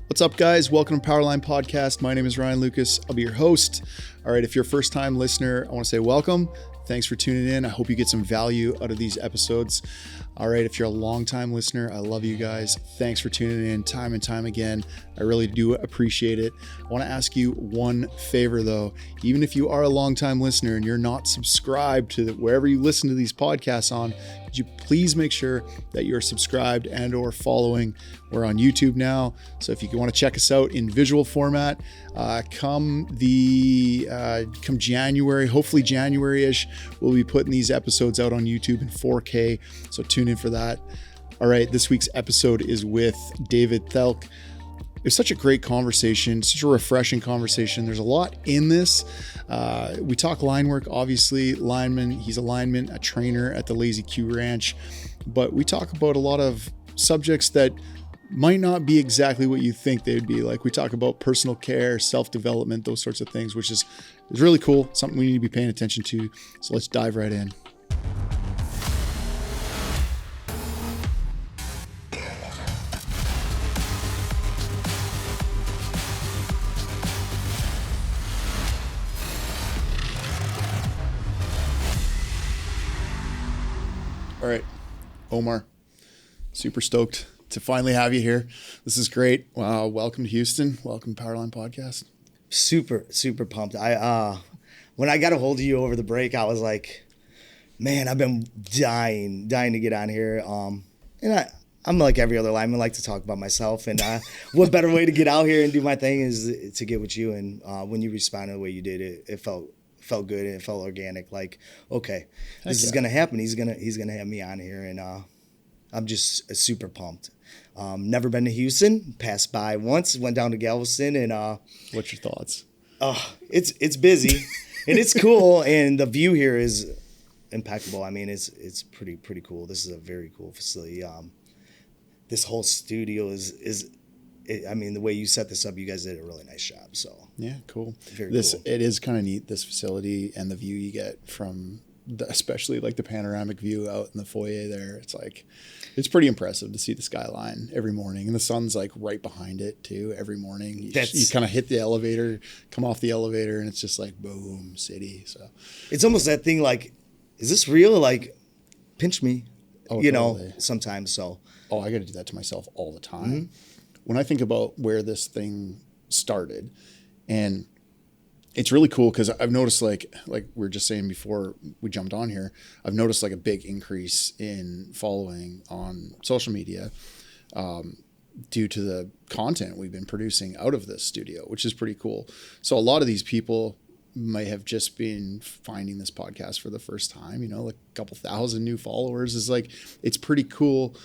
What's up, guys? Welcome to Powerline Podcast. My name is Ryan Lucas. I'll be your host. All right, if you're a first-time listener, I want to say welcome. Thanks for tuning in. I hope you get some value out of these episodes. All right, if you're a long-time listener, I love you guys. Thanks for tuning in time and time again. I really do appreciate it. I want to ask you one favor, though. Even if you are a long-time listener and you're not subscribed to wherever you listen to these podcasts on, could you please make sure that you're subscribed and or following? We're on YouTube now, so if you want to check us out in visual format, come January, hopefully January-ish, we'll be putting these episodes out on YouTube in 4K, so tune in for that. All right, this week's episode is with David Thielk. It was such a great conversation, such a refreshing conversation. There's a lot in this. We talk line work, obviously, lineman. He's a lineman, a trainer at the Lazy Q Ranch, but we talk about a lot of subjects that might not be exactly what you think they'd be. Like, we talk about personal care, self-development, those sorts of things, which is really cool, something we need to be paying attention to. So let's dive right in. All right, Omar, super stoked to finally have you here. This is great. Welcome to Houston. Welcome to Powerline Podcast. Super pumped. When I got a hold of you over the break, I was like, man, I've been dying to get on here. And I'm like every other lineman, like to talk about myself. And what better way to get out here and do my thing is to get with you. And when you responded the way you did, it felt good and it felt organic. Like, okay, this is gonna happen. He's gonna have me on here, and I'm just super pumped. Never been to Houston. Passed by once. Went down to Galveston, and what's your thoughts? It's busy and it's cool, and the view here is impeccable. I mean, it's pretty cool. This is a very cool facility. This whole studio is. I mean, the way you set this up, you guys did a really nice job. So yeah, cool. Very cool. It is kind of neat, this facility and the view you get from, especially like the panoramic view out in the foyer there. It's like, it's pretty impressive to see the skyline every morning, and the sun's like right behind it too. Every morning, you kind of hit the elevator, come off the elevator, and it's just like boom, city. So it's almost that thing like, is this real? Like, pinch me, totally. Sometimes. So I got to do that to myself all the time. Mm-hmm. When I think about where this thing started, and it's really cool because I've noticed like we were just saying before we jumped on here, I've noticed like a big increase in following on social media due to the content we've been producing out of this studio, which is pretty cool. So a lot of these people might have just been finding this podcast for the first time, like a couple thousand new followers is like, it's pretty cool.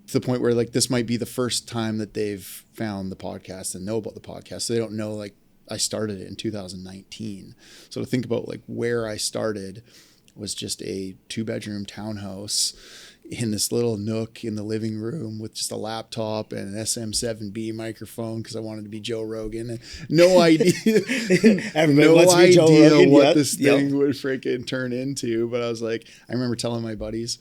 To the point where like this might be the first time that they've found the podcast and know about the podcast. So they don't know, like, I started it in 2019. So to think about like where I started was just a 2-bedroom townhouse in this little nook in the living room with just a laptop and an SM7B microphone because I wanted to be Joe Rogan. And no idea, what this thing would freaking turn into. But I was like, I remember telling my buddies,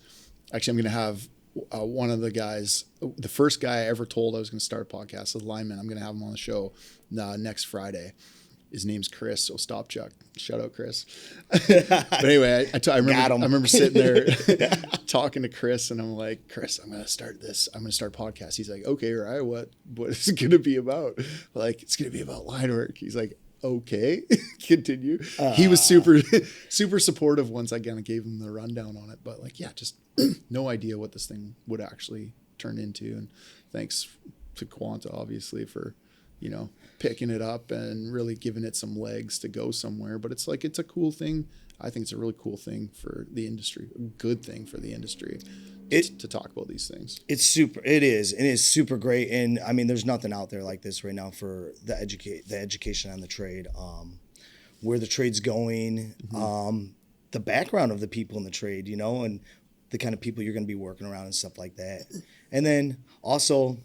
actually, I'm going to have one of the guys, the first guy I ever told I was going to start a podcast, the Lineman. I'm going to have him on the show next Friday. His name's Chris. So stop, Chuck. Shout out, Chris. But anyway, I remember sitting there talking to Chris, and I'm like, Chris, I'm going to start this. I'm going to start a podcast. He's like, okay, right. What is it going to be about? Like, it's going to be about line work. He's like, okay, continue. He was super supportive once I kind of gave him the rundown on it. But like, yeah, just no idea what this thing would actually turn into. And thanks to Quanta, obviously, for, picking it up and really giving it some legs to go somewhere. But it's like, it's a cool thing. I think it's a really cool thing for the industry, a good thing for the industry to talk about these things. It is super great. And I mean, there's nothing out there like this right now for the education on the trade, where the trade's going, the background of the people in the trade, and the kind of people you're going to be working around and stuff like that. And then also,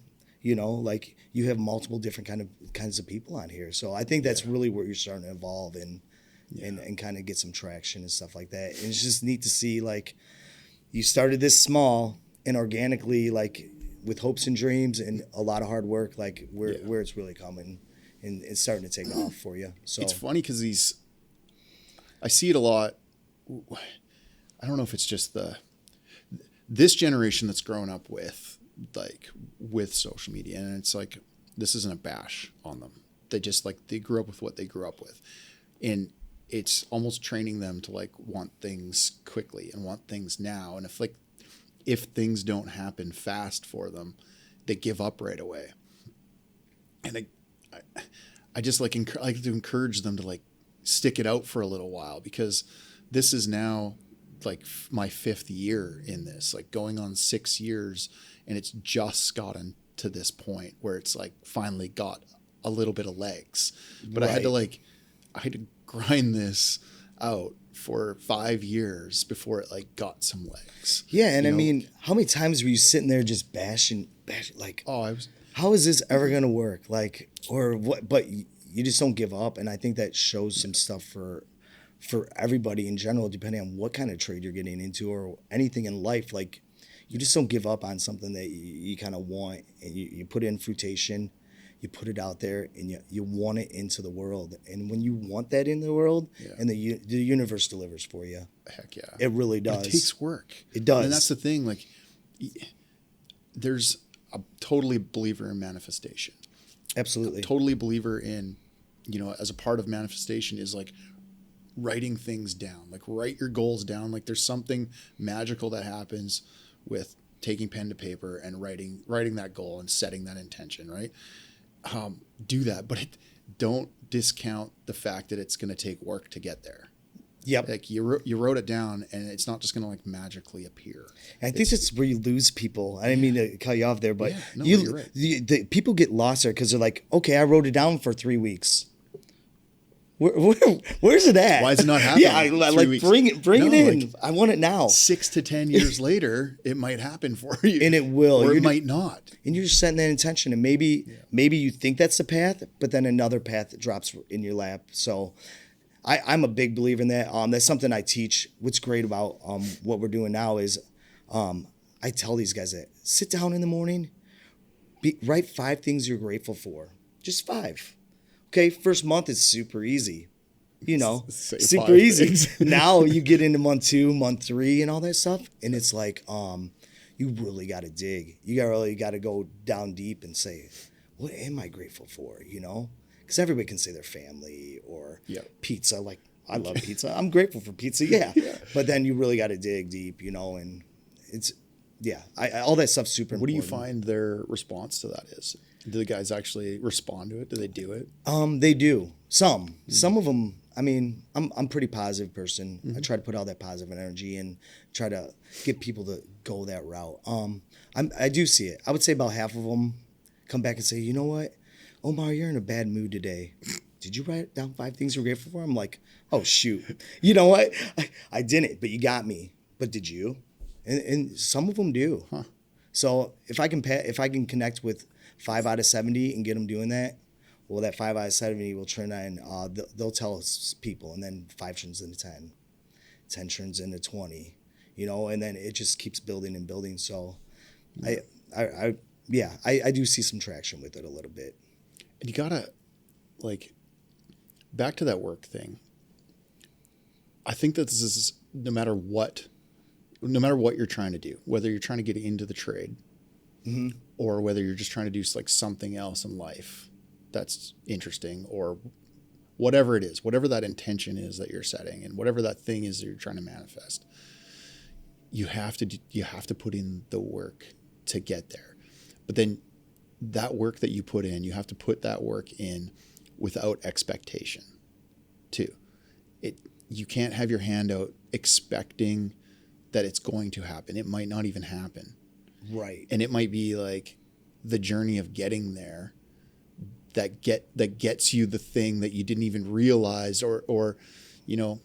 like you have multiple different kinds of people on here. So I think that's really where you're starting to evolve and kind of get some traction and stuff like that. And it's just neat to see, like, you started this small and organically, like, with hopes and dreams and a lot of hard work, like where it's really coming and it's starting to take off for you. So it's funny because I see it a lot. I don't know if it's just this generation that's grown up with social media, and it's like, this isn't a bash on them. They just they grew up with what they grew up with, and it's almost training them to want things quickly and want things now. And if things don't happen fast for them, they give up right away. And I just like to encourage them to stick it out for a little while, because this is now my 5th year in this, going on 6 years, and it's just gotten to this point where it's finally got a little bit of legs. But right. I had to grind this out for 5 years before it got some legs. Yeah, and I mean, how many times were you sitting there just bashing how is this ever gonna work? Or what? But you just don't give up, and I think that shows some stuff for everybody in general, depending on what kind of trade you're getting into or anything in life. You just don't give up on something that you kind of want, and you put in fruitation, you put it out there, and you want it into the world. And when you want that in the world, and the universe delivers for you. Heck yeah. It really does. But it takes work. It does. And that's the thing. There's a totally believer in manifestation. Absolutely. I'm totally believer in, as a part of manifestation is writing things down. Write your goals down. There's something magical that happens with taking pen to paper and writing that goal and setting that intention, right? Do that, but don't discount the fact that it's going to take work to get there. Yep. You wrote it down, and it's not just going to magically appear. And I think that's where you lose people. I didn't mean to cut you off there, but you're right. The people get lost there because they're okay, I wrote it down for 3 weeks. Where's it at? Why is it not happening? Yeah, bring it in. I want it now. 6 to 10 years later, it might happen for you, and it will, or it might not. And you're just setting that intention, and maybe you think that's the path, but then another path drops in your lap. So, I'm a big believer in that. That's something I teach. What's great about what we're doing now is, I tell these guys that sit down in the morning, write 5 things you're grateful for. Just 5. Okay, first month is super easy, super easy. Now you get into month 2, month 3, and all that stuff, and it's you really got to dig. You really got to go down deep and say, what am I grateful for? Because everybody can say their family or pizza. I love pizza. I'm grateful for pizza. Yeah. But then you really got to dig deep, and it's all that stuff's super important. What do you find their response to that is? Do the guys actually respond to it? Do they do it? They do. Some of them. I mean, I'm a pretty positive person. I try to put all that positive energy and try to get people to go that route. I do see it. I would say about half of them come back and say, you know what, Omar, you're in a bad mood today. Did you write down 5 things you're grateful for? I'm like, oh shoot. You know what? I didn't, but you got me. But did you? And some of them do. Huh. So if I can connect with 5 out of 70 and get them doing that, well, that 5 out of 70 will turn on. They'll tell us people, and then 5 turns into 10, 10 turns into 20, and then it just keeps building and building. So, I do see some traction with it a little bit. And you gotta back to that work thing. I think that this is no matter what you're trying to do, whether you're trying to get into the trade. Mm-hmm. Or whether you're just trying to do something else in life that's interesting, or whatever it is, whatever that intention is that you're setting, and whatever that thing is that you're trying to manifest, you have to put in the work to get there. But then that work that you put in, you have to put that work in without expectation too. You can't have your hand out expecting that it's going to happen. It might not even happen. Right. And it might be the journey of getting there that gets you the thing that you didn't even realize, or the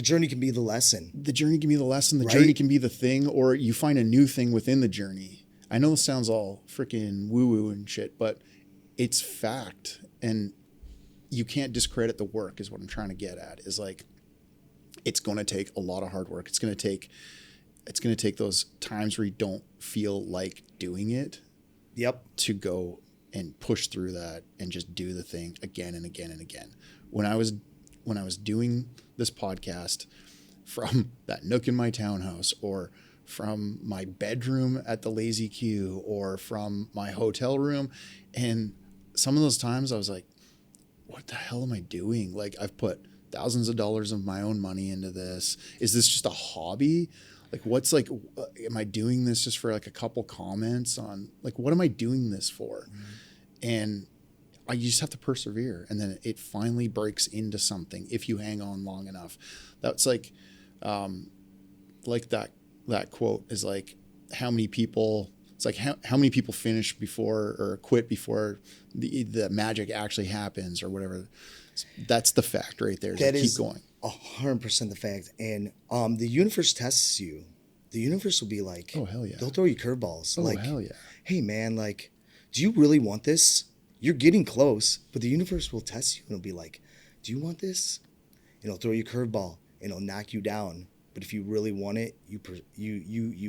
journey can be the lesson. The journey can be the lesson. The journey can be the thing, or you find a new thing within the journey. I know this sounds all freaking woo-woo and shit, but it's fact. And you can't discredit the work is what I'm trying to get at, is it's going to take a lot of hard work. It's going to take it's going to take those times where you don't feel like doing it Yep. to go and push through that and just do the thing again and again and again. When I was doing this podcast from that nook in my townhouse, or from my bedroom at the Lazy Q, or from my hotel room, and some of those times I was like, what the hell am I doing? Like, I've put thousands of dollars of my own money into this. Is this just a hobby? Like, what's like, am I doing this just for like a couple comments on, like, what am I doing this for? And you just have to persevere. And then it finally breaks into something if you hang on long enough. That's like that quote is like, how many people, it's like how many people finish before or quit before the magic actually happens or whatever. That's the fact right there. That keep is going. 100% the fact. And the universe tests you. The universe will be like, oh, hell yeah. They'll throw you curveballs. Oh, like, hell yeah. Hey, man, like, do you really want this? You're getting close, but the universe will test you and it'll be like, do you want this? And it'll throw you a curveball and it'll knock you down. But if you really want it, you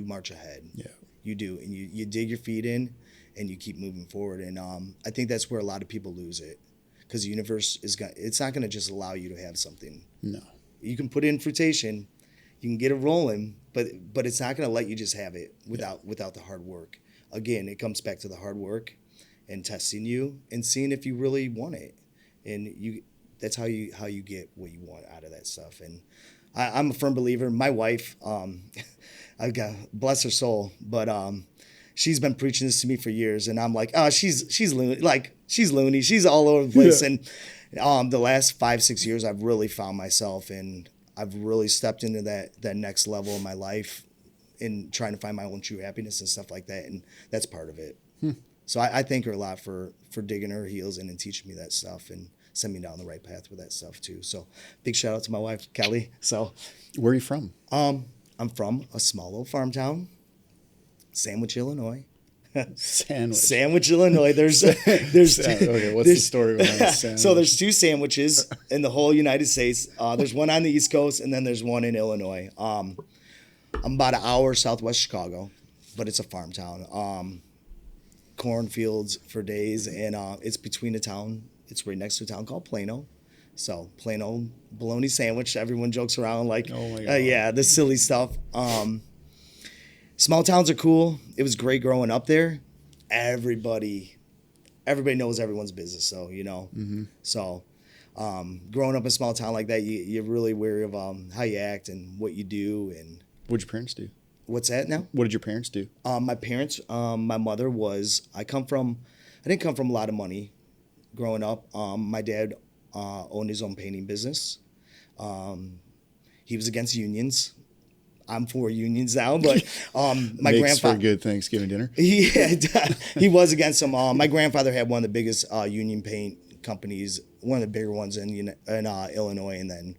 march ahead. Yeah. You do. And you dig your feet in and you keep moving forward. And I think that's where a lot of people lose it. Because the universe it's not going to just allow you to have something. No. You can put in fruitation, you can get it rolling, but it's not going to let you just have it without the hard work. Again, it comes back to the hard work and testing you and seeing if you really want it. And that's how you get what you want out of that stuff. And I'm a firm believer. My wife, I've got, bless her soul, but she's been preaching this to me for years, and I'm like, oh, she's loony, like she's loony, she's all over the place. Yeah. And the last 5-6 years, I've really found myself, and I've really stepped into that next level in my life, in trying to find my own true happiness and stuff like that, and that's part of it. So I thank her a lot for digging her heels in and teaching me that stuff and send me down the right path with that stuff too. So big shout out to my wife, Kelly. So where are you from? I'm from a small little farm town, Sandwich, Illinois. Sandwich, Illinois. There's okay, what's the story behind sandwich? So there's 2 sandwiches in the whole United States. There's one on the East Coast and then there's one in Illinois. I'm about an hour southwest Chicago, but it's a farm town. Cornfields for days, and it's between a town. It's right next to a town called Plano. So plain old bologna sandwich. Everyone jokes around like, oh my God. Yeah, the silly stuff. Small towns are cool. It was great growing up there. Everybody knows everyone's business. So, you know, So growing up in a small town like that, you're really wary of how you act and what you do. And what'd your parents do? What's that now? What did your parents do? My parents, my mother was, I didn't come from a lot of money growing up. My dad owned his own painting business. He was against unions. I'm for unions now, but my Makes grandfather, for a good Thanksgiving dinner. Yeah, he was against them. My grandfather had one of the biggest union paint companies, one of the bigger ones in Illinois, and then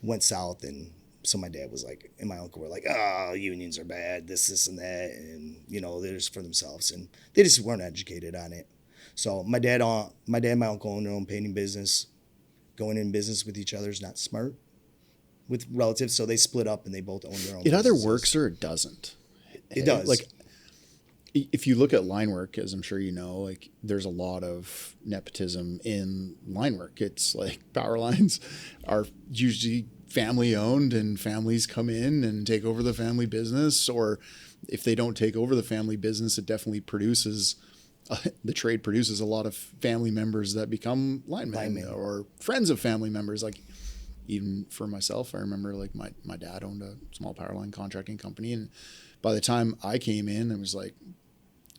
went south. And so my dad was like, and my uncle were like, oh, unions are bad, this, and that. And, you know, they're just for themselves. And they just weren't educated on it. So my dad and my uncle owned their own painting business. Going in business with each other is not smart with relatives. So they split up and they both own their own It businesses. either works or it doesn't. It does. Like, if you look at line work, as I'm sure you know, like there's a lot of nepotism in line work. It's like power lines are usually family owned and families come in and take over the family business. Or if they don't take over the family business, it definitely produces, the trade produces a lot of family members that become linemen or friends of family members. Like even for myself, I remember like my dad owned a small power line contracting company. And by the time I came in, it was like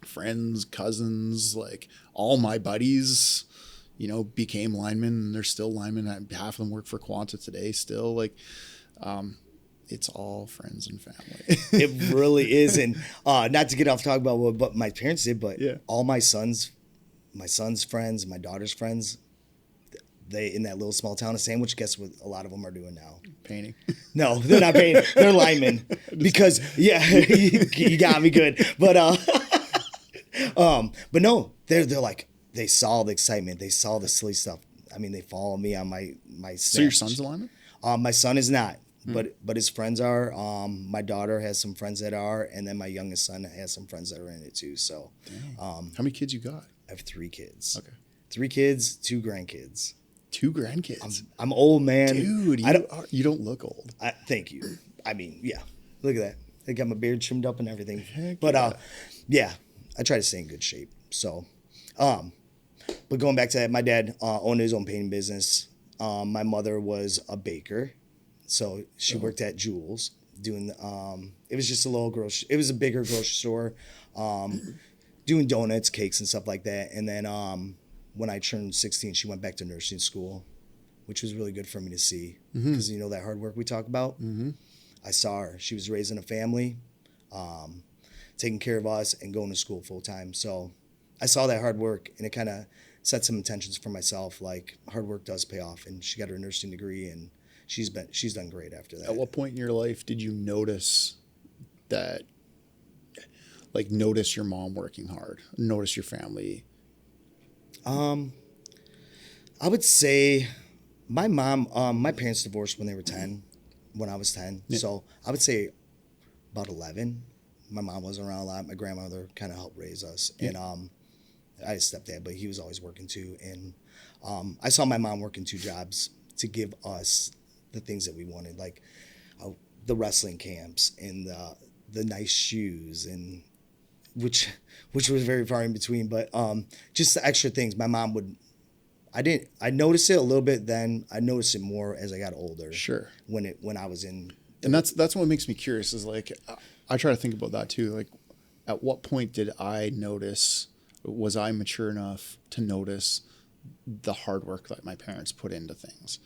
friends, cousins, like all my buddies, you know, became linemen, and they're still linemen. Half of them work for Quanta today still. Like, it's all friends and family. It really is. And not to get off talk about what my parents did, but yeah. All my son's friends, my daughter's friends, they in that little small town of Sandwich, guess what a lot of them are doing now? Painting. No, they're not painting. They're linemen. Because, yeah, you got me good. But no, they're like, they saw the excitement. They saw the silly stuff. I mean, they follow me on my So your son's a lineman? My son is not, but his friends are. My daughter has some friends that are, and then my youngest son has some friends that are in it too. So, How many kids you got? I have 3 kids. Okay. 3 kids, 2 grandkids. 2 grandkids. I'm old, man. Dude, you don't look old. Thank you. I mean, yeah. Look at that. I got my beard trimmed up and everything. Heck But yeah, I try to stay in good shape. So, but going back to that, my dad owned his own painting business. My mother was a baker, so she worked at Jewel's doing. It was just a little grocery. It was a bigger grocery store, doing donuts, cakes, and stuff like that. And then when I turned 16, she went back to nursing school, which was really good for me to see because you know that hard work we talk about. Mm-hmm. I saw her. She was raising a family, taking care of us, and going to school full time. So I saw that hard work, and it kind of set some intentions for myself. Like hard work does pay off, and she got her nursing degree, and she's done great after that. At what point in your life did you notice that? Like notice your mom working hard, notice your family. I would say my mom, my parents divorced when they were 10, when I was 10. Yeah. So I would say about 11. My mom wasn't around a lot. My grandmother kind of helped raise us. Yeah. And I had a stepdad, but he was always working too. And I saw my mom working 2 jobs to give us the things that we wanted, like the wrestling camps and the nice shoes, and which was very far in between. But just the extra things. My mom would. I noticed it a little bit then. I noticed it more as I got older. Sure. When I was in. And that's what makes me curious is like, I try to think about that too. Like, at what point did I notice, was I mature enough to notice the hard work that my parents put into things?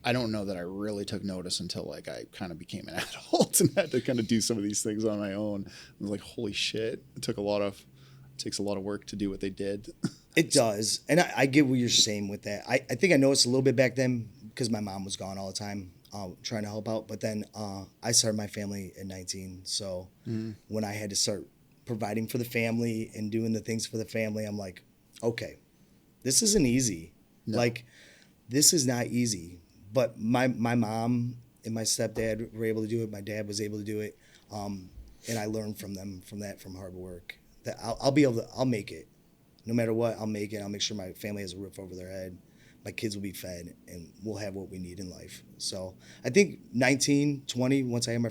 I don't know that I really took notice until like I kind of became an adult and had to kind of do some of these things on my own. I was like, holy shit, it takes a lot of work to do what they did. It does. And I get what you're saying with that. I think I noticed a little bit back then because my mom was gone all the time trying to help out. But then I started my family at 19. So when I had to start providing for the family and doing the things for the family, I'm like, okay, this isn't easy. No. Like, this is not easy. But my mom and my stepdad were able to do it. My dad was able to do it. And I learned from them, from hard work. That I'll make it. No matter what, I'll make it. I'll make sure my family has a roof over their head. My kids will be fed, and we'll have what we need in life. So I think 19, 20, once I had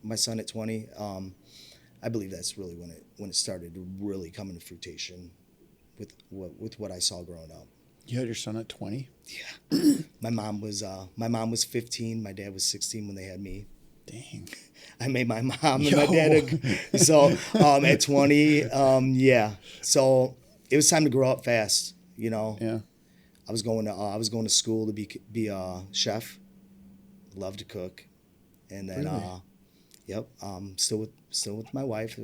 my son at 20, I believe that's really when it started to really come into fruition with what I saw growing up. You had your son at 20? Yeah. My mom was 15. My dad was 16 when they had me. Dang. I made my mom and my dad. So at 20, yeah. So it was time to grow up fast, you know. Yeah. I was going to school to be a chef. Love to cook, and then yep. Still with my wife.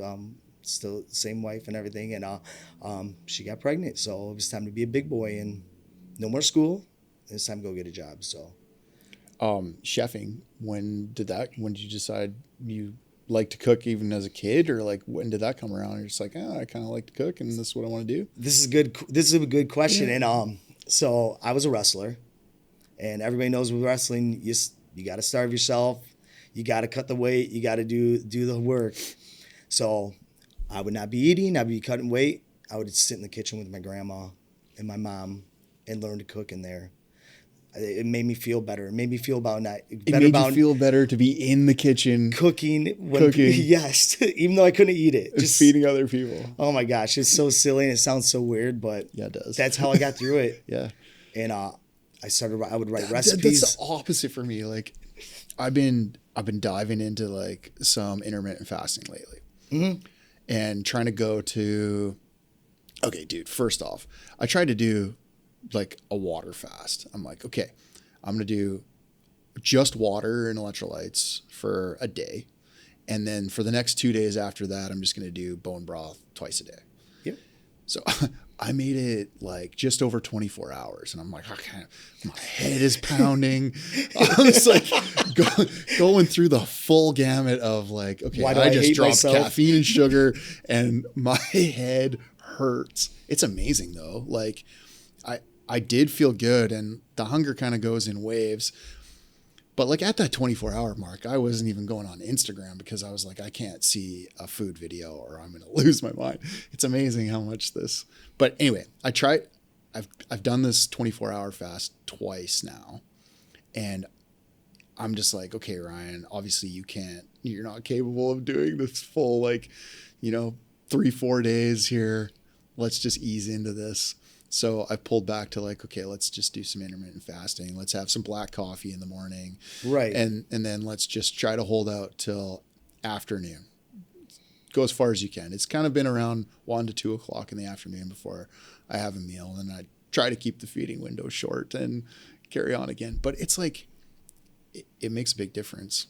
Still same wife and everything, and she got pregnant, so it was time to be a big boy and no more school. It's time to go get a job. So. Chefing, when did you decide you like to cook even as a kid, or like when did that come around? You're just like, I kind of like to cook and this is what I want to do. This is a good question. Yeah. And so I was a wrestler, and everybody knows with wrestling, you got to starve yourself, you got to cut the weight, you got to do the work. So I would not be eating, I'd be cutting weight. I would sit in the kitchen with my grandma and my mom and learn to cook in there. It made me feel better. It made me feel you feel better to be in the kitchen cooking. Yes, even though I couldn't eat it, just feeding other people. Oh my gosh, it's so silly and it sounds so weird, but yeah, it does. That's how I got through it. Yeah, and I would write recipes. That's the opposite for me. Like, I've been diving into like some intermittent fasting lately, and trying to go to. Okay, dude. First off, I tried to do like a water fast. I'm like, okay, I'm going to do just water and electrolytes for a day. And then for the next 2 days after that, I'm just going to do bone broth twice a day. Yep. So I made it like just over 24 hours. And I'm like, okay, my head is pounding. I was like going through the full gamut of like, okay, I just dropped caffeine and sugar and my head hurts. It's amazing though. Like, I did feel good, and the hunger kind of goes in waves. But like at that 24-hour mark, I wasn't even going on Instagram because I was like, I can't see a food video or I'm going to lose my mind. It's amazing how much this. But anyway, I've done this 24-hour fast twice now, and I'm just like, okay, Ryan, obviously you're not capable of doing this full, like, 3-4 days here. Let's just ease into this. So I pulled back to like, okay, let's just do some intermittent fasting. Let's have some black coffee in the morning. Right. And then let's just try to hold out till afternoon. Go as far as you can. It's kind of been around 1 to 2 o'clock in the afternoon before I have a meal. And I try to keep the feeding window short and carry on again. But it's like, it makes a big difference.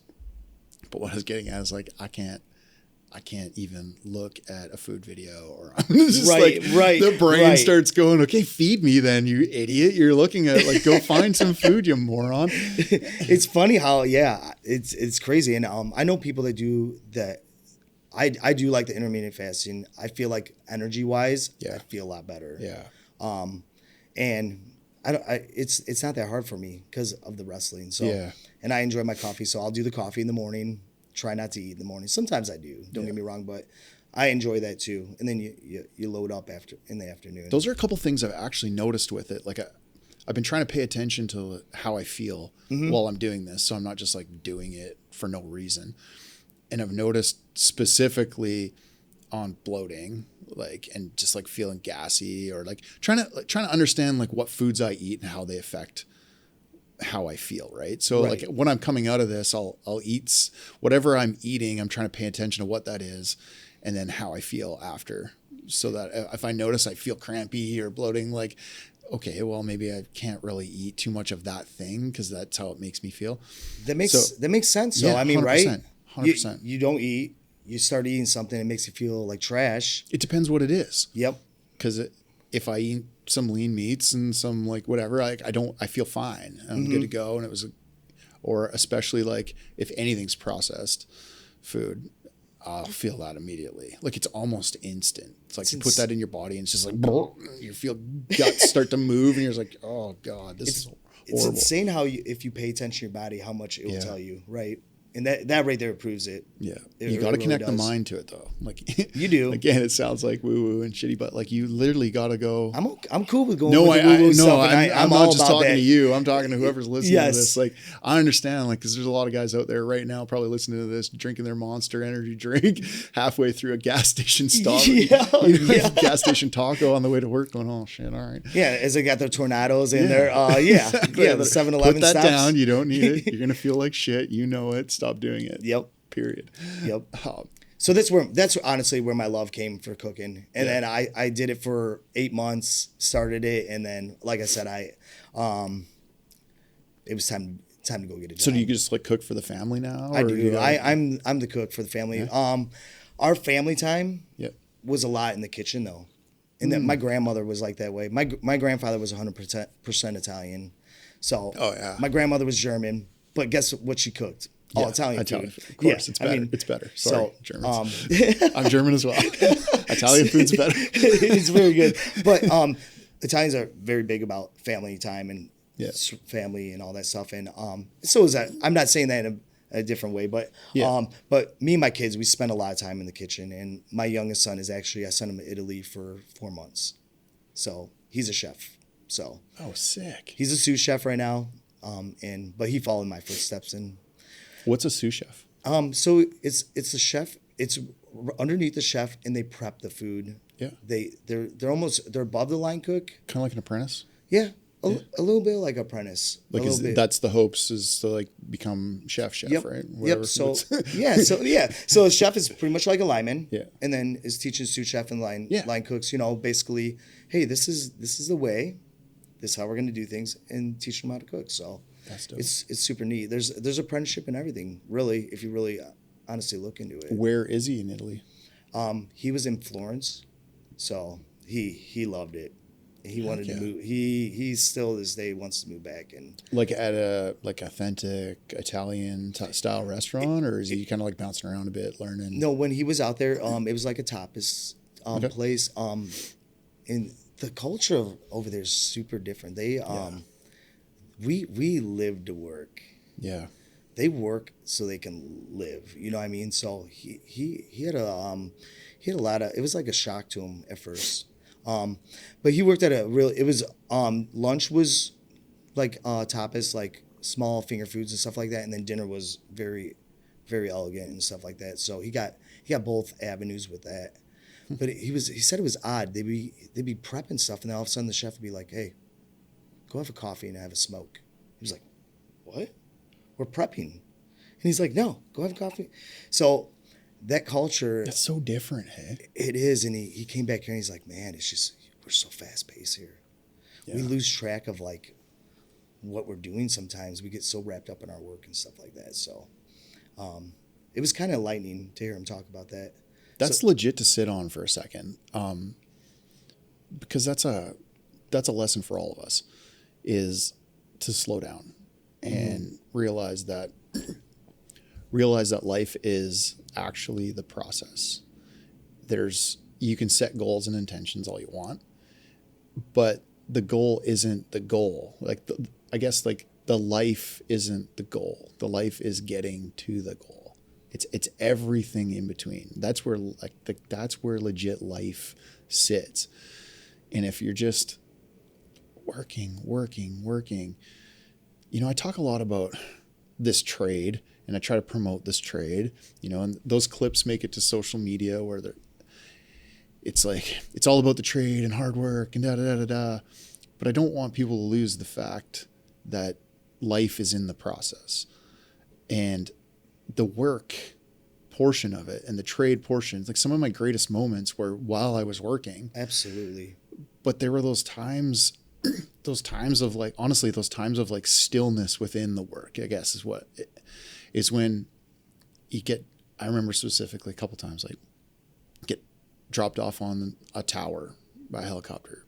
But what I was getting at is like, I can't even look at a food video, or I'm just right. The brain starts going, okay, feed me then, you idiot. You're looking at like, go find some food, you moron. It's funny how, it's crazy. And I know people that do that. I do like the intermittent fasting. I feel like energy wise, I feel a lot better. Yeah. And it's not that hard for me because of the wrestling. So, and I enjoy my coffee. So I'll do the coffee in the morning, try not to eat in the morning. Sometimes I do, don't get me wrong, but I enjoy that too. And then you load up in the afternoon. Those are a couple things I've actually noticed with it. Like I've been trying to pay attention to how I feel while I'm doing this. So I'm not just like doing it for no reason. And I've noticed specifically on bloating, like, and just like feeling gassy, or like trying to understand like what foods I eat and how they affect how I feel. Right. So like when I'm coming out of this, I'll eat whatever I'm eating. I'm trying to pay attention to what that is and then how I feel after, so that if I notice I feel crampy or bloating, like, okay, well, maybe I can't really eat too much of that thing because that's how it makes me feel. That makes sense. So, I mean, 100%, right? 100%. You don't eat, you start eating something, it makes you feel like trash. It depends what it is. Yep. Because if I eat some lean meats and some like whatever, I feel fine. I'm good to go. And or especially like if anything's processed food, I'll feel that immediately. Like it's almost instant. It's like you put that in your body and it's just like, you feel guts start to move and you're just like, oh God, this is horrible. It's insane how if you pay attention to your body, how much it will tell you, right? And that right there proves it. Yeah. You got to connect the mind to it though. Like you do. Again, it sounds like woo woo and shitty, but like you literally got to go. I'm cool with going with the woo woo stuff. I'm all not just about talking that. to you. I'm talking to whoever's listening to this. Like I understand, like, cause there's a lot of guys out there right now probably listening to this, drinking their Monster Energy drink halfway through a gas station stop. Gas station taco on the way to work going, oh shit. All right. Yeah. As they got their tornadoes in there. Exactly. The 7-Eleven Put that stops. down. You don't need it. You're going to feel like shit. You know it. Stop doing it. Yep. Period. Yep. So that's honestly where my love came for cooking. And then I did it for 8 months, started it. And then, like I said, it was time to go get a job. So do you just like cook for the family now? I do. I'm the cook for the family. Yeah. Our family time was a lot in the kitchen though. And then my grandmother was like that way. My grandfather was 100% Italian. So my grandmother was German, but guess what she cooked? Italian food. Of course, it's better. I mean, it's better. Sorry, so, Germans. I'm German as well. Italian food's better. It's very good. But Italians are very big about family time and family and all that stuff. And so is that. I'm not saying that in a different way, but me and my kids, we spend a lot of time in the kitchen. And my youngest son is actually, I sent him to Italy for 4 months. So he's a chef. So sick. He's a sous chef right now. But he followed my footsteps and. What's a sous chef? So it's a chef. It's underneath the chef, and they prep the food. Yeah. They're above the line cook. Kind of like an apprentice. Yeah, a little bit like apprentice. Like that's the hopes is to like become chef, right? Whatever. Yep. So So a chef is pretty much like a lineman. Yeah. And then is teaching sous chef and line cooks. Basically, hey, this is the way. This is how we're going to do things, and teach them how to cook. So. That's dope. It's super neat. There's apprenticeship and everything, really, if you really honestly look into it. Where is he in Italy? He was in Florence, so he loved it. He wanted to move. He still this day wants to move back and like at a authentic Italian style restaurant, or is he kind of like bouncing around a bit, learning? No, when he was out there, it was like a tapas place. And the culture over there is super different. They we live to work. Yeah. They work so they can live. You know what I mean? So he had a lot of, it was like a shock to him at first. But he worked at a real, it was, lunch was like tapas, like small finger foods and stuff like that. And then dinner was very, very elegant and stuff like that. So he got both avenues with that. But he said it was odd. They'd be prepping stuff, and then all of a sudden the chef would be like, "Hey, go have a coffee and have a smoke." He was like, "What? We're prepping." And he's like, "No, go have a coffee." So that culture, That's so different, hey? it is. And he came back here and he's like, "Man, it's just, we're so fast paced here. Yeah. We lose track of like what we're doing sometimes. We get so wrapped up in our work and stuff like that." So it was kind of enlightening to hear him talk about that. That's legit to sit on for a second, because that's a lesson for all of us, is to slow down and realize that life is actually the process. You can set goals and intentions all you want, but the goal isn't the goal. Like I guess like the life isn't the goal. The life is getting to the goal. It's everything in between. That's where that's where legit life sits. And if you're just working, I talk a lot about this trade, and I try to promote this trade, and those clips make it to social media where it's like, it's all about the trade and hard work and da-da-da-da-da. But I don't want people to lose the fact that life is in the process. And the work portion of it and the trade portion, like some of my greatest moments were while I was working. Absolutely. But there were those times of like, honestly, those times of like stillness within the work, I guess is when you get, I remember specifically a couple times, like get dropped off on a tower by a helicopter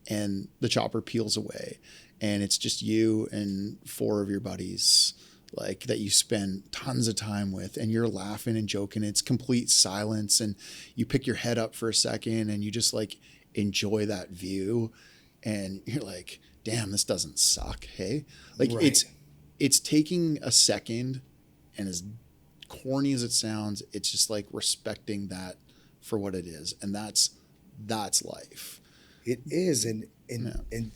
and the chopper peels away and it's just you and 4 of your buddies, like that you spend tons of time with, and you're laughing and joking. It's complete silence, and you pick your head up for a second and you just like enjoy that view, and you're like, damn, this doesn't suck. Hey, like right. it's taking a second, and as corny as it sounds, it's just like respecting that for what it is. And that's life. It is. And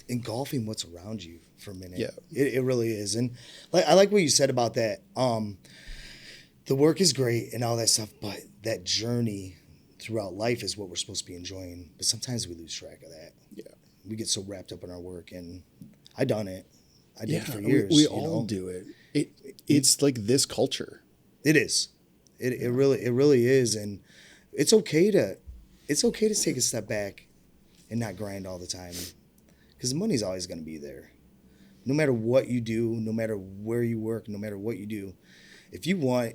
engulfing what's around you for a minute. Yeah. It really is. And like, I like what you said about that. The work is great and all that stuff, but that journey throughout life is what we're supposed to be enjoying. But sometimes we lose track of that. Yeah. We get so wrapped up in our work, and I done it. I did it for years. years. We all do it. It's like this culture. It is. It really is. And it's okay to take a step back and not grind all the time, because the money's always going to be there. No matter what you do, no matter where you work, no matter what you do, if you want,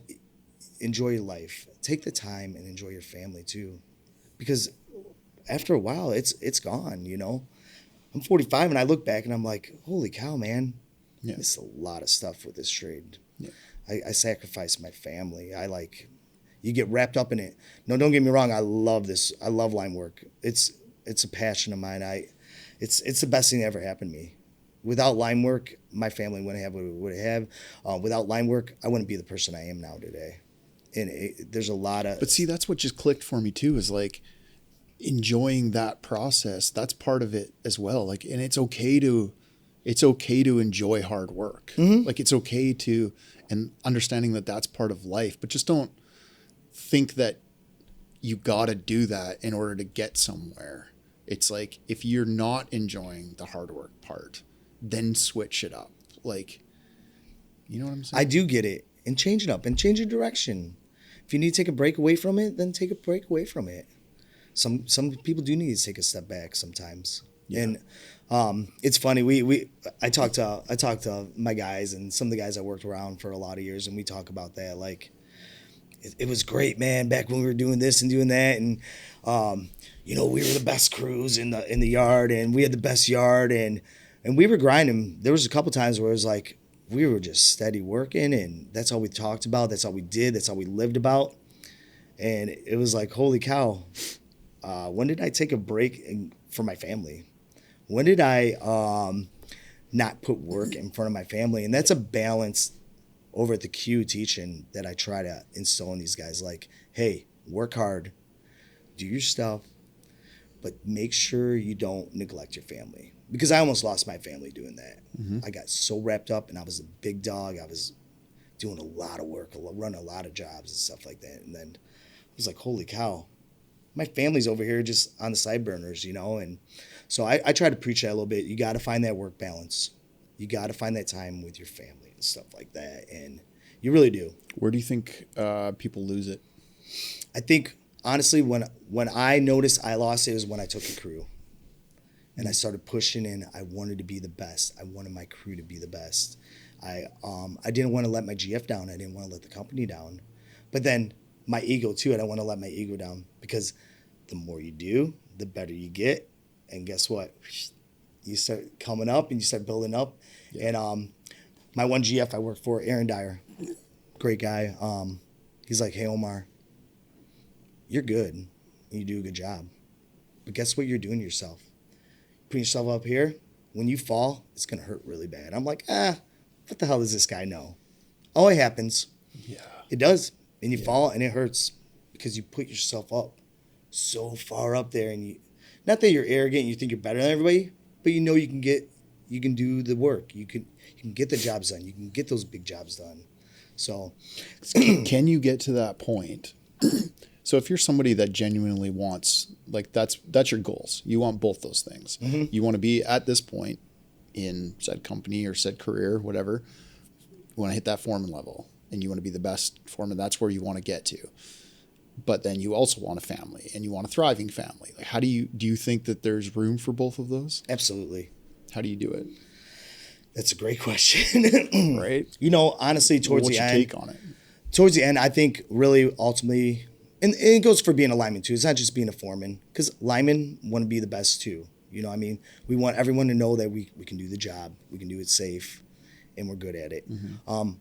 enjoy your life. Take the time and enjoy your family too, because after a while, it's gone. I'm 45 and I look back and I'm like, holy cow, man, it's a lot of stuff with this trade. Yeah. I sacrifice my family. You get wrapped up in it. No, don't get me wrong. I love this. I love line work. It's a passion of mine. It's the best thing that ever happened to me. Without line work, my family wouldn't have what it would have. Without line work, I wouldn't be the person I am now today. And there's a lot of... But see, that's what just clicked for me too, is like enjoying that process. That's part of it as well. Like, and it's okay to enjoy hard work. Mm-hmm. Like it's okay to, and understanding that that's part of life, but just don't think that you got to do that in order to get somewhere. It's like, if you're not enjoying the hard work part, then switch it up. Like, you know what I'm saying? I do get it. And change it up and change your direction. If you need to take a break away from it, then take a break away from it. Some people do need to take a step back sometimes. Yeah. And it's funny. I talked to my guys and some of the guys I worked around for a lot of years, and we talk about that. Like, it was great, man, back when we were doing this and doing that, and we were the best crews in the yard, and we had the best yard, and we were grinding. There was a couple times where it was like we were just steady working, and that's all we talked about. That's all we did. That's all we lived about. And it was like, holy cow, when did I take a break for my family? When did I not put work in front of my family? And that's a balance over at the Q teaching that I try to instill in these guys. Like, hey, work hard, do your stuff, but make sure you don't neglect your family. Because I almost lost my family doing that. Mm-hmm. I got so wrapped up, and I was a big dog. I was doing a lot of work, running a lot of jobs and stuff like that. And then I was like, holy cow, my family's over here just on the side burners, you know? And so I try to preach that a little bit. You got to find that work balance. You got to find that time with your family and stuff like that. And you really do. Where do you think people lose it? I think, honestly, when I noticed I lost it was when I took a crew. And I started pushing in. I wanted to be the best. I wanted my crew to be the best. I didn't want to let my GF down. I didn't want to let the company down. But then my ego too, I don't want to let my ego down, because the more you do, the better you get. And guess what? You start coming up and you start building up. Yeah. And my one GF I worked for, Aaron Dyer, great guy. He's like, hey, Omar, you're good. And you do a good job. But guess what you're doing to yourself? Putting yourself up here, when you fall, it's going to hurt really bad. I'm like, what the hell does this guy know? Oh, it happens. Yeah. It does. And you fall and it hurts because you put yourself up so far up there. And not that you're arrogant and you think you're better than everybody, but you know you can do the work. You can get the jobs done. You can get those big jobs done. So can you get to that point? So if you're somebody that genuinely wants, like that's your goals. You want both those things. Mm-hmm. You want to be at this point in said company or said career, whatever. You want to hit that foreman level and you want to be the best foreman. That's where you want to get to. But then you also want a family and you want a thriving family. Like, how do you think that there's room for both of those? Absolutely. How do you do it? That's a great question. Right? You know, honestly, towards the end. What's your take on it? Towards the end, I think really ultimately, and it goes for being a lineman too. It's not just being a foreman, because linemen want to be the best too. You know what I mean? We want everyone to know that we can do the job, we can do it safe, and we're good at it. Mm-hmm.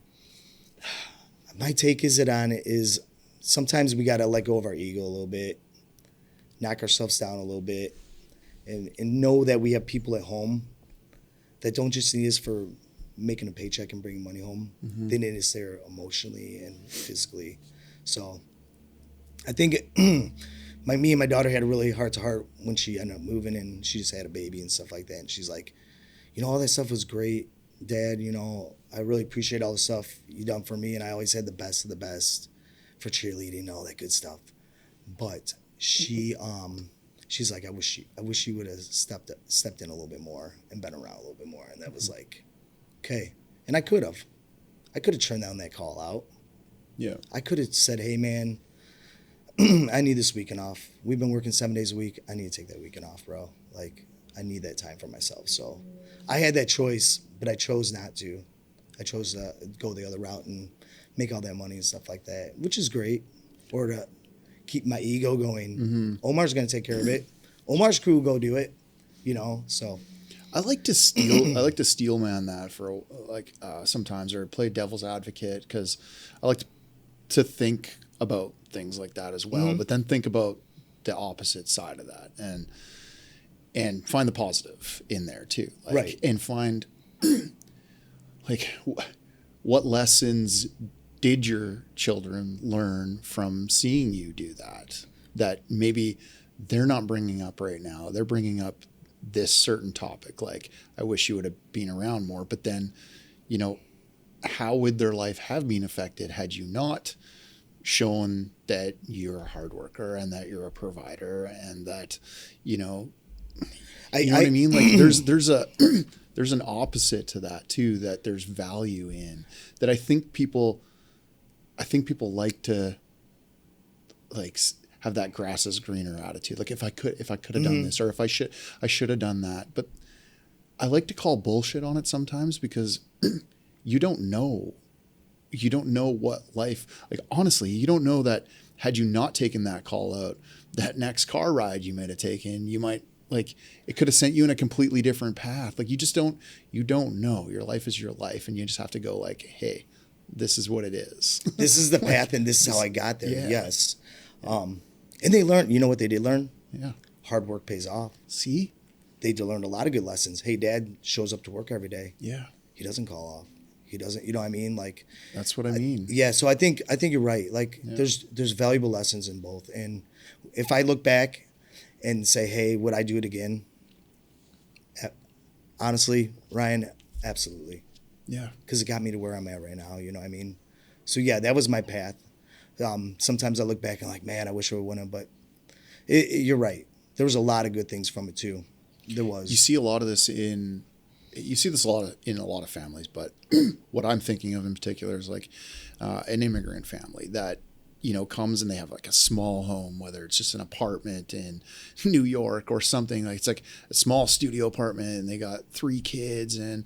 My take is sometimes we got to let go of our ego a little bit, knock ourselves down a little bit, and know that we have people at home that don't just need us for making a paycheck and bringing money home. Mm-hmm. They need us there emotionally and physically. So I think me and my daughter had a really heart-to-heart when she ended up moving, and she just had a baby and stuff like that. And she's like, you know, all that stuff was great, Dad. You know, I really appreciate all the stuff you done for me, and I always had the best of the best for cheerleading and all that good stuff. But she's like, I wish you would have stepped in a little bit more and been around a little bit more. And that was like, okay. And I could have turned down that call out. Yeah. I could have said, hey man, I need this weekend off. We've been working 7 days a week. I need to take that weekend off, bro. Like, I need that time for myself. So I had that choice, but I chose not to. I chose to go the other route and make all that money and stuff like that, which is great. Or to keep my ego going. Mm-hmm. Omar's going to take care of it. Omar's crew will go do it, you know, so. I like to steel man that for sometimes, or play devil's advocate, because I like to think about things like that as well, mm-hmm. but then think about the opposite side of that and find the positive in there too. Like, right. And find like what lessons did your children learn from seeing you do that maybe they're not bringing up right now. They're bringing up this certain topic. Like, I wish you would have been around more, but then, you know, how would their life have been affected had you not shown that you're a hard worker and that you're a provider and that, you know what I mean? Like there's an opposite to that too, that there's value in that. I think people like to have that grass is greener attitude. Like, if I could have mm-hmm. done this, or if I should have done that. But I like to call bullshit on it sometimes, because you don't know what life, like, honestly, you don't know that had you not taken that call out, that next car ride you might have taken, you might, like, it could have sent you in a completely different path. Like, you don't know. Your life is your life, and you just have to go like, hey, this is what it is. This is the path, and this is how I got there. Yeah. Yes. And they learned, you know what they did learn? Yeah. Hard work pays off. See? They learned a lot of good lessons. Hey, Dad shows up to work every day. Yeah. He doesn't call off. He doesn't, you know what I mean? Like, That's what I mean. yeah. So I think you're right. Like there's valuable lessons in both. And if I look back and say, hey, would I do it again? Honestly, Ryan, absolutely. Yeah. Because it got me to where I'm at right now. You know what I mean? So yeah, that was my path. Sometimes I look back and like, man, I wish I would have, but you're right. There was a lot of good things from it too. There was. You see a lot of this in a lot of families, but what I'm thinking of in particular is like an immigrant family that, you know, comes and they have like a small home, whether it's just an apartment in New York or something. Like it's like a small studio apartment and they got 3 kids and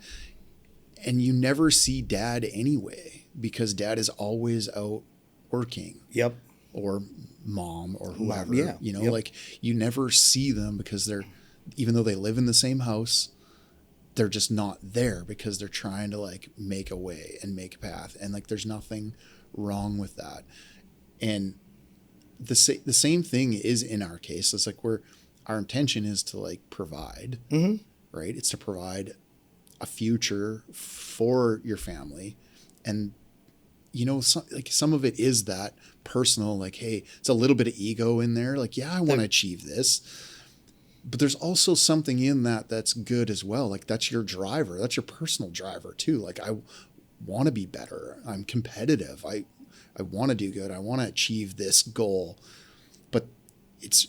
you never see dad anyway because dad is always out working. Yep. Or mom or whoever. Yeah. You know, Yep. like you never see them because they're, even though they live in the same house, they're just not there because they're trying to like make a way and make a path. And like there's nothing wrong with that. And the same thing is in our case. It's like our intention is to like provide, right? It's to provide a future for your family. And, you know, some of it is that personal, like, hey, it's a little bit of ego in there. Like, yeah, I want to achieve this. But there's also something in that that's good as well. Like that's your driver. That's your personal driver too. Like I want to be better. I'm competitive. I want to do good. I want to achieve this goal. But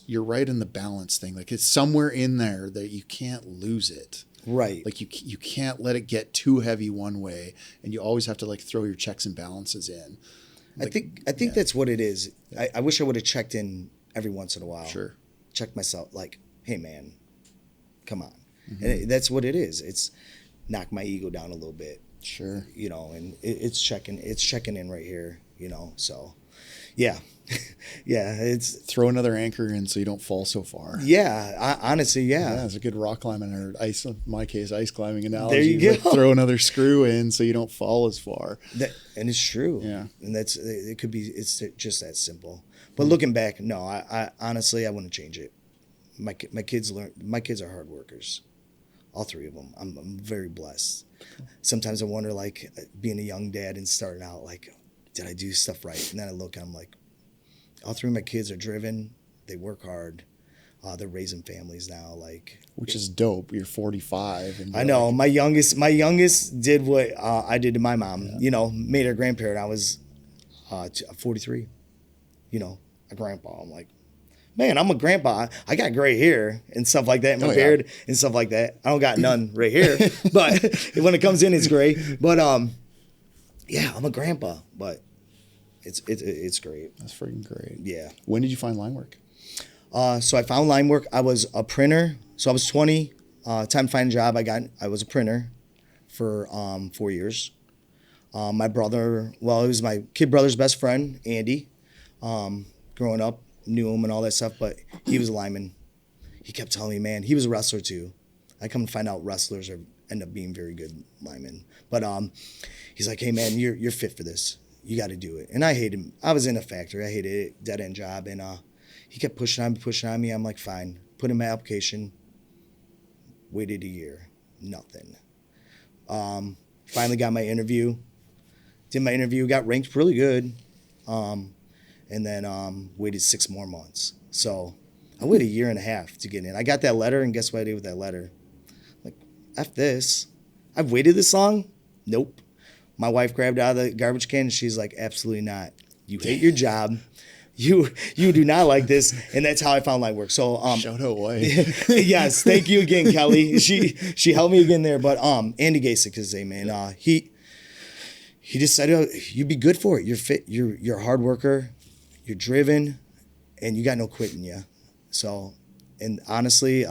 you're right in the balance thing. Like it's somewhere in there that you can't lose it. Right. Like you can't let it get too heavy one way, and you always have to like throw your checks and balances in. Like, I think that's what it is. I wish I would have checked in every once in a while. Sure. Checked myself like, hey man, come on. And that's what it is. It's knock my ego down a little bit. Sure. You know, and it's checking in right here, you know. So yeah. Yeah, it's throw another anchor in so you don't fall so far. Yeah, honestly, yeah. Yeah, it's a good rock climbing or ice. In my case, ice climbing analogy. There you go. Like throw another screw in so you don't fall as far. And it's true. Yeah, and it could be. It's just that simple. But looking back, no, I honestly I wouldn't change it. My kids are hard workers, all 3 of them. I'm very blessed. Sometimes I wonder, like being a young dad and starting out, like did I do stuff right? And then I look, I'm like, all 3 of my kids are driven. They work hard. They're raising families now, like which is dope. You're 45, and I know my youngest did what I did to my mom. Yeah. You know, made her grandparent. I was 43. You know, a grandpa. I'm like, man, I'm a grandpa. I got gray hair and stuff like that in my beard and stuff like that. I don't got none right here, but when it comes in, it's gray. But yeah, I'm a grandpa. But it's great. That's freaking great. Yeah. When did you find line work? So I found line work. I was a printer. So I was 20. Time to find a job. I was a printer for 4 years. My brother, well, he was my kid brother's best friend, Andy. Growing up, knew him and all that stuff, but he was a lineman. He kept telling me, man, he was a wrestler too. I come to find out wrestlers end up being very good linemen. But he's like, hey man, you're fit for this. You got to do it. And I hated him. I was in a factory. I hated it, dead end job. And he kept pushing on me. I'm like, fine. Put in my application. Waited a year. Nothing. Finally got my interview. Did my interview. Got ranked really good. And then waited 6 more months. So I waited a year and a half to get in. I got that letter, and guess what I did with that letter? Like, F this. I've waited this long? Nope. My wife grabbed it out of the garbage can, and she's like, absolutely not. You hate your job. You do not like this. And that's how I found line work. So shout out wife. Yes, thank you again, Kelly. She helped me again there. But Andy Gasick is his name, man. He just said, oh, you'd be good for it. You're fit. You're a hard worker. You're driven, and you got no quit in you. So, and honestly,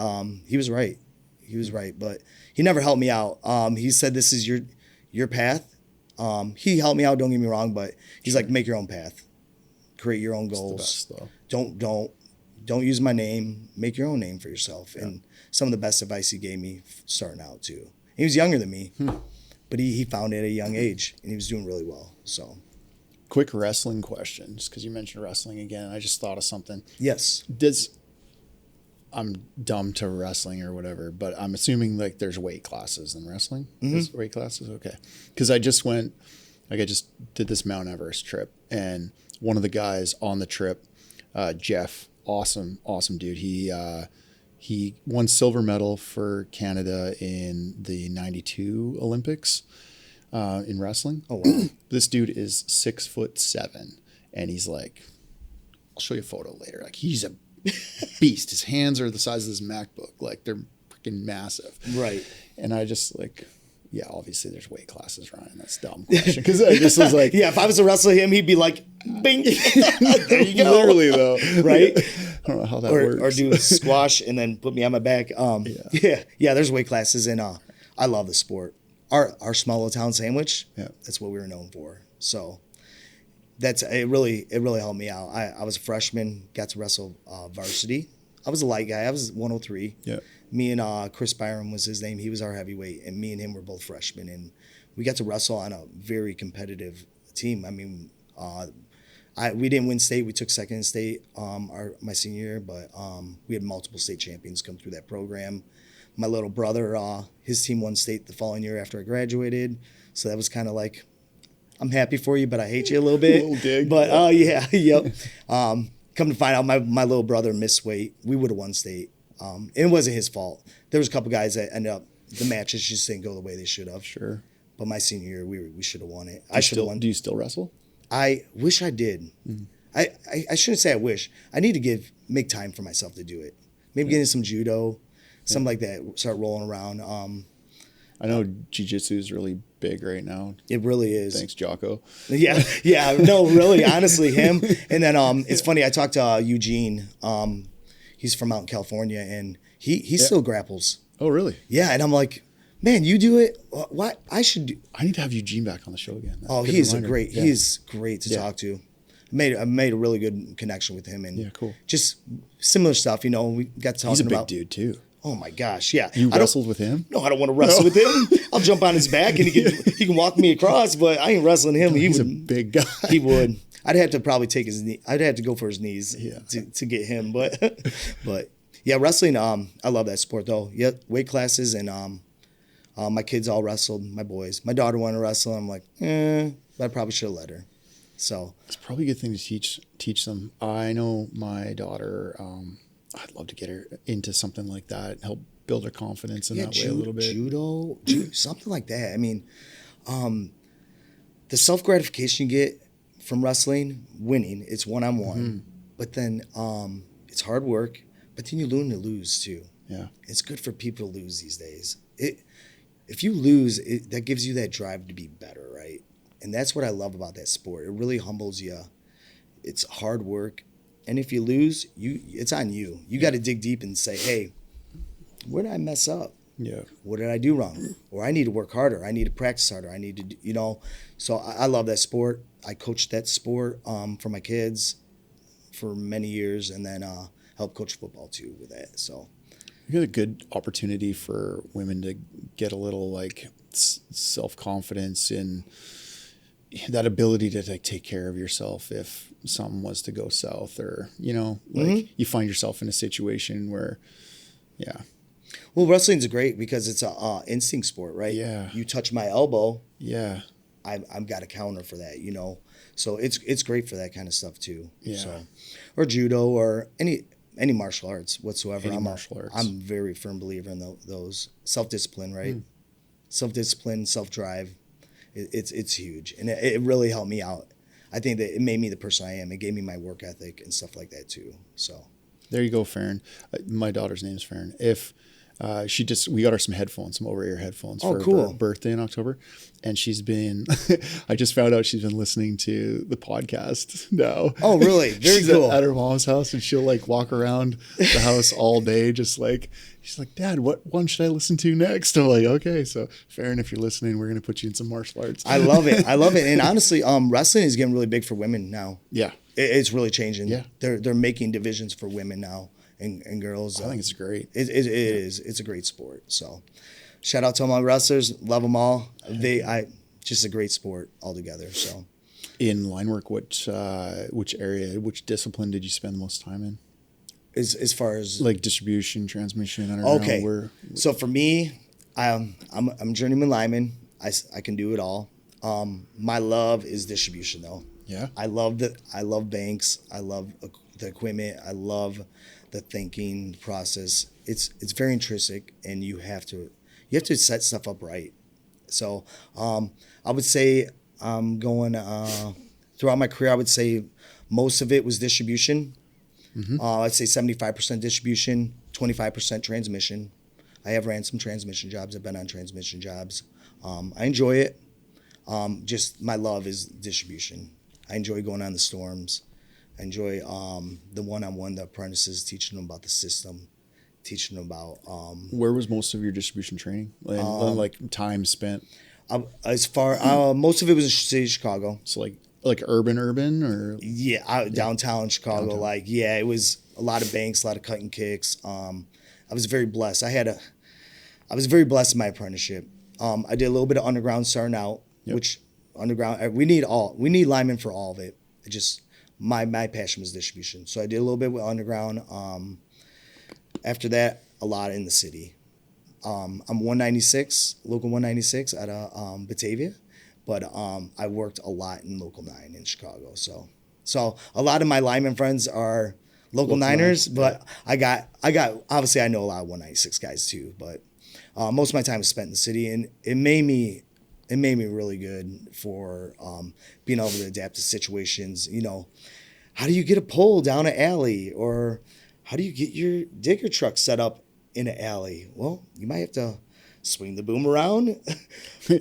he was right. He was right, but he never helped me out. He said, this is your path. He helped me out, don't get me wrong, but he's like, make your own path. Create your own goals. It's the best, though. Don't use my name. Make your own name for yourself. Yeah. And some of the best advice he gave me starting out too. He was younger than me, but he found it at a young age, and he was doing really well. So, quick wrestling question, just because you mentioned wrestling again. I just thought of something. Yes. I'm dumb to wrestling or whatever, but I'm assuming like there's weight classes in wrestling. There's weight classes, okay? Because I just went, like I just did this Mount Everest trip, and one of the guys on the trip, Jeff, awesome dude. He won silver medal for Canada in the '92 Olympics in wrestling. Oh wow! This dude is 6'7", and he's like, I'll show you a photo later. Like he's a beast. His hands are the size of this MacBook. Like they're freaking massive. Right. And I just like, yeah, obviously there's weight classes, Ryan. That's a dumb question. Because I just was like, yeah, if I was to wrestle him, he'd be like, bing. There you go. Literally though. Right. I don't know how that works. Or do a squash and then put me on my back. Yeah. There's weight classes, and I love the sport. Our small little town sandwich. Yeah. That's what we were known for. So. It really helped me out. I was a freshman, got to wrestle varsity. I was a light guy. I was 103. Yeah. Me and Chris Byram was his name. He was our heavyweight, and me and him were both freshmen, and we got to wrestle on a very competitive team. I mean, we didn't win state. We took second in state my senior year, but we had multiple state champions come through that program. My little brother, his team won state the following year after I graduated, so that was kind of like, I'm happy for you, but I hate you a little bit. A little dig. But yep. Come to find out, my little brother missed weight. We would have won state. And it wasn't his fault. There was a couple guys that ended up, the matches just didn't go the way they should have. Sure. But my senior year, we should have won it. I should have won. Do you still wrestle? I wish I did. Mm-hmm. I shouldn't say I wish. I need to make time for myself to do it. Maybe get in some judo, something like that. Start rolling around. I know jiu-jitsu is really big right now. It really is. Thanks, Jocko. Yeah. No, really, honestly, him. And then it's funny. I talked to Eugene. He's from out in California, and he still grapples. Oh, really? Yeah, and I'm like, man, you do it. What I should do? I need to have Eugene back on the show again. He is great to talk to. I made a really good connection with him, and cool. Just similar stuff. We got talking about. He's a big dude too. Oh my gosh, yeah. You wrestled with him? No, I don't want to wrestle with him. I'll jump on his back and he can walk me across, but I ain't wrestling him. He's a big guy. He would. I'd have to probably take his knee. I'd have to go for his knees to get him. But yeah, wrestling. I love that sport though. Yeah, weight classes, and my kids all wrestled. My boys. My daughter wanted to wrestle. I'm like, but I probably should have let her. So it's probably a good thing to teach them. I know my daughter. I'd love to get her into something like that, help build her confidence in that way a little bit. Judo, something like that. I mean, the self-gratification you get from wrestling, winning, it's one-on-one. Mm-hmm. But then it's hard work, but then you learn to lose too. Yeah. It's good for people to lose these days. If you lose, that gives you that drive to be better, right? And that's what I love about that sport. It really humbles you. It's hard work. And if you lose, it's on you. You got to dig deep and say, hey, where did I mess up? Yeah. What did I do wrong? Or I need to work harder. I need to practice harder. I need to, So I love that sport. I coached that sport for my kids for many years, and then helped coach football too with that. So you got a good opportunity for women to get a little like self-confidence in that ability to like take care of yourself if something was to go south, or you find yourself in a situation where well, wrestling's great because it's a instinct sport, right? Yeah. You touch my elbow, I've got a counter for that, so it's great for that kind of stuff too. Or judo or any martial arts whatsoever. I'm a very firm believer in those self-discipline, right? Self-discipline, self-drive. It's huge, and it really helped me out. I think that it made me the person I am. It gave me my work ethic and stuff like that too. So there you go, Farron. My daughter's name is Farron. If we got her some headphones, some over-ear headphones for her birthday in October, and she's been. I just found out she's been listening to the podcast now. Oh, really? Very cool. At her mom's house, and she'll like walk around the house all day, just like. She's like, Dad, what one should I listen to next? I'm like, okay, so Farron, if you're listening, we're gonna put you in some martial arts. I love it. And honestly, wrestling is getting really big for women now. Yeah, it's really changing. Yeah, they're making divisions for women now and girls. I think it's great. It is. It's a great sport. So, shout out to all my wrestlers. Love them all. Just a great sport altogether. So, in line work, which area, which discipline did you spend the most time in? as far as Like distribution, transmission. I don't okay. know where. So for me, I'm a journeyman lineman. I can do it all. My love is distribution though. Yeah. I love banks. I love the equipment. I love the thinking process. It's very intrinsic, and you have to set stuff up right. So I would say I'm going throughout my career. I would say most of it was distribution. I'd say 75% distribution, 25% transmission. I have ran some transmission jobs. I've been on transmission jobs. I enjoy it. Just my love is distribution. I enjoy going on the storms. I enjoy the one-on-one, the apprentices, teaching them about the system, teaching them about. Where was most of your distribution training? Like time spent? As far most of it was in the city of Chicago. So like urban or Yeah, downtown Chicago. Downtown. Like it was a lot of banks, a lot of cut and kicks. I was very blessed. I was very blessed in my apprenticeship. I did a little bit of underground starting out, which underground we need linemen for all of it. It just my passion was distribution, so I did a little bit with underground. After that, a lot in the city. I'm 196, local 196 out of Batavia, but I worked a lot in local 9 in Chicago. So a lot of my lineman friends are local Niners, but I got obviously I know a lot of 196 guys too, but most of my time was spent in the city, and it made me really good for being able to adapt to situations. You know, how do you get a pole down an alley, or how do you get your digger truck set up in an alley? Well, you might have to swing the boom around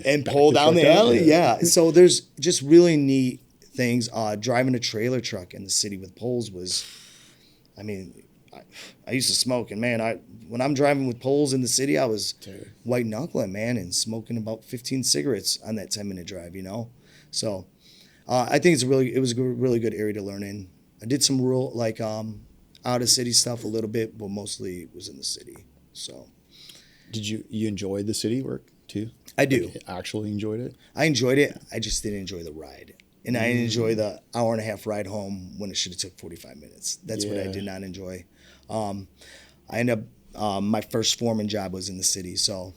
and pull down the alley. Yeah. So there's just really neat things. Driving a trailer truck in the city with poles was, I mean, I used to smoke, and man, when I'm driving with poles in the city, I was white knuckling, man, and smoking about 15 cigarettes on that 10-minute drive, you know? So I think it was a really good area to learn in. I did some rural, like out of city stuff a little bit, but mostly was in the city. So did you enjoy the city work too? I do. Like, actually enjoyed it? I enjoyed it. I just didn't enjoy the ride. And I didn't enjoy the hour and a half ride home when it should have took 45 minutes. That's what I did not enjoy. I ended up, my first foreman job was in the city. So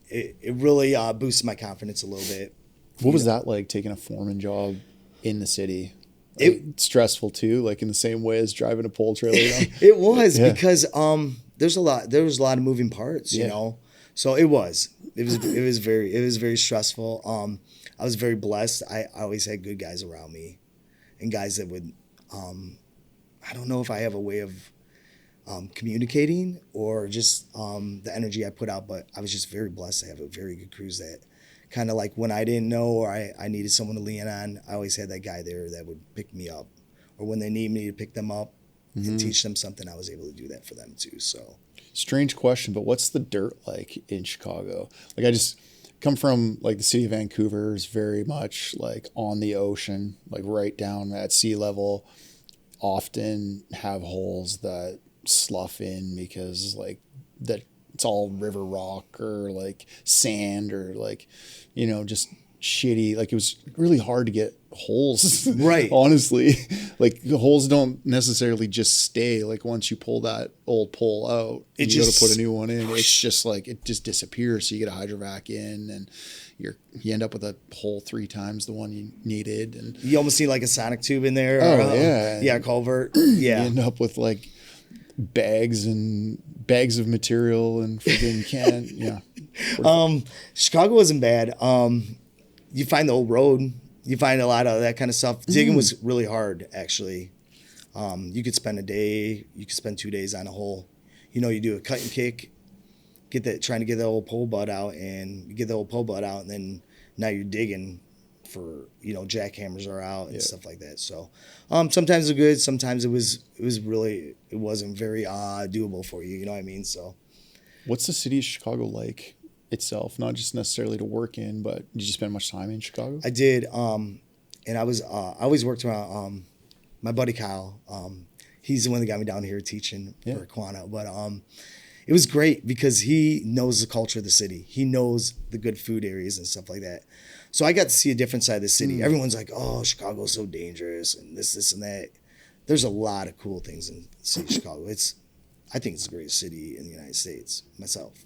it really boosted my confidence a little bit. What was that like, taking a foreman job in the city? It's stressful too, like in the same way as driving a pole trailer. It was because there was a lot of moving parts, you know. So it was very stressful. I was very blessed. I always had good guys around me, and guys that would, I don't know if I have a way of communicating or just the energy I put out, but I was just very blessed to have a very good crews that kind of like when I didn't know or I needed someone to lean on, I always had that guy there that would pick me up. Or when they need me to pick them up and teach them something, I was able to do that for them too. So, strange question, but what's the dirt like in Chicago? Like I just come from like the city of Vancouver is very much like on the ocean, like right down at sea level. Often have holes that slough in because like that it's all river rock or like sand or like, you know, just shitty. Like it was really hard to get holes. Right. Honestly, like the holes don't necessarily just stay. Like once you pull that old pole out, you got to put a new one in. It's just like, it just disappears. So you get a hydrovac in and you end up with a hole 3 times the one you needed. And you almost need like a sonic tube in there. Oh yeah. Yeah. Culvert. Yeah. You end up with like bags of material and freaking can't. Yeah. Chicago wasn't bad. You find the old road. You find a lot of that kind of stuff. Digging was really hard, actually. You could spend a day, you could spend 2 days on a hole. You know, you do a cut and kick, trying to get the old pole butt out, and you get the old pole butt out, and then now you're digging for, you know, jackhammers are out and stuff like that. So sometimes it's good, sometimes it wasn't very doable for you, you know what I mean? So what's the city of Chicago like itself? Not just necessarily to work in, but did you spend much time in Chicago? I did. And I always worked around my buddy Kyle. He's the one that got me down here teaching for Quanta. But it was great because he knows the culture of the city. He knows the good food areas and stuff like that. So I got to see a different side of the city. Everyone's like, oh, Chicago's so dangerous and this and that. There's a lot of cool things in the city of Chicago. I think it's the greatest city in the United States myself.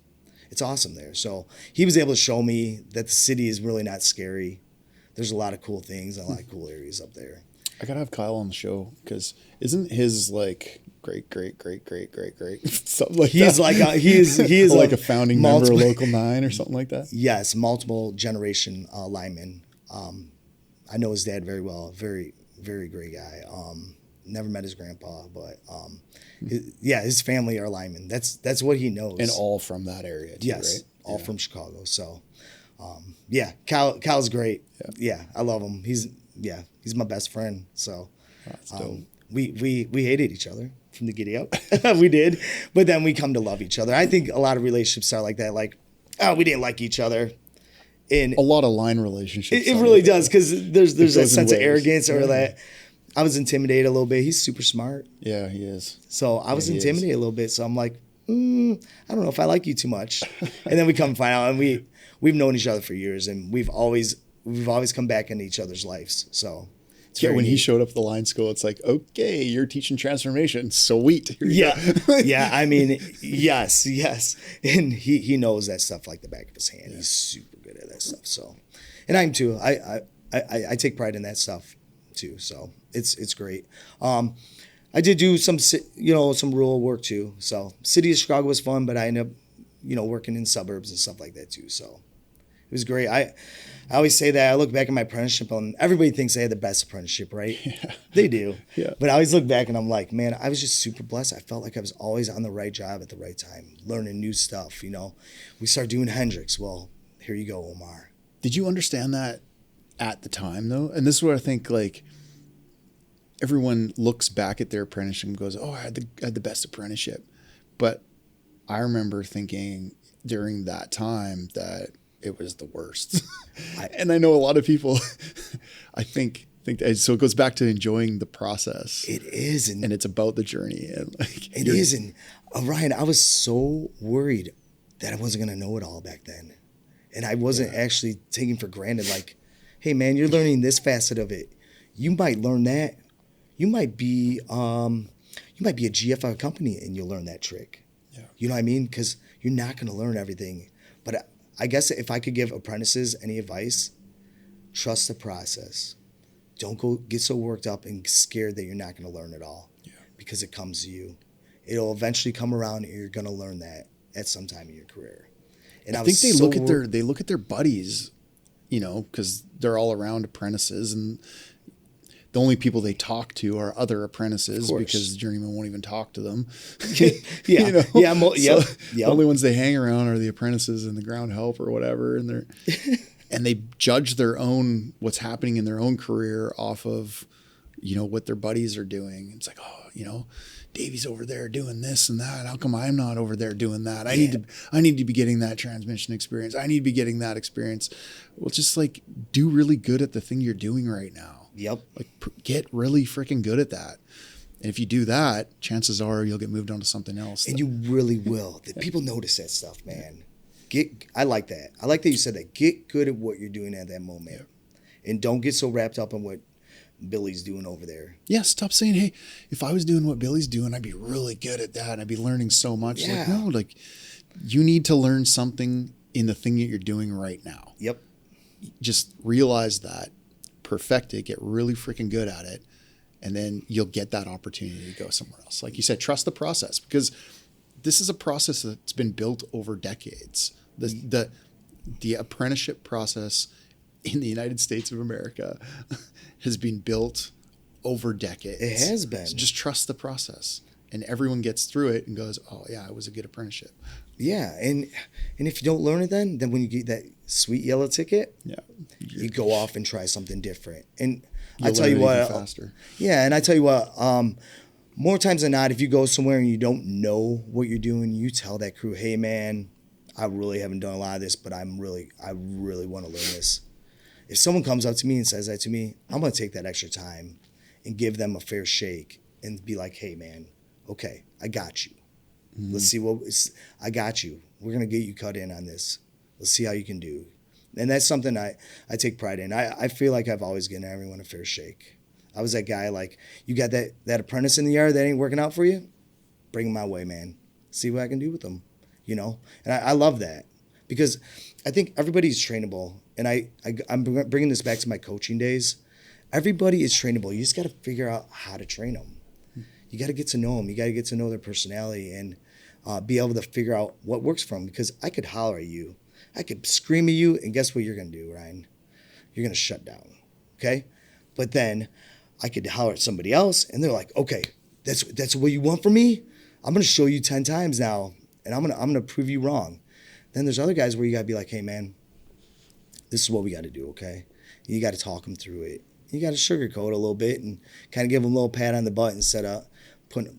It's awesome there. So he was able to show me that the city is really not scary. There's a lot of cool things and a lot of cool areas up there. I gotta have Kyle on the show because isn't his like great something like He's that? like he is like a founding member of Local 9 or something like that. Yes, multiple generation lineman. I know his dad very well. Very great guy. Never met his grandpa, but his family are linemen. That's what he knows. And all from that area too, yes, right? all from Chicago. So Kyle's great. Yeah, I love him. He's my best friend. So That's dope. We hated each other from the giddy up. We did, but then we come to love each other. I think a lot of relationships are like that. Like, oh, we didn't like each other. And a lot of line relationships. It really does, because there's that sense of ways. arrogance or that I was intimidated a little bit. He's super smart. Yeah, he is. So I was intimidated a little bit. So I'm like, I don't know if I like you too much. And then we come find out, and we've known each other for years, and we've always come back into each other's lives. So it's when he showed up at the line school, it's like, okay, you're teaching transformation. Sweet. Yeah. Yeah. I mean, yes. And he knows that stuff like the back of his hand. Yeah. He's super good at that stuff. So, and I'm too. I take pride in that stuff too. So it's great. I did do some rural work too. So city of Chicago was fun, but I ended up, working in suburbs and stuff like that too. So it was great. I always say that I look back at my apprenticeship, and everybody thinks they had the best apprenticeship, right? Yeah. They do. Yeah. But I always look back and I'm like, man, I was just super blessed. I felt like I was always on the right job at the right time, learning new stuff. We started doing Hendrix. Well, here you go, Omar. Did you understand that at the time though? And this is where I think like everyone looks back at their apprenticeship and goes, oh, I had the best apprenticeship. But I remember thinking during that time that it was the worst. And I know a lot of people, I think so it goes back to enjoying the process. It is. And it's about the journey. And it is. And Ryan, I was so worried that I wasn't going to know it all back then. And I wasn't actually taking for granted, like, hey man, you're learning this facet of it. You might learn that. You might be a GF of a company and you'll learn that trick. Yeah. You know what I mean? Because you're not going to learn everything. But I guess if I could give apprentices any advice, trust the process. Don't get so worked up and scared that you're not going to learn it all, because it comes to you. It'll eventually come around, and you're going to learn that at some time in your career. And I think they look at their buddies, because they're all around apprentices, and the only people they talk to are other apprentices because the journeyman won't even talk to them. The only ones they hang around are the apprentices and the ground help or whatever, and they judge what's happening in their own career off of what their buddies are doing. It's like, oh, Davey's over there doing this and that. How come I'm not over there doing that? I need to be getting that transmission experience. I need to be getting that experience. Well, just like do really good at the thing you're doing right now. Yep. Like get really freaking good at that. And if you do that, chances are you'll get moved on to something else. And you really will. People notice that stuff, man. I like that. I like that you said that. Get good at what you're doing at that moment. Yeah. And don't get so wrapped up in what Billy's doing over there. Yeah, stop saying, hey, if I was doing what Billy's doing, I'd be really good at that. I'd be learning so much. Yeah. Like, no, you need to learn something in the thing that you're doing right now. Yep. Just realize that, perfect it, get really freaking good at it, and then you'll get that opportunity to go somewhere else. Like you said, trust the process, because this is a process that's been built over decades. The apprenticeship process in the United States of America has been built over decades. It has been. So just trust the process, and everyone gets through it and goes, oh yeah, it was a good apprenticeship. Yeah, and if you don't learn it then when you get that sweet yellow ticket, you go off and try something different. And I tell you what, faster. Yeah, and I tell you what, more times than not, if you go somewhere and you don't know what you're doing, you tell that crew, hey man, I really haven't done a lot of this, but I really want to learn this. If someone comes up to me and says that to me, I'm going to take that extra time and give them a fair shake and be like, hey man, okay, I got you. Mm-hmm. Let's see I got you. We're going to get you cut in on this. Let's see how you can do. And that's something I take pride in. I feel like I've always given everyone a fair shake. I was that guy, like, you got that apprentice in the yard that ain't working out for you? bring them my way, man. See what I can do with them, you know? And I love that because I think everybody's trainable. And I'm bringing this back to my coaching days. Everybody is trainable. You just got to figure out how to train them. You got to get to know them. You got to get to know their personality and be able to figure out what works for them. Because I could holler at you. I could scream at you, and guess what you're going to do, Ryan? You're going to shut down, okay? But then I could holler at somebody else, and they're like, okay, that's what you want from me? I'm going to show you 10 times now, and I'm gonna prove you wrong. Then there's other guys where you got to be like, hey, man, this is what we got to do, okay? You got to talk them through it. You got to sugarcoat a little bit and kind of give them a little pat on the butt instead of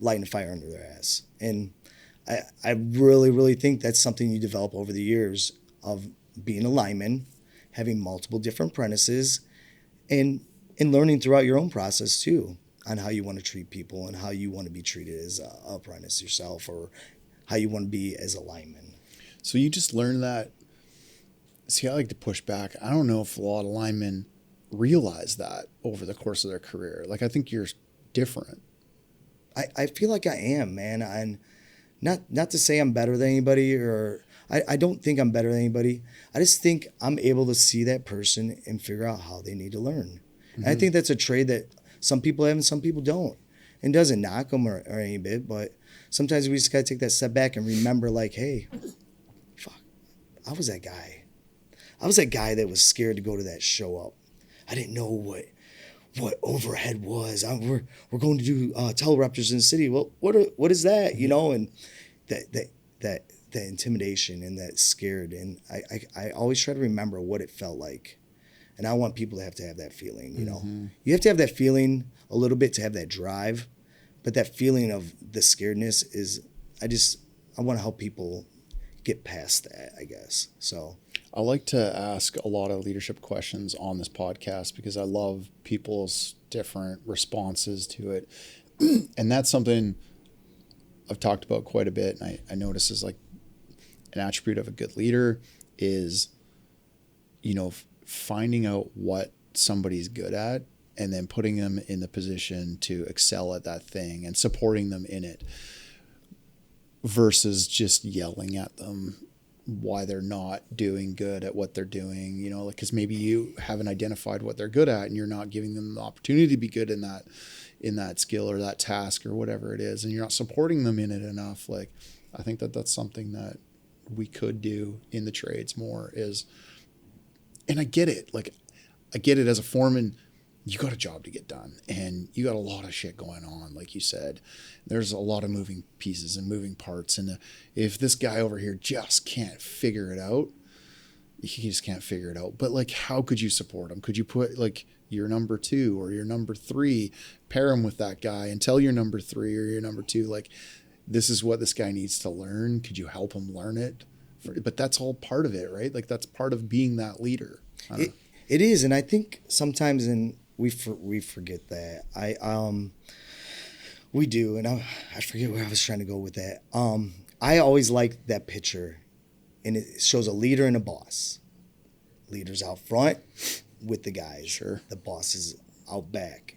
lighting a fire under their ass. And I really, really think that's something you develop over the years of being a lineman, having multiple different apprentices, and learning throughout your own process too on how you want to treat people and how you want to be treated as an apprentice yourself or how you want to be as a lineman. So you just learned that. See, I like to push back. I don't know if a lot of linemen realize that over the course of their career. Like, I think you're different. I feel like I am, man. And not to say I'm better than anybody, or I don't think I'm better than anybody. I just think I'm able to see that person and figure out how they need to learn. Mm-hmm. And I think that's a trait that some people have and some people don't. And doesn't knock them or any bit, but sometimes we just got to take that step back and remember, like, hey, fuck, I was that guy. I was that guy that was scared to go to that show up. I didn't know what overhead was. We're going to do telepreptors in the city. Well, what is that? You know, and that intimidation and that scared. And I always try to remember what it felt like. And I want people to have that feeling, you know. Mm-hmm. You have to have that feeling a little bit to have that drive. But that feeling of the scaredness is, I want to help people get past that, I guess. So I like to ask a lot of leadership questions on this podcast because I love people's different responses to it. And that's something I've talked about quite a bit. And I notice is like an attribute of a good leader is, you know, finding out what somebody's good at and then putting them in the position to excel at that thing and supporting them in it versus just yelling at them why they're not doing good at what they're doing, you know, like, because maybe you haven't identified what they're good at and you're not giving them the opportunity to be good in that skill or that task or whatever it is, and you're not supporting them in it enough. Like, I think that's something that we could do in the trades more is, and I get it. Like, I get it as a foreman, you got a job to get done and you got a lot of shit going on. Like you said, there's a lot of moving pieces and moving parts. And if this guy over here just can't figure it out, he just can't figure it out. But like, how could you support him? Could you put like your number 2 or your number 3, pair him with that guy and tell your number 3 or your number 2, like, this is what this guy needs to learn. Could you help him learn it? But that's all part of it, right? Like, that's part of being that leader. It is. And I think sometimes we forget that. We do, and I forget where I was trying to go with that. I always like that picture, and it shows a leader and a boss. Leader's out front with the guys. Sure. The boss is out back.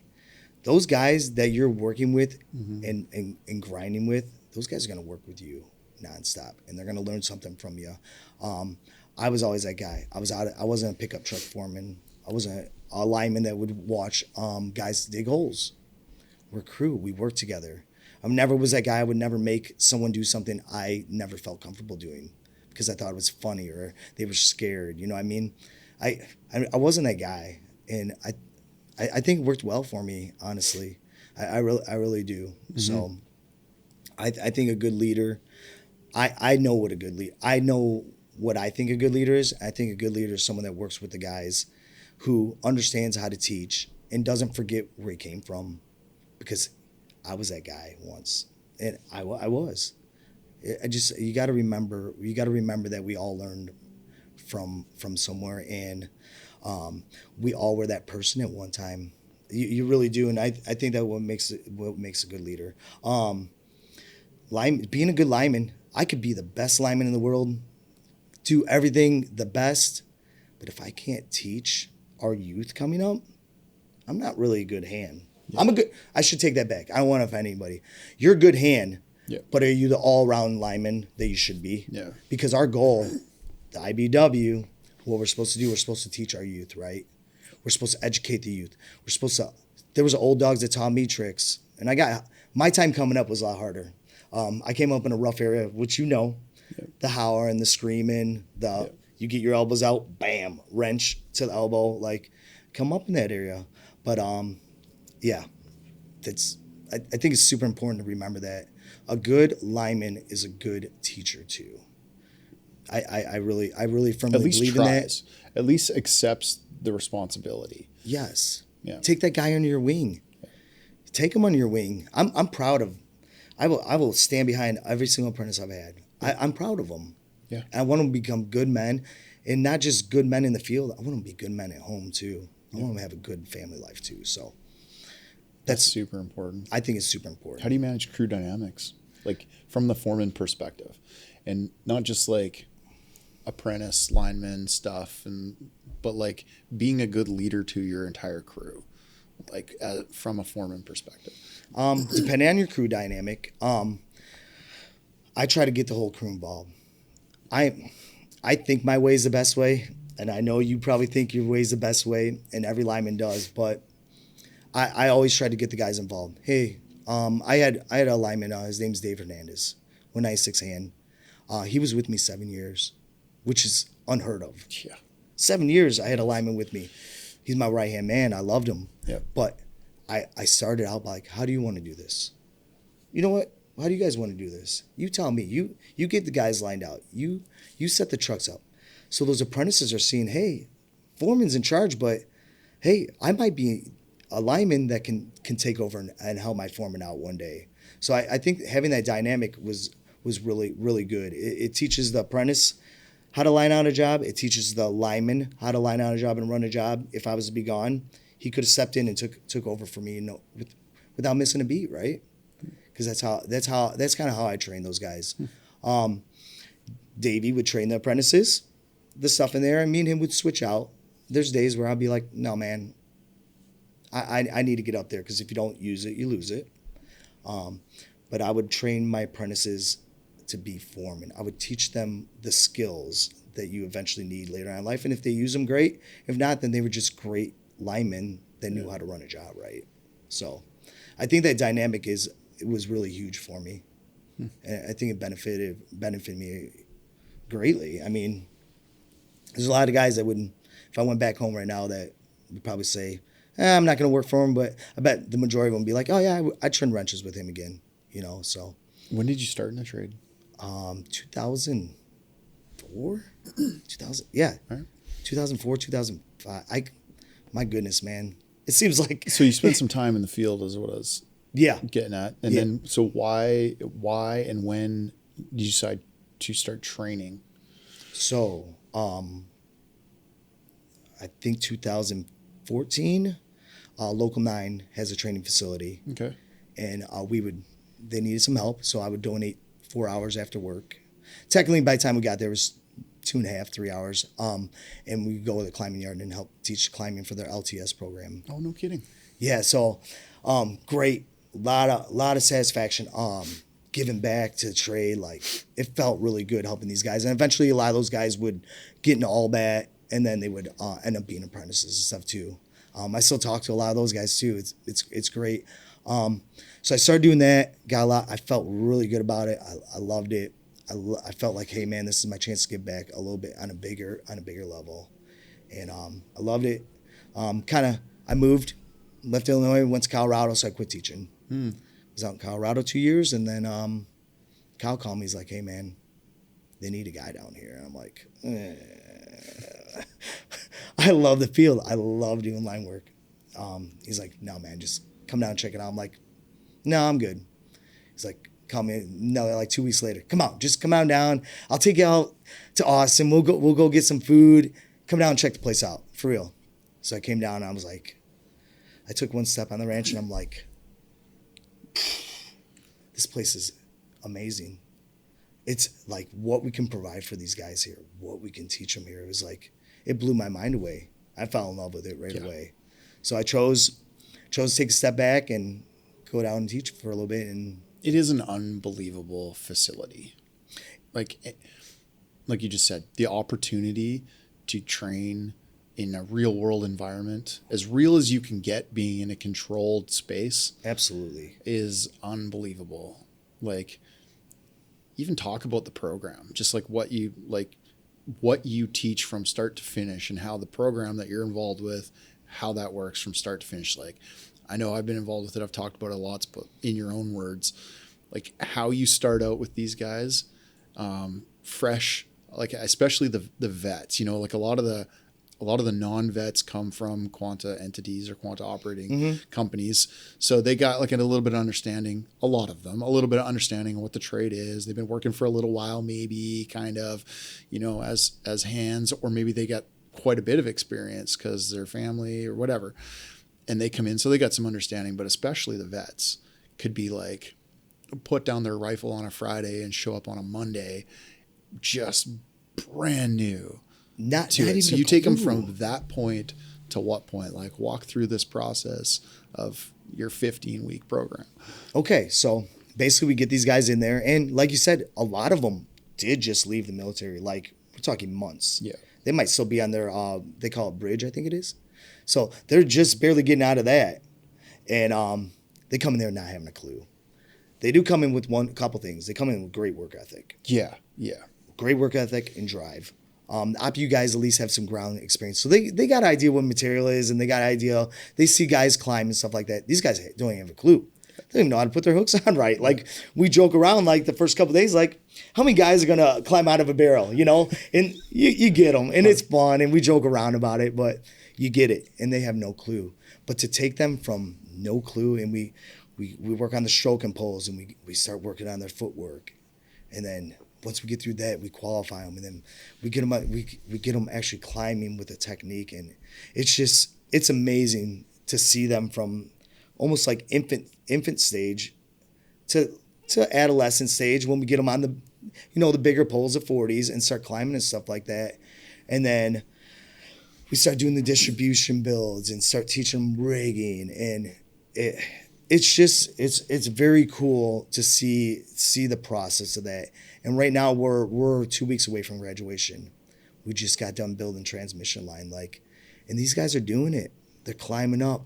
Those guys that you're working with mm-hmm. and grinding with, those guys are going to work with you nonstop, and they're going to learn something from you. I was always that guy. I wasn't a pickup truck foreman. I wasn't a lineman that would watch guys dig holes. We're a crew. We work together. I never was that guy. I would never make someone do something I never felt comfortable doing because I thought it was funny or they were scared. You know what I mean? I wasn't that guy, and I think it worked well for me, honestly. I really do. Mm-hmm. So I think a good leader, I know what a good leader, I know what I think a good leader is. I think a good leader is someone that works with the guys who understands how to teach and doesn't forget where he came from, because I was that guy once, and I was. You got to remember that we all learned from somewhere, and we all were that person at one time. You really do, and I think that what makes a good leader. Being a good lineman, I could be the best lineman in the world, do everything the best, but if I can't teach our youth coming up, I'm not really a good hand. Yeah. I should take that back. I don't want to offend anybody. You're a good hand, Yeah. But are you the all-round lineman that you should be? Yeah. Because our goal, the IBW, what we're supposed to do, we're supposed to teach our youth, right? We're supposed to educate the youth. We're supposed to. There was old dogs that taught me tricks, and my time coming up was a lot harder. I came up in a rough area, which the howler and the screaming, you get your elbows out, bam, wrench to the elbow, like come up in that area. But yeah, I think it's super important to remember that a good lineman is a good teacher too. I really firmly believe in that. At least accepts the responsibility. Yes. Yeah. Take that guy under your wing. Take him under your wing. I'm proud of. I will stand behind every single apprentice I've had. I'm proud of them. Yeah. I want them to become good men, and not just good men in the field. I want them to be good men at home too. I want them to have a good family life too. So that's super important. I think it's super important. How do you manage crew dynamics, like from the foreman perspective, and not just like apprentice lineman stuff, but like being a good leader to your entire crew, like from a foreman perspective? Depending on your crew dynamic, I try to get the whole crew involved. I think my way is the best way, and I know you probably think your way is the best way, and every lineman does, but I always try to get the guys involved. Hey, I had a lineman, his name's Dave Hernandez, 196 hand. He was with me 7 years, which is unheard of. Yeah. 7 years I had a lineman with me. He's my right-hand man. I loved him. Yeah. But I started out like, how do you want to do this? You know what? How do you guys want to do this? You tell me. You get the guys lined out. You set the trucks up. So those apprentices are seeing, hey, foreman's in charge, but hey, I might be a lineman that can take over and help my foreman out one day. So I think having that dynamic was really, really good. It teaches the apprentice how to line out a job. It teaches the lineman how to line out a job and run a job. If I was to be gone, he could have stepped in and took over for me, without missing a beat, right? Because that's kind of how I train those guys. Davey would train the apprentices, the stuff in there, and me and him would switch out. There's days where I'll be like, no, man, I need to get up there because if you don't use it, you lose it. But I would train my apprentices to be foremen. I would teach them the skills that you eventually need later on in life. And if they use them, great. If not, then they were just great linemen that knew how to run a job right. So I think that dynamic was really huge for me. And I think it benefited me greatly. I mean, there's a lot of guys that wouldn't, if I went back home right now, that would probably say, I'm not going to work for him, but I bet the majority of them would be like, oh yeah, I'd turn wrenches with him again, so. When did you start in the trade? 2004? 2004, 2005. My goodness, man. It seems like. So you spent some time in the field is what I was getting at. And then, so why and when did you decide to start training? So, I think 2014, Local 9 has a training facility. Okay. And they needed some help, so I would donate 4 hours after work. Technically, by the time we got there, it was 2.5, 3 hours. And we go to the climbing yard and help teach climbing for their LTS program. Oh, no kidding. Yeah, so great. Lot of satisfaction. Giving back to the trade, like it felt really good helping these guys. And eventually a lot of those guys would get into all bat, and then they would end up being apprentices and stuff too. I still talk to a lot of those guys too. It's great. So I started doing that, got a lot. I felt really good about it. I loved it. I felt like, hey man, this is my chance to give back a little bit on a bigger level. And I loved it. I moved, left Illinois, went to Colorado, so I quit teaching. Was out in Colorado 2 years, and then Kyle called me. He's like, hey man, they need a guy down here. And I'm like, I love the field. I love doing line work. He's like, no man, just come down and check it out. I'm like, no, I'm good. He's like, call me like 2 weeks later. Come on, just come on down. I'll take you out to Austin. We'll go get some food. Come down and check the place out, for real. So I came down and I was like, I took one step on the ranch and I'm like, this place is amazing. It's like what we can provide for these guys here, what we can teach them here. It was like, it blew my mind away. I fell in love with it right away. So I chose to take a step back and go down and teach for a little bit, and It is an unbelievable facility. Like you just said, the opportunity to train in a real world environment, as real as you can get being in a controlled space, Absolutely, is unbelievable. Like, even talk about the program, just like what you teach from start to finish, and how the program that you're involved with, how that works from start to finish. Like, I know I've been involved with it. I've talked about it lots, but in your own words, like how you start out with these guys, fresh, like especially the vets, like a lot of the non-vets come from quanta entities or quanta operating companies. So they got like a little bit of understanding, a lot of them, a little bit of understanding of what the trade is. They've been working for a little while, maybe kind of, as hands, or maybe they got quite a bit of experience because their family or whatever. And they come in, so they got some understanding, but especially the vets could be like, put down their rifle on a Friday and show up on a Monday, just brand new. Not even so you take them from that point to what point? Like, walk through this process of your 15-week program. Okay, so basically we get these guys in there, and like you said, a lot of them did just leave the military. Like, we're talking months. Yeah. They might still be on their, they call it bridge, I think it is. So they're just barely getting out of that. And they come in there not having a clue. They do come in with couple things. They come in with great work ethic. Yeah. Great work ethic and drive. OPU guys at least have some ground experience. So they got an idea what material is, and they got an idea. They see guys climb and stuff like that. These guys don't even have a clue. They don't even know how to put their hooks on right. Like, we joke around like the first couple of days, like, how many guys are going to climb out of a barrel, And you get them, and it's fun, and we joke around about it, but you get it, and they have no clue. But to take them from no clue, and we work on the stroke and pulls, and we start working on their footwork. And then once we get through that, we qualify them, and then we get them actually climbing with a technique. And it's amazing to see them from almost like infant stage to adolescent stage, when we get them on the bigger poles of 40s and start climbing and stuff like that. And then we start doing the distribution builds and start teaching them rigging, and it's very cool to see the process of that. And right now we're 2 weeks away from graduation. We just got done building transmission line, and these guys are doing it. They're climbing up.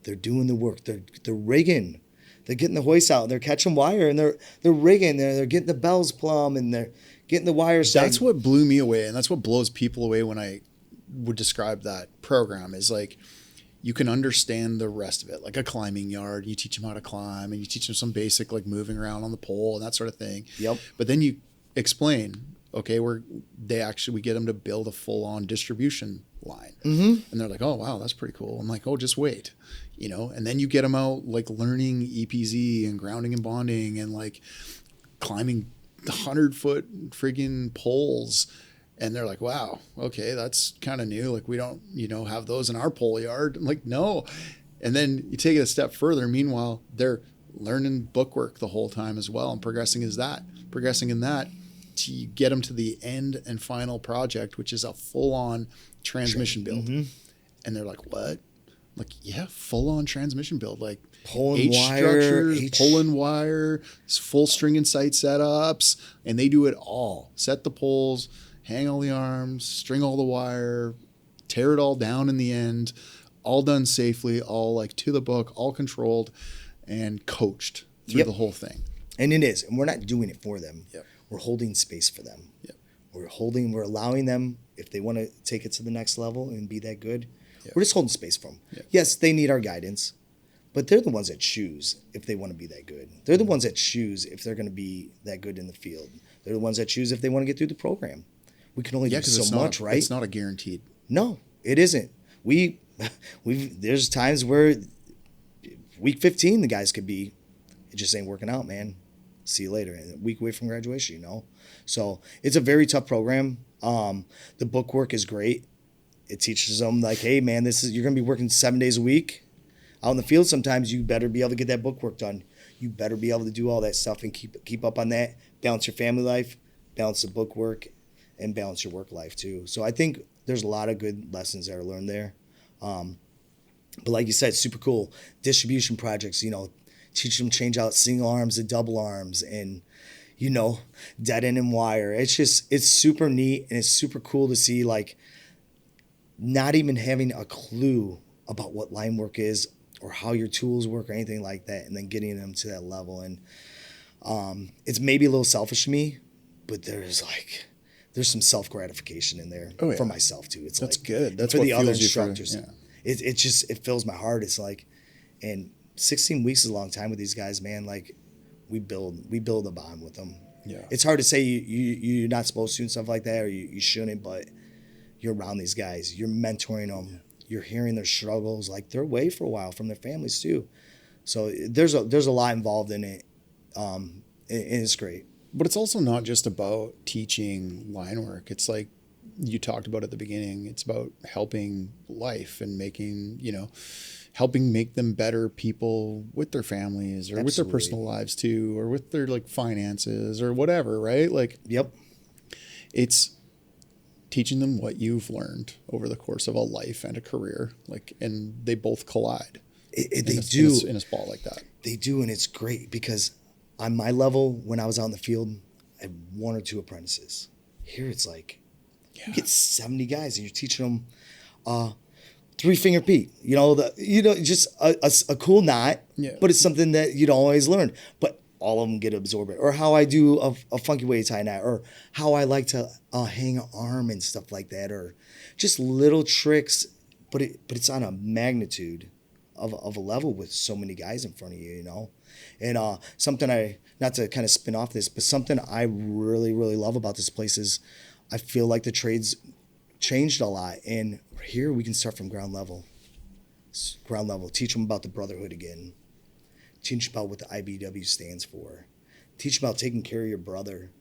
They're doing the work. They're rigging. They're getting the hoist out. They're catching wire, and they're rigging. They're getting the bells plumb, and they're getting the wire. That's what blew me away, and that's what blows people away when I would describe that program, is like, you can understand the rest of it, like a climbing yard. You teach them how to climb, and you teach them some basic, like, moving around on the pole and that sort of thing. Yep. But then you explain, okay, we get them to build a full-on distribution line. And they're like, oh, wow, that's pretty cool. I'm like, oh, just wait, and then you get them out, like, learning EPZ and grounding and bonding, and like climbing 100-foot friggin' poles. And they're like, wow, okay, that's kind of new. Like, we don't, have those in our pole yard. I'm like, no. And then you take it a step further. Meanwhile, they're learning bookwork the whole time as well, and progressing in that to get them to the end and final project, which is a full-on transmission build. And they're like, what? I'm like, yeah, full-on transmission build, like pulling wire, structures, pulling wire, full string and sight setups, and they do it all. Set the poles, hang all the arms, string all the wire, tear it all down in the end, all done safely, all like to the book, all controlled and coached through the whole thing. And it is. And we're not doing it for them. Yep. We're holding space for them. Yep. We're allowing them, if they want to take it to the next level and be that good, Yep. we're just holding space for them. Yep. Yes, they need our guidance, but they're the ones that choose if they want to be that good. They're the ones that choose if they're going to be that good in the field. They're the ones that choose if they want to get through the program. We can only do so much, right? It's not a guaranteed. No, it isn't. There's times where week 15 the guys could be, it just ain't working out, man. See you later. A week away from graduation, So it's a very tough program. The book work is great. It teaches them, like, hey, man, you're going to be working 7 days a week out in the field. Sometimes you better be able to get that book work done. You better be able to do all that stuff and keep up on that. Balance your family life, balance the book work, and balance your work life too. So I think there's a lot of good lessons that are learned there. But like you said, super cool. Distribution projects, teach them change out single arms and double arms and, you know, dead end and wire. It's super neat and it's super cool to see, like, not even having a clue about what line work is or how your tools work or anything like that, and then getting them to that level. And it's maybe a little selfish to me, but there's some self-gratification in there for myself too. It's that's like, good. That's for what the other fuels you for, instructors. It fills my heart. It's like, and 16 weeks is a long time with these guys, man. Like, we build a bond with them. Yeah. It's hard to say you're not supposed to and stuff like that, or you shouldn't, but you're around these guys. You're mentoring them. You're hearing their struggles. Like, they're away for a while from their families too. So there's a lot involved in it. And it's great. But it's also not just about teaching line work. It's like you talked about at the beginning. It's about helping life and helping make them better people with their families or with their personal lives too, or with their like finances or whatever, right? Like, yep. It's teaching them what you've learned over the course of a life and a career. Like, and they both collide. They do in a spot like that. They do, and it's great because on my level, when I was out in the field, I had 1 or 2 apprentices. Here it's like, you get 70 guys and you're teaching them 3-finger Pete. Just a cool knot, but it's something that you'd always learn. But all of them get absorbed. Or how I do a funky way to tie knot, or how I like to hang an arm and stuff like that, or just little tricks. But it's on a magnitude of a level with so many guys in front of you, And something not to kind of spin off this, but something I really, really love about this place is I feel like the trade's changed a lot. And here we can start from ground level. Teach them about the Brotherhood again. Teach about what the IBW stands for. Teach about taking care of your brother,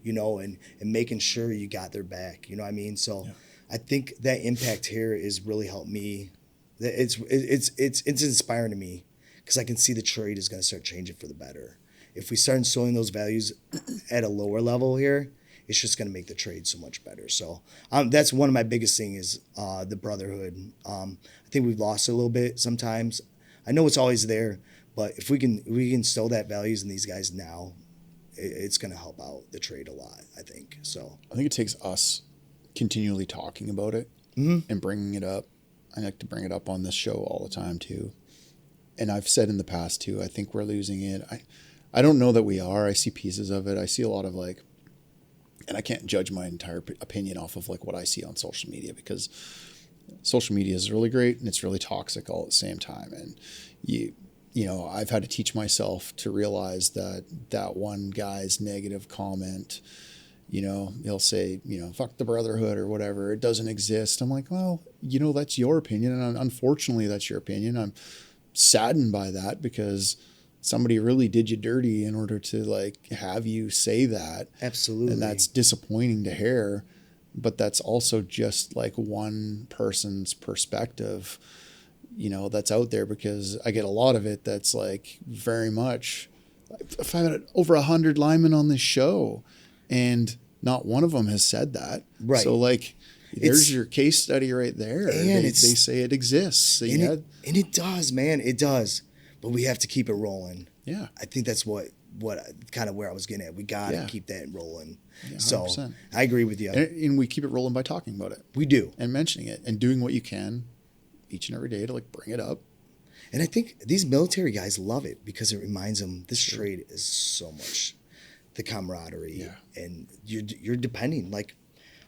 and making sure you got their back. You know what I mean? So I think that impact here has really helped me. It's inspiring to me because I can see the trade is going to start changing for the better. If we start instilling those values at a lower level here, it's just going to make the trade so much better. So that's one of my biggest things is the Brotherhood. I think we've lost it a little bit sometimes. I know it's always there, but if we can instill that values in these guys now, it's going to help out the trade a lot, I think. So I think it takes us continually talking about it and bringing it up. I like to bring it up on this show all the time too. And I've said in the past too, I think we're losing it. I don't know that we are. I see pieces of it. I see a lot of and I can't judge my entire opinion off of what I see on social media, because social media is really great and it's really toxic all at the same time. And I've had to teach myself to realize that one guy's negative comment, he'll say, fuck the Brotherhood or whatever, it doesn't exist. I'm like, well, that's your opinion. And unfortunately, that's your opinion. I'm saddened by that because somebody really did you dirty in order to have you say that. Absolutely. And that's disappointing to hear, but that's also just one person's perspective, that's out there, because I get a lot of it that's very much, I've had over 100 linemen on this show and not one of them has said that. Right. So there's your case study right there. And they say it exists. So and it does, man. It does. But we have to keep it rolling. Yeah. I think that's what kind of where I was getting at. We got to keep that rolling. Yeah, so I agree with you. And we keep it rolling by talking about it. We do. And mentioning it and doing what you can each and every day to bring it up. And I think these military guys love it because it reminds them this trade is so much the camaraderie and you're depending.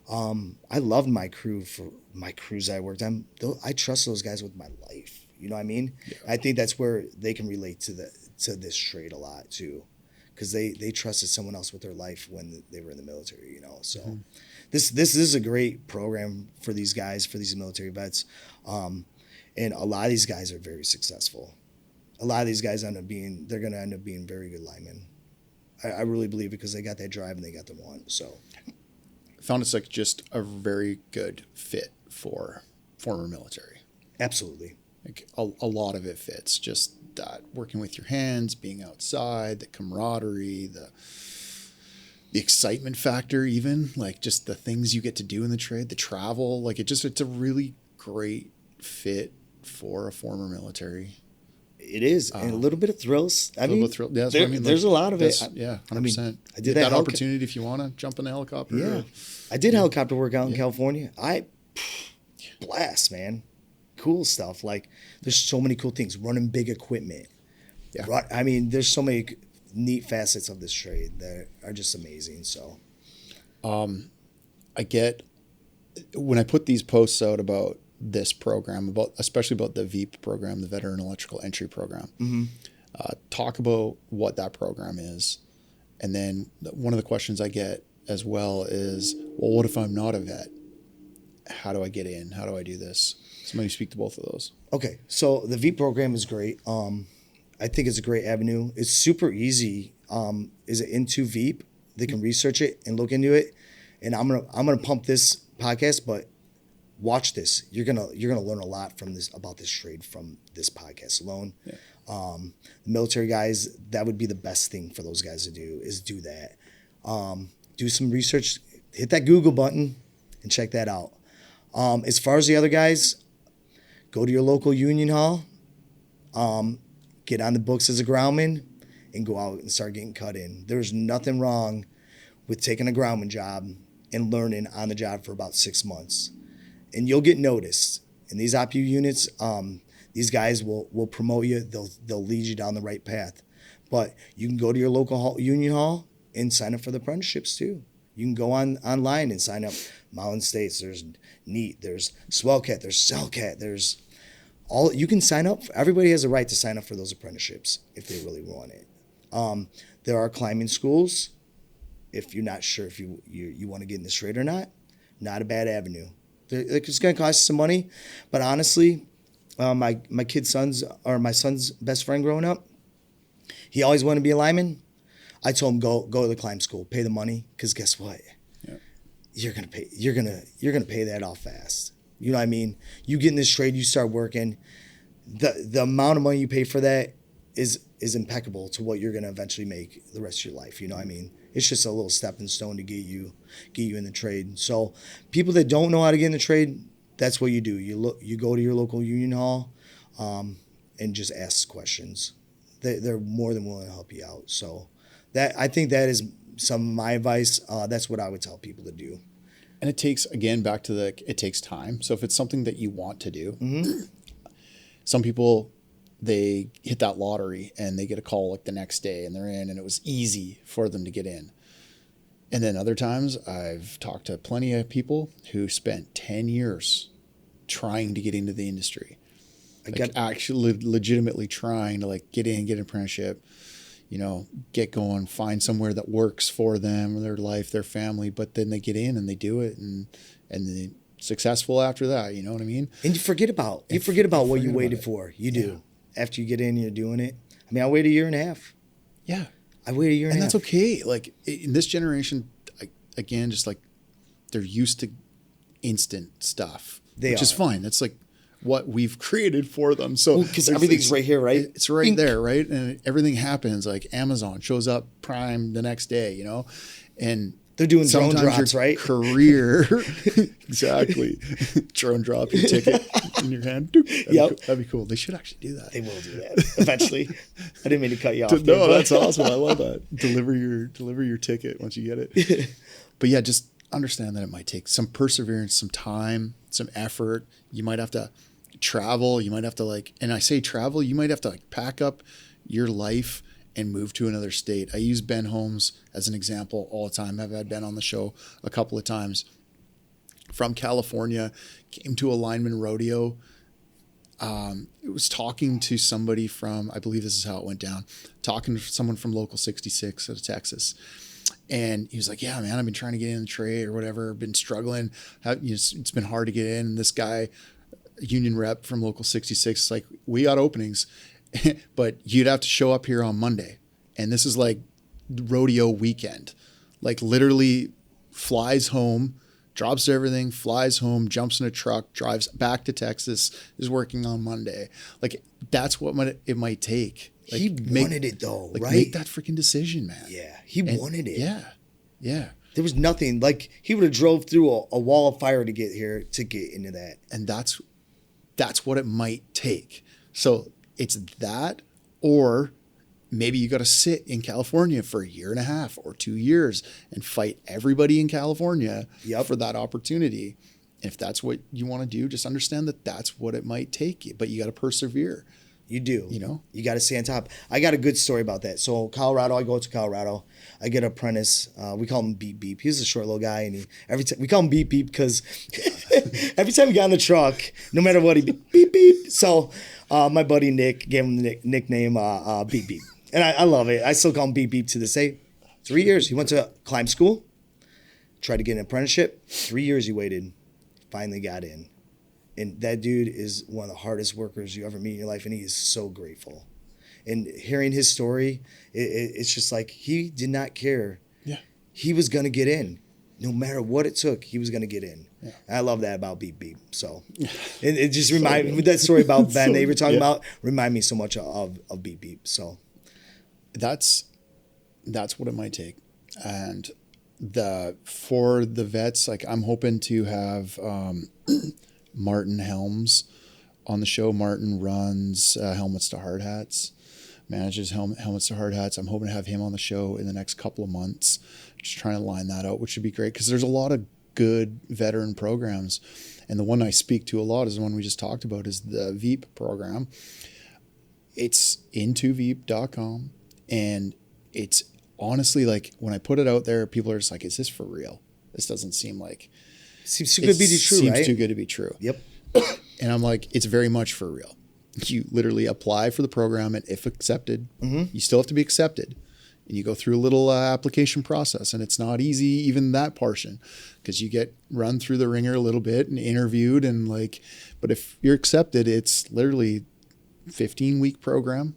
I loved my crew for my crews I worked on. I trust those guys with my life. You know what I mean? Yeah. I think that's where they can relate to this trade a lot too, because they trusted someone else with their life when they were in the military. So this is a great program for these guys, for these military vets, and a lot of these guys are very successful. A lot of these guys they're going to end up being very good linemen. I really believe it because they got that drive and they got the want. So I found it's just a very good fit for former military. Absolutely. A lot of it fits, just that working with your hands, being outside, the camaraderie, the excitement factor, even just the things you get to do in the trade, the travel, it's a really great fit for a former military. It is, and a little bit of thrills. I mean, yeah, that's what I mean. There's a lot of it. Yeah, 100%. I mean, I did that opportunity if you want to jump in a helicopter. Yeah, I did helicopter work out in California. Blast, man. Cool stuff. Like, there's so many cool things. Running big equipment. Yeah. I mean, there's so many neat facets of this trade that are just amazing. So, I get when I put these posts out about this program, especially about the VEEP program, the Veteran Electrical Entry Program. Talk about what that program is, and then one of the questions I get as well is, well, what if I'm not a vet? How do I get in? How do I do this? Somebody speak to both of those. Okay, so the VEEP program is great. I think it's a great avenue. It's super easy. Is it into VEEP? They can research it and look into it. And I'm gonna pump this podcast, but watch this. You're gonna learn a lot from this about this trade from this podcast alone. Yeah. The military guys, that would be the best thing for those guys to do is do that. Do some research, hit that Google button, and check that out. As far as the other guys, go to your local union hall, get on the books as a groundman, and go out and start getting cut in. There's nothing wrong with taking a groundman job and learning on the job for about 6 months. And you'll get noticed. In these OPU units, these guys will promote you. They'll lead you down the right path. But you can go to your local union hall and sign up for the apprenticeships too. You can go online and sign up. Mountain States, there's NEAT, there's Swellcat, there's Cellcat, there's all. You can sign up. Everybody has a right to sign up for those apprenticeships if they really want it. There are climbing schools. If you're not sure if you want to get in this trade or not a bad avenue. It's going to cost you some money, but honestly, my son's best friend growing up, he always wanted to be a lineman. I told him go to the climb school, pay the money, because guess what? Yeah. You're gonna pay that off fast. You know what I mean? You get in this trade, you start working. The amount of money you pay for that is impeccable to what you're gonna eventually make the rest of your life. You know what I mean? It's just a little stepping stone to get you in the trade. So people that don't know how to get in the trade, that's what you do. You go to your local union hall, and just ask questions. They're more than willing to help you out. So I think that is some of my advice. That's what I would tell people to do. And it takes, again, back to it takes time. So if it's something that you want to do, some people, they hit that lottery and they get a call like the next day and they're in, and it was easy for them to get in. And then other times I've talked to plenty of people who spent 10 years trying to get into the industry. Actually legitimately trying to get in, get an apprenticeship, get going, find somewhere that works for them, their life, their family, but then they get in and they do it and they're successful after that. You know what I mean? And you forget about what you waited for. You do. Yeah. After you get in, you're doing it. I mean, I waited 1.5 years. Yeah. I waited 1.5 years. And that's okay. In this generation, again, just they're used to instant stuff, which is fine. That's what we've created for them. So because everything's right here, right? It's right there, right? And everything happens. Amazon shows up Prime the next day, and they're doing drone drops, right? Career, exactly. Drone drop your ticket in your hand. That'd be cool. They should actually do that. They will do that eventually. I didn't mean to cut you off. No, that's awesome. I love that. Deliver your ticket once you get it. But yeah, just understand that it might take some perseverance, some time, some effort. You might have to travel. You might have to and I say travel, you might have to pack up your life and move to another state. I use Ben Holmes as an example all the time. I've had Ben on the show a couple of times. From California, came to a lineman rodeo. It was talking to somebody from, I believe this is how it went down, talking to someone from Local 66 out of Texas. And he was like, yeah, man, I've been trying to get in the trade or whatever. Been struggling. It's been hard to get in. And this guy, union rep from Local 66, is like, we got openings, but you'd have to show up here on Monday. And this is rodeo weekend. Literally flies home, drops everything, flies home, jumps in a truck, drives back to Texas, is working on Monday. That's what it might take. He wanted it though, right? Make that freaking decision, man. Yeah, he wanted it. Yeah. There was nothing. He would have drove through a wall of fire to get here, to get into that. And that's what it might take. So it's that, or maybe you got to sit in California for a year and a half or 2 years and fight everybody in California for that opportunity. And if that's what you want to do, just understand that that's what it might take you, but you got to persevere. You do. You know? You got to stay on top. I got a good story about that. So Colorado, I go to Colorado. I get an apprentice. We call him Beep Beep. He's a short little guy, and every time we call him Beep Beep because every time he got in the truck, no matter what, he beep beep. So my buddy Nick gave him the nickname Beep Beep, and I love it. I still call him Beep Beep to this day. 3 years. He went to climb school, tried to get an apprenticeship. 3 years he waited, finally got in. And that dude is one of the hardest workers you ever meet in your life, and he is so grateful. And hearing his story, it's just like he did not care. Yeah. He was going to get in. No matter what it took, he was going to get in. Yeah. I love that about Beep Beep. So it just reminded me, that story about Ben that you were talking about, remind me so much of Beep Beep. So that's what it might take. And for the vets, like I'm hoping to have Martin Helms on the show. Martin runs Helmets to Hard Hats, manages Helmets to Hard Hats. I'm hoping to have him on the show in the next couple of months. Just trying to line that out, which would be great because there's a lot of good veteran programs. And the one I speak to a lot is the one we just talked about, is the Veep program. It's intoveep.com, and it's honestly, like, when I put it out there, people are just like, is this for real? This doesn't seem like... Seems too good to be true, right? Seems too good to be true. Yep. And I'm like, it's very much for real. You literally apply for the program, and if accepted, you still have to be accepted. And you go through a little application process, and it's not easy, even that portion, because you get run through the ringer a little bit and interviewed, and like, but if you're accepted, it's literally 15-week program.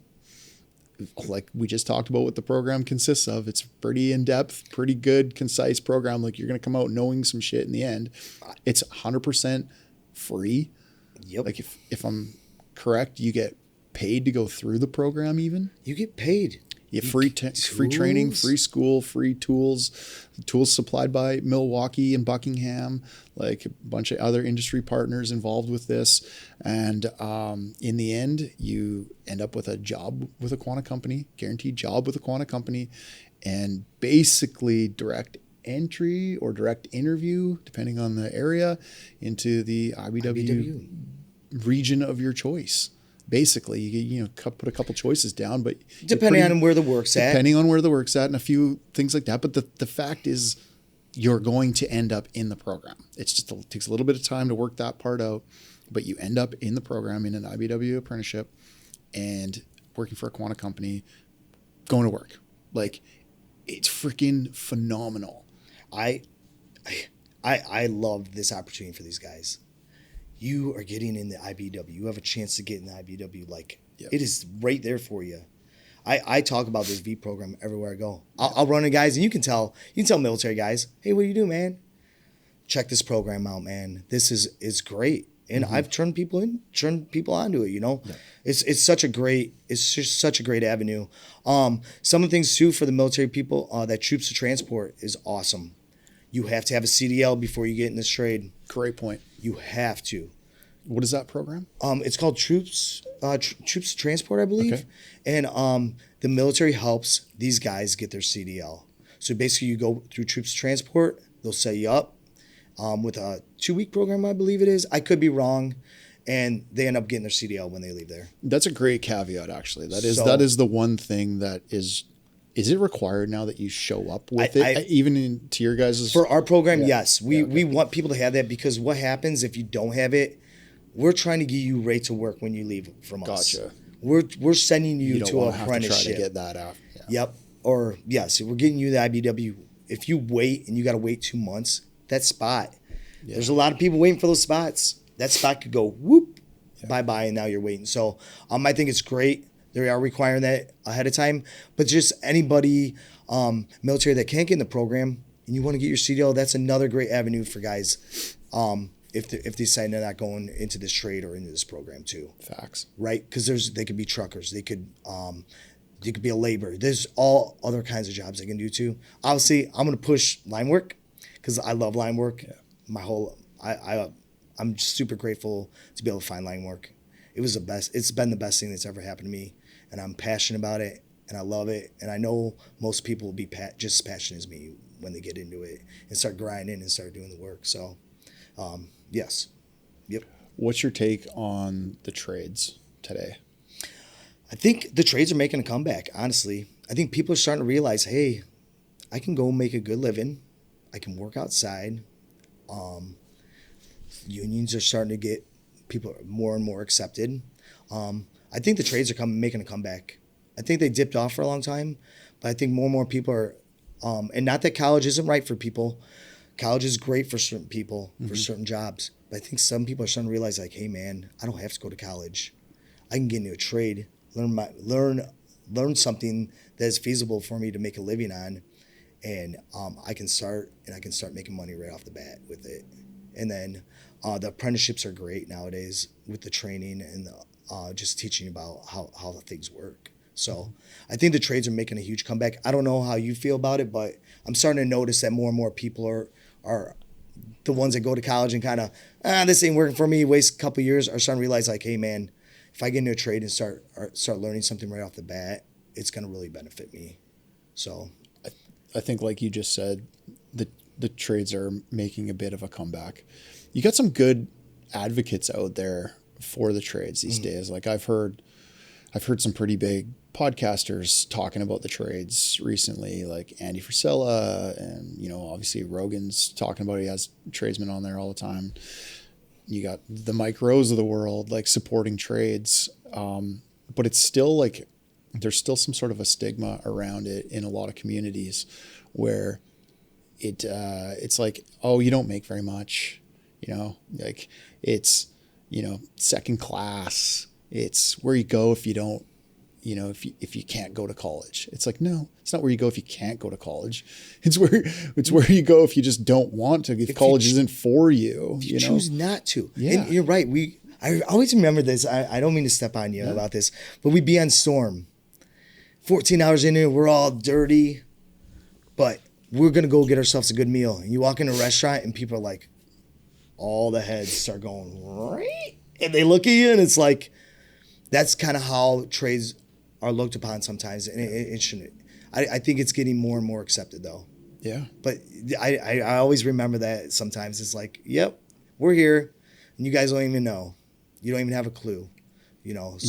Like we just talked about what the program consists of. It's pretty in-depth, pretty good, concise program. Like, you're going to come out knowing some shit in the end. It's 100% free. Yep. Like, if I'm correct, you get paid to go through the program even. You get paid. You get free training, free school, free tools supplied by Milwaukee and Buckingham, like a bunch of other industry partners involved with this. And in the end, you end up with a job with a Quanta company, guaranteed job with a Quanta company, and basically direct entry or direct interview, depending on the area, into the IBW region of your choice. Basically, you put a couple choices down, but depending on where the work's at. Depending on where the work's at and a few things like that. But the fact is, you're going to end up in the program. It's just it takes a little bit of time to work that part out, but you end up in the program in an IBW apprenticeship and working for a Quanta company, going to work. Like, it's freaking phenomenal. I love this opportunity for these guys. You are getting in the IBW. You have a chance to get in the IBW. Like, It is right there for you. I talk about this V program everywhere I go. I'll run to guys, and you can tell military guys, hey, what do you do, man? Check this program out, man. This is great. And I've turned people onto it, Yeah. It's just such a great avenue. Some of the things too for the military people, that troops to transport is awesome. You have to have a CDL before you get in this trade. Great point. You have to. What is that program? It's called Troops to Transport, I believe. Okay. And the military helps these guys get their CDL. So basically, you go through Troops to Transport. They'll set you up with a 2-week program, I believe it is. I could be wrong. And they end up getting their CDL when they leave there. That's a great caveat, actually. That is the one thing that is. Is it required now that you show up with it, even to your guys'? For our program, yes. We want people to have that, because what happens if you don't have it, we're trying to get you right to work when you leave from us. Gotcha. We're sending you to an apprenticeship. Try to get that out. Yeah. Yep. Or, yes, we're getting you the IBW. If you wait and you got to wait 2 months, that spot, there's a lot of people waiting for those spots. That spot could go whoop, bye-bye, and now you're waiting. So I think it's great. They are requiring that ahead of time. But just anybody, military that can't get in the program and you want to get your CDL, that's another great avenue for guys if they decide they're not going into this trade or into this program too. Facts. Right? Because they could be truckers. They could be a laborer. There's all other kinds of jobs they can do too. Obviously, I'm going to push line work because I love line work. Yeah. I'm super grateful to be able to find line work. it was the best. It's been the best thing that's ever happened to me, and I'm passionate about it, and I love it, and I know most people will be just as passionate as me when they get into it and start grinding and start doing the work. So, yes, yep. What's your take on the trades today? I think the trades are making a comeback. Honestly, I think people are starting to realize, hey, I can go make a good living. I can work outside. Unions are starting to get people more and more accepted. I think the trades are making a comeback. I think they dipped off for a long time, but I think more and more people are, and not that college isn't right for people. College is great for certain people, for certain jobs. But I think some people are starting to realize, like, hey, man, I don't have to go to college. I can get into a trade, learn something that is feasible for me to make a living on, and I can start making money right off the bat with it. And then the apprenticeships are great nowadays with the training and just teaching about how the things work. So I think the trades are making a huge comeback. I don't know how you feel about it, but I'm starting to notice that more and more people are the ones that go to college and kind of, this ain't working for me, waste a couple of years, are starting to realize, like, hey, man, if I get into a trade and start learning something right off the bat, it's going to really benefit me. So I think, like you just said, the trades are making a bit of a comeback. You got some good advocates out there for the trades these days. Like I've heard some pretty big podcasters talking about the trades recently, like Andy Frisella, and obviously Rogan's talking about it. He has tradesmen on there all the time. You got the Mike Rose of the world, like, supporting trades, but it's still like there's still some sort of a stigma around it in a lot of communities where it's like, oh, you don't make very much, like it's second class. It's where you go if you don't, if you can't go to college. It's like, no, it's not where you go if you can't go to college. It's where you go if you just don't want to, if college isn't for you. You choose not to. Yeah. And you're right. I always remember this. I don't mean to step on you about this, but we'd be on storm. 14 hours in here, we're all dirty, but we're going to go get ourselves a good meal. And you walk in a restaurant and people are like, all the heads start going, right? And they look at you and it's like, that's kind of how trades are looked upon sometimes. And it shouldn't. I think it's getting more and more accepted though. Yeah. But I always remember that sometimes it's like, yep, we're here and you guys don't even know. You don't even have a clue, So.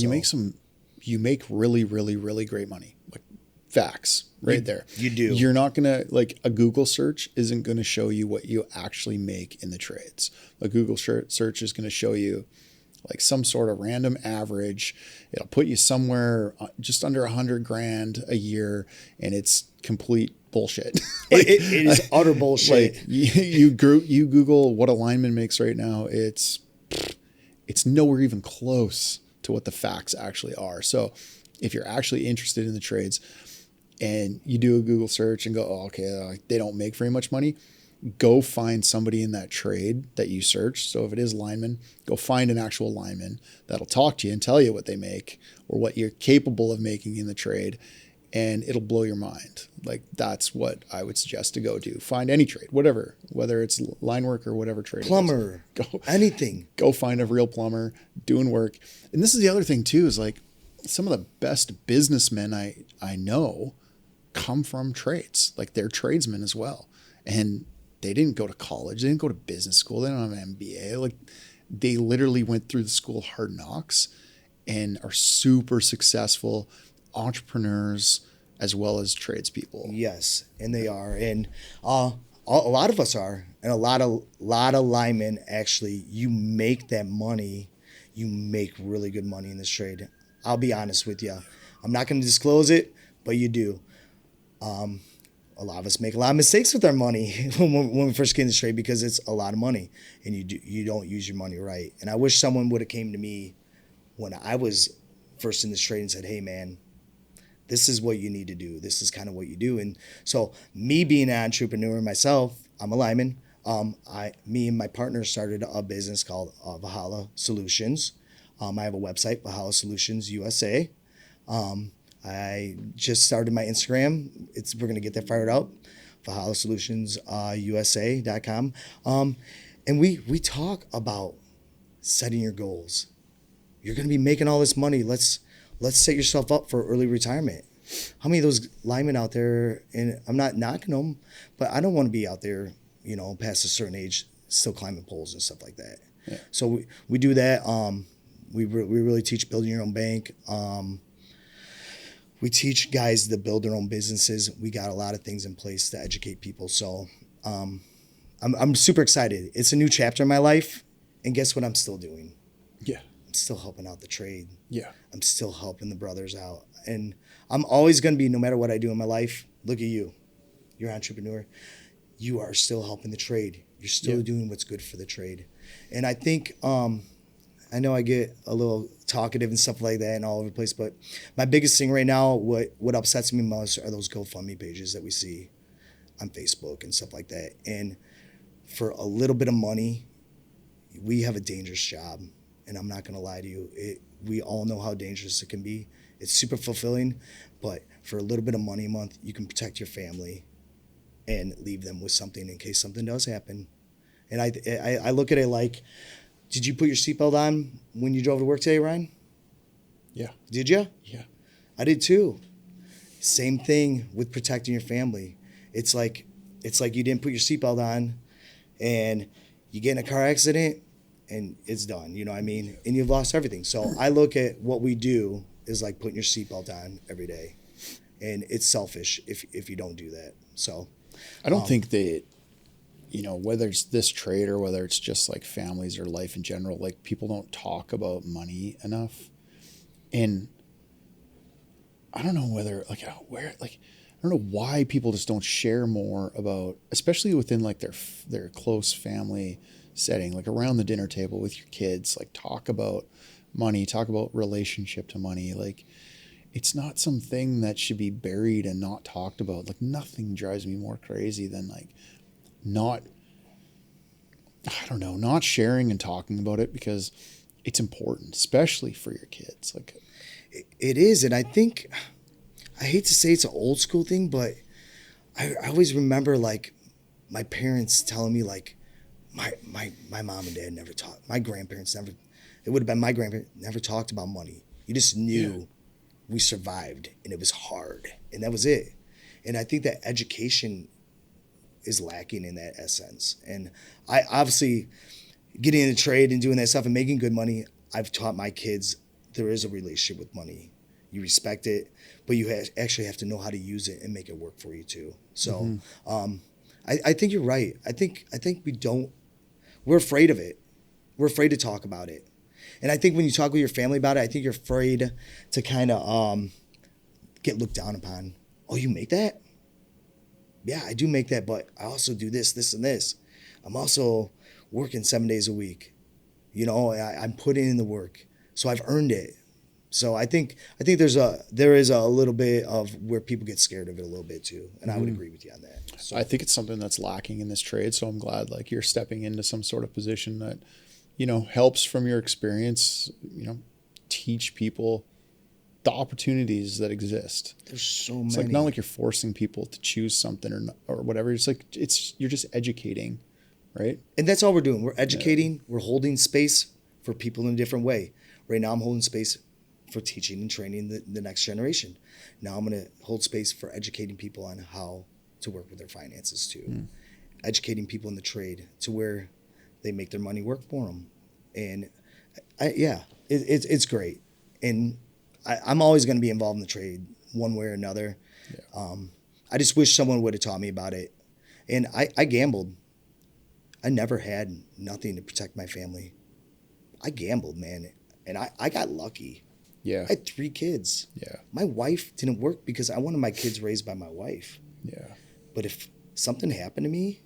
You make really, really, really great money. Like, facts right there. You do. You're not going to, like, a Google search isn't going to show you what you actually make in the trades. A Google search is going to show you like some sort of random average. It'll put you somewhere just under $100,000 a year, and it's complete bullshit. Like, it is utter bullshit. Like you Google what a lineman makes right now. It's nowhere even close to what the facts actually are. So if you're actually interested in the trades and you do a Google search and go, oh, okay, they don't make very much money, go find somebody in that trade that you search. So if it is lineman, go find an actual lineman that'll talk to you and tell you what they make or what you're capable of making in the trade, and it'll blow your mind. Like, that's what I would suggest to go do. Find any trade, whatever, whether it's line work or whatever trade. Plumber, anything. Go find a real plumber doing work. And this is the other thing too, is like some of the best businessmen I know come from trades. Like, they're tradesmen as well. And they didn't go to college. They didn't go to business school. They don't have an MBA. Like, they literally went through the school of hard knocks and are super successful entrepreneurs as well as tradespeople. Yes, and they are. And a lot of us are. And a lot of linemen, actually, you make that money. You make really good money in this trade. I'll be honest with you. I'm not going to disclose it, but you do. A lot of us make a lot of mistakes with our money when we first get in this trade because it's a lot of money and you don't use your money right. And I wish someone would have came to me when I was first in this trade and said, hey, man, this is what you need to do. This is kind of what you do. And so me being an entrepreneur myself, I'm a lineman. Me and my partner started a business called Valhalla Solutions. I have a website, Valhalla Solutions USA. I just started my Instagram. We're going to get that fired up, ValhallaSolutionsUSA.com. And we talk about setting your goals. You're going to be making all this money. Let's set yourself up for early retirement. How many of those linemen out there, and I'm not knocking them, but I don't want to be out there, past a certain age, still climbing poles and stuff like that. Yeah. So we do that. We really teach building your own bank. We teach guys to build their own businesses. We got a lot of things in place to educate people. So I'm super excited. It's a new chapter in my life. And guess what I'm still doing? Yeah. I'm still helping out the trade. Yeah. I'm still helping the brothers out. And I'm always going to be, no matter what I do in my life, look at you. You're an entrepreneur. You are still helping the trade. You're still doing what's good for the trade. And I think, I know I get a little talkative and stuff like that and all over the place, but my biggest thing right now, what upsets me most are those GoFundMe pages that we see on Facebook and stuff like that. And for a little bit of money, we have a dangerous job. And I'm not going to lie to you. We all know how dangerous it can be. It's super fulfilling, but for a little bit of money a month, you can protect your family and leave them with something in case something does happen. And I look at it like, did you put your seatbelt on when you drove to work today, Ryan? Yeah. Did you? Yeah. I did too. Same thing with protecting your family. It's like you didn't put your seatbelt on and you get in a car accident and it's done, you know what I mean? And you've lost everything. So I look at what we do is like putting your seatbelt on every day. And it's selfish if you don't do that. So I don't think that, whether it's this trade or whether it's just like families or life in general, like people don't talk about money enough. And I don't know whether I don't know why people just don't share more about, especially within like their close family setting, like around the dinner table with your kids, like talk about money, talk about relationship to money. Like it's not something that should be buried and not talked about. Like nothing drives me more crazy than like not sharing and talking about it, because it's important, especially for your kids. Like it is. And I think, I hate to say it's an old school thing, but I always remember like my parents telling me like my mom and dad never talked. My grandparents never, it would have been my grandparents never talked about money. You just knew we survived and it was hard and that was it. And I think that education is lacking in that essence. And I obviously, getting into trade and doing that stuff and making good money, I've taught my kids there is a relationship with money. You respect it, but you actually have to know how to use it and make it work for you too. So I think you're right. I think we're afraid of it. We're afraid to talk about it. And I think when you talk with your family about it, I think you're afraid to kind of get looked down upon. Oh, you make that? Yeah, I do make that, but I also do this, this, and this. I'm also working 7 days a week. I'm putting in the work. So I've earned it. So I think there is a little bit of where people get scared of it a little bit too. And I would agree with you on that. So I think it's something that's lacking in this trade. So I'm glad like you're stepping into some sort of position that, helps from your experience, teach people the opportunities that exist. There's so many. It's like not like you're forcing people to choose something or whatever. It's like you're just educating, right? And that's all we're doing. We're educating. Yeah. We're holding space for people in a different way. Right now I'm holding space for teaching and training the next generation. Now I'm going to hold space for educating people on how to work with their finances too. Educating people in the trade to where they make their money work for them. And it's great. And I'm always going to be involved in the trade one way or another. Yeah. I just wish someone would have taught me about it. And I gambled. I never had nothing to protect my family. I gambled, man. And I got lucky. Yeah. I had 3 kids. Yeah. My wife didn't work because I wanted my kids raised by my wife. Yeah. But if something happened to me,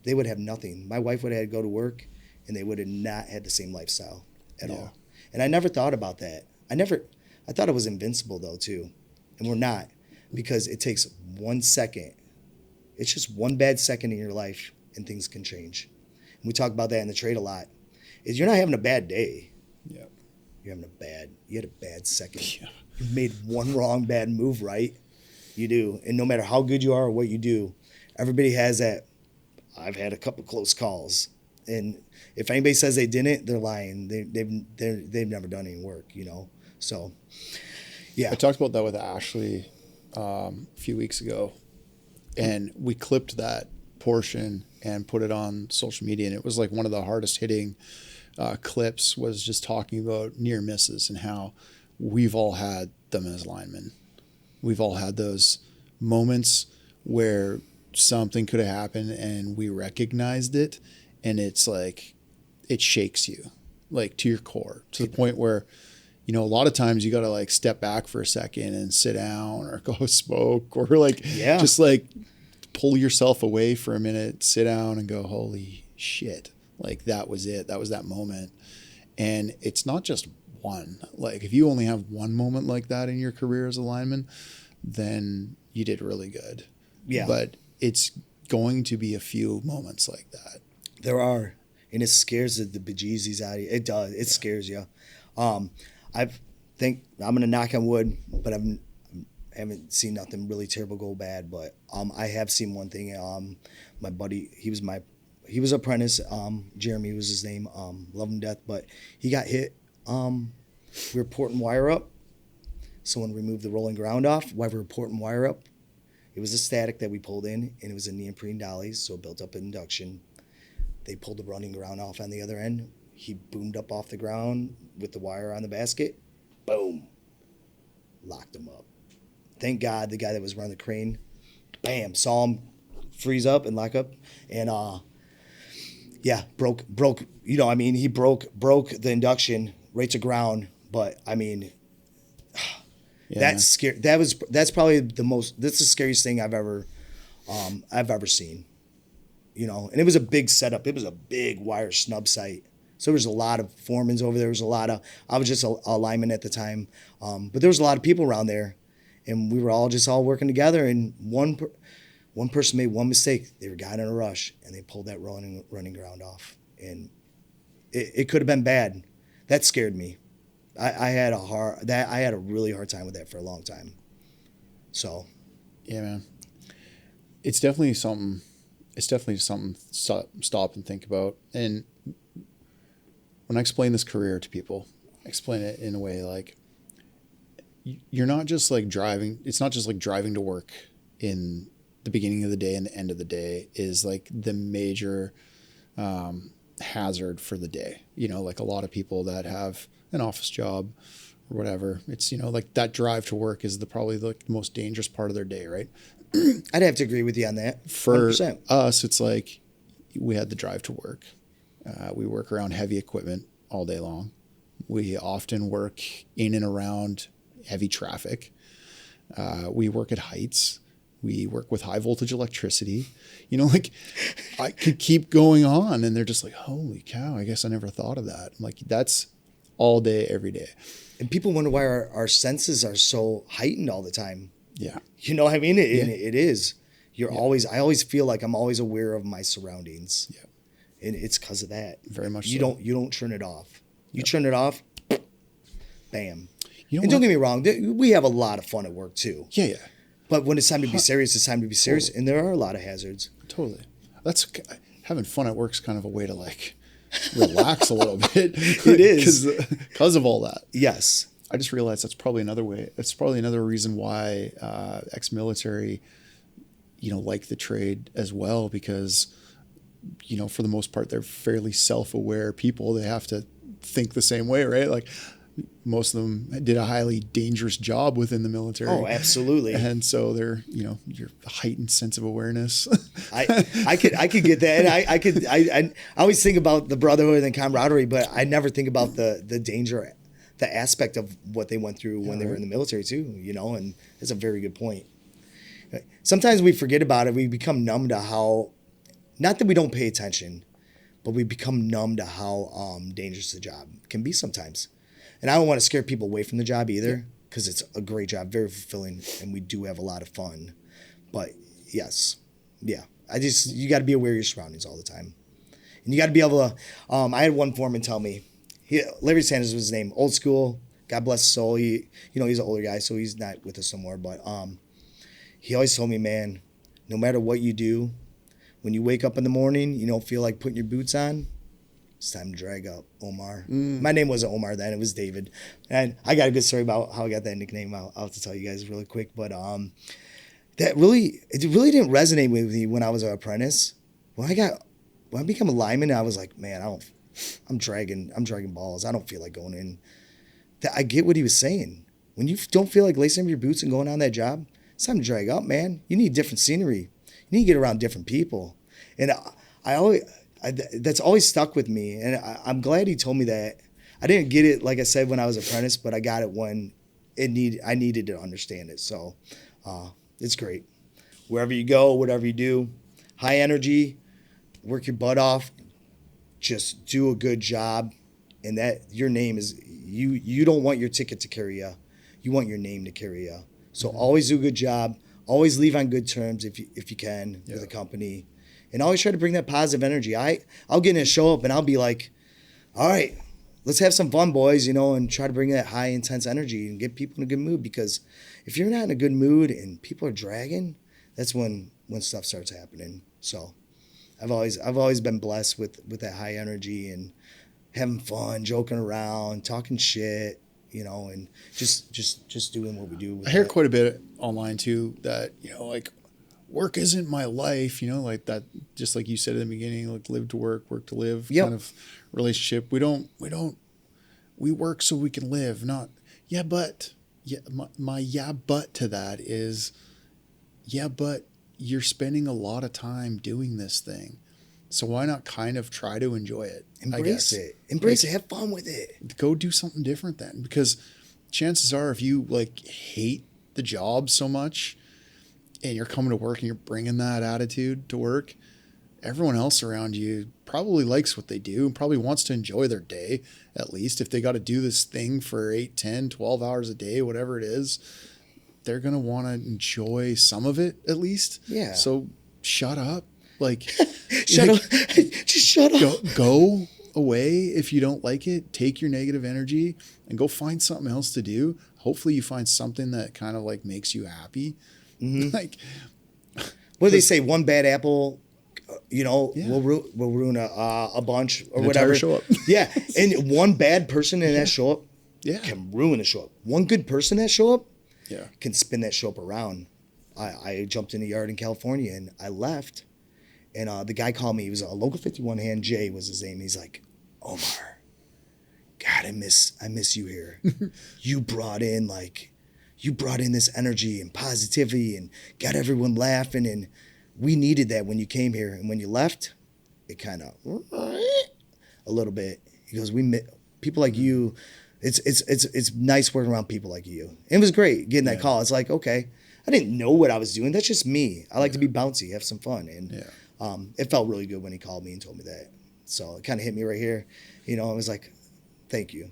they would have nothing. My wife would have had to go to work and they would have not had the same lifestyle at all. And I never thought about that. I thought it was invincible though too. And we're not, because it takes 1 second. It's just one bad second in your life and things can change. And we talk about that in the trade a lot. Is you're not having a bad day. Yeah. You had a bad second. Yeah. You made one wrong bad move, right? You do. And no matter how good you are or what you do, everybody has that. I've had a couple close calls And if anybody says they didn't, they're lying. They've never done any work, So, yeah. I talked about that with Ashley a few weeks ago, and we clipped that portion and put it on social media. And it was like one of the hardest hitting clips was just talking about near misses and how we've all had them as linemen. We've all had those moments where something could have happened and we recognized it, and it's like it shakes you like to your core, to the point where a lot of times you got to like step back for a second and sit down or go smoke or like just like pull yourself away for a minute, sit down and go, holy shit, like that was it, that was that moment. And it's not just one. Like if you only have one moment like that in your career as a lineman, then you did really good. Yeah. But it's going to be a few moments like that. There are. And it scares the bejesus out of you. It does. It scares you. I think I'm going to knock on wood, but I haven't seen nothing really terrible go bad. But I have seen one thing. My buddy, he was apprentice. Jeremy was his name. Love him to death. But he got hit. We were porting wire up. Someone removed the rolling ground off while we were porting wire up. It was a static that we pulled in, and it was a neoprene dollies, so it built up an induction. They pulled the running ground off on the other end. He boomed up off the ground with the wire on the basket. Boom. Locked him up. Thank God the guy that was running the crane, bam, saw him freeze up and lock up. And, broke, he broke the induction right to ground. But, that's scary. That's probably that's the scariest thing I've ever seen. And it was a big setup. It was a big wire snub site. So there was a lot of foremans over there. There was a lot of, I was just a lineman at the time. But there was a lot of people around there, and we were all working together. And one person made one mistake. They got in a rush and they pulled that running ground off. And it could have been bad. That scared me. I had a really hard time with that for a long time. So, yeah, man, it's definitely something to stop and think about. And when I explain this career to people, I explain it in a way like you're not just like driving. It's not just like driving to work in the beginning of the day and the end of the day is like the major hazard for the day. Like a lot of people that have an office job or whatever, it's, like that drive to work is probably the most dangerous part of their day, right? I'd have to agree with you on that. For 100%. us, it's like we had the drive to work. We work around heavy equipment all day long. We often work in and around heavy traffic. We work at heights. We work with high voltage electricity. Like I could keep going on, and they're just like, holy cow, I guess I never thought of that. I'm like, that's all day, every day. And people wonder why our senses are so heightened all the time. Yeah. You know what I mean? It is. I always feel like I'm always aware of my surroundings. Yeah. And it's because of that. Very much you so. You don't turn it off. You turn it off, bam. And don't get me wrong, we have a lot of fun at work too. Yeah. But when it's time to be serious, it's time to be serious. Totally. And there are a lot of hazards. Totally. That's having fun at work is kind of a way to like relax a little bit. It is. Because of all that. Yes. I just realized that's probably another way. That's probably another reason why ex-military, like the trade as well, because, for the most part, they're fairly self-aware people. They have to think the same way, right? Like most of them did a highly dangerous job within the military. Oh, absolutely. And so they're, your heightened sense of awareness. I could get that. And I always think about the brotherhood and camaraderie, but I never think about the danger, the aspect of what they went through when they were in the military too, and that's a very good point. Sometimes we forget about it. We become numb to how, not that we don't pay attention, but we become numb to how dangerous the job can be sometimes. And I don't want to scare people away from the job either, because it's a great job, very fulfilling, and we do have a lot of fun. But yes, yeah, you got to be aware of your surroundings all the time. And you got to be able to, I had one foreman tell me, Larry Sanders was his name, old school, God bless his soul. He's an older guy, so he's not with us anymore. But he always told me, man, no matter what you do, when you wake up in the morning, you don't feel like putting your boots on, It's time to drag up Omar. My name wasn't Omar then, it was David. And I got a good story about how I got that nickname. I'll have to tell you guys really quick. But it really didn't resonate with me when I was an apprentice. When I became a lineman, I was like, man, I'm dragging balls. I don't feel like going in. I get what he was saying. When you don't feel like lacing up your boots and going on that job, it's time to drag up, man. You need different scenery. You need to get around different people. And that's always stuck with me. And I'm glad he told me that. I didn't get it, like I said, when I was apprentice, but I got it when I needed to understand it. So it's great. Wherever you go, whatever you do, high energy, work your butt off, just do a good job. And that your name is, you don't want your ticket to carry you. You want your name to carry you. So always do a good job. Always leave on good terms if you can with the company. And always try to bring that positive energy. I'll get in a show up and I'll be like, all right, let's have some fun, boys, and try to bring that high, intense energy and get people in a good mood. Because if you're not in a good mood and people are dragging, that's when stuff starts happening. So I've always been blessed with that high energy and having fun, joking around, talking shit, and just doing what we do. I hear quite a bit online too that, like, work isn't my life, like that, just like you said in the beginning, like live to work to live kind of relationship. We work so we can live, not, but to that is, but you're spending a lot of time doing this thing. So why not kind of try to enjoy it? Embrace it. Have fun with it. Go do something different then, because chances are if you like hate the job so much and you're coming to work and you're bringing that attitude to work, everyone else around you probably likes what they do and probably wants to enjoy their day. At least if they got to do this thing for 8, 10, 12 hours a day, whatever it is, they're going to want to enjoy some of it at least. Yeah. So shut up. Like, shut up. Just shut up. Go away if you don't like it. Take your negative energy and go find something else to do. Hopefully you find something that kind of like makes you happy. Mm-hmm. Like, what do they say? One bad apple, will ruin a bunch or whatever. Show up. Yeah, and one bad person in that show up, can ruin a show up. One good person that show up, can spin that show up around. I jumped in a yard in California and I left, and the guy called me. He was a local 51 hand. Jay was his name. He's like, Omar, God, I miss you here. You brought in this energy and positivity and got everyone laughing, and we needed that when you came here. And when you left, it kind of a little bit. He goes, people like you. It's nice working around people like you. It was great getting that call. It's like, okay, I didn't know what I was doing. That's just me. I like to be bouncy, have some fun, and it felt really good when he called me and told me that. So it kind of hit me right here. I was like, thank you.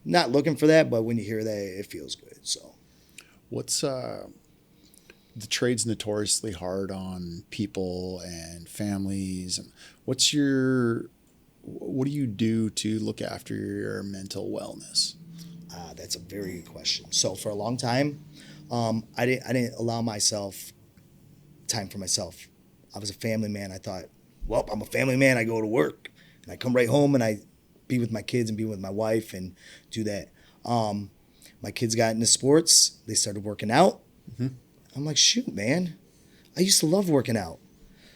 Not looking for that, but when you hear that, it feels good. So. What's the trade's notoriously hard on people and families, and what do you do to look after your mental wellness? That's a very good question. So for a long time, I didn't allow myself time for myself. I was a family man. I thought, well, I'm a family man. I go to work and I come right home and I be with my kids and be with my wife and do that. My kids got into sports. They started working out. Mm-hmm. I'm like, shoot, man. I used to love working out.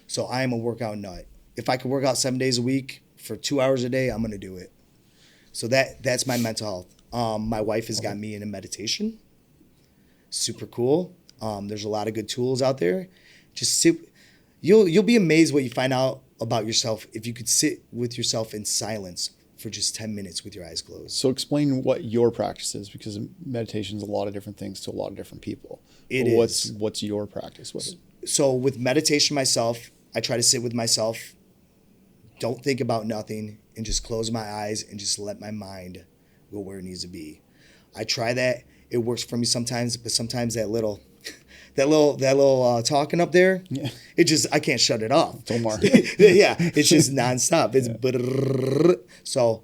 So I am a workout nut. If I could work out 7 days a week for 2 hours a day, I'm going to do it. So that's my mental health. My wife has got me into meditation. Super cool. There's a lot of good tools out there. Just sit. You'll be amazed what you find out about yourself if you could sit with yourself in silence for just 10 minutes with your eyes closed. So explain what your practice is, because meditation is a lot of different things to a lot of different people. What's your practice with it? So with meditation myself, I try to sit with myself, don't think about nothing, and just close my eyes and just let my mind go where it needs to be. I try that. It works for me sometimes, but sometimes that little talking up there, I can't shut it off. It's Omar. It's just nonstop. So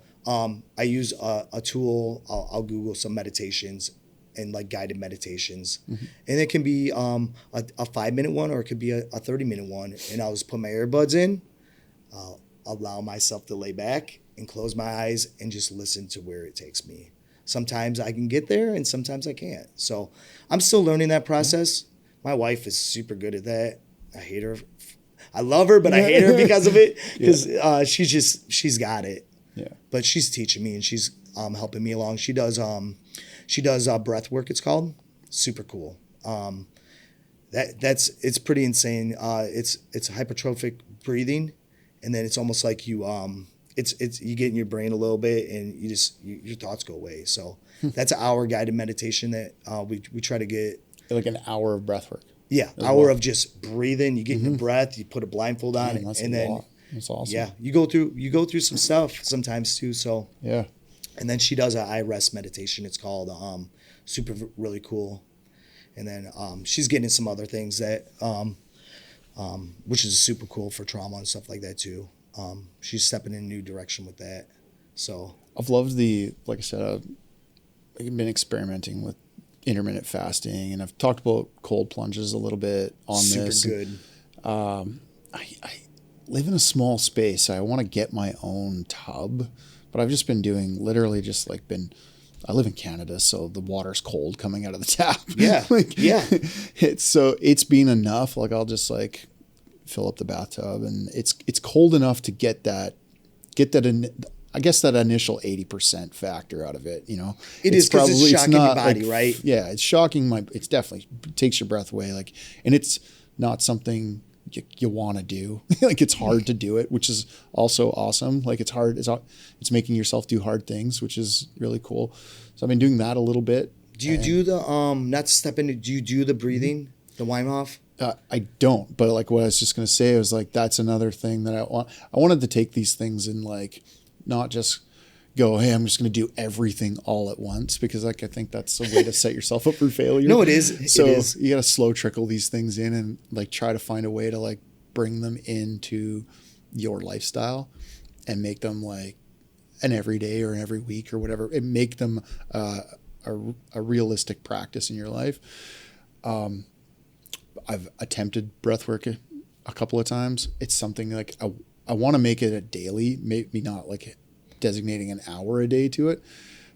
I use a tool. I'll Google some meditations and like guided meditations, and it can be a 5-minute one or it could be a 30-minute one. And I'll just put my earbuds in. I'll allow myself to lay back and close my eyes and just listen to where it takes me. Sometimes I can get there and sometimes I can't. So I'm still learning that process. My wife is super good at that. I hate her. I love her, but I hate her because of it. Because she's got it. Yeah. But she's teaching me and she's helping me along. She does breath work, it's called. Super cool. It's pretty insane. It's hypertrophic breathing, and then it's almost like you you get in your brain a little bit, and your thoughts go away. So that's an hour guided meditation that we try to get. Like an hour of breath work. Yeah, hour of just breathing. You get in your breath. You put a blindfold on, and then that's awesome. Yeah, you go through some stuff sometimes too. So yeah, and then she does an eye rest meditation. It's called super really cool. And then she's getting some other things that, which is super cool for trauma and stuff like that too. She's stepping in a new direction with that. So I've loved like I said, I've been experimenting with intermittent fasting, and I've talked about cold plunges a little bit on this. Super good. I live in a small space. I want to get my own tub, but I've just been doing literally just like I live in Canada, so the water's cold coming out of the tap. Yeah. It's been enough. Like I'll just like fill up the bathtub, and it's cold enough to get that I guess that initial 80% factor out of it, you know. It is because it's shocking your body, right? Yeah, it's shocking it's definitely takes your breath away, like, and it's not something you want to do. Like it's hard to do it, which is also awesome. Like it's hard. It's making yourself do hard things, which is really cool. So I've been doing that a little bit. Do you do the not to step into? Do you do the breathing, the Wim Hof? I don't, but like what I was just gonna say was like that's another thing that I wanted to take these things and like not just go, hey, I'm just going to do everything all at once, because like I think that's a way to set yourself up for failure. No, it is. So you got to slow trickle these things in and like try to find a way to like bring them into your lifestyle and make them like an everyday or an every week or whatever, and make them a realistic practice in your life. I've attempted breath work a couple of times. It's something like I want to make it a daily, maybe not like designating an hour a day to it,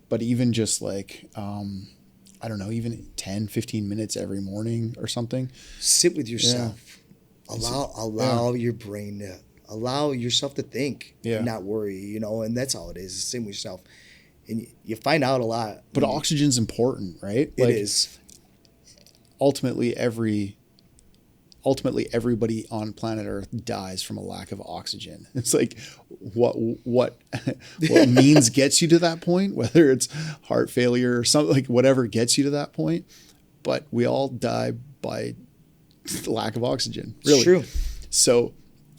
but even just like, I don't know, even 10, 15 minutes every morning or something. Sit with yourself. Yeah. Allow your brain to, allow yourself to think and not worry, you know, and that's all it is. Sitting with yourself. And you find out a lot. But oxygen's important, right? It is. Ultimately, everybody on planet Earth dies from a lack of oxygen. It's like what means gets you to that point, whether it's heart failure or something, like whatever gets you to that point. But we all die by the lack of oxygen. Really. It's true. So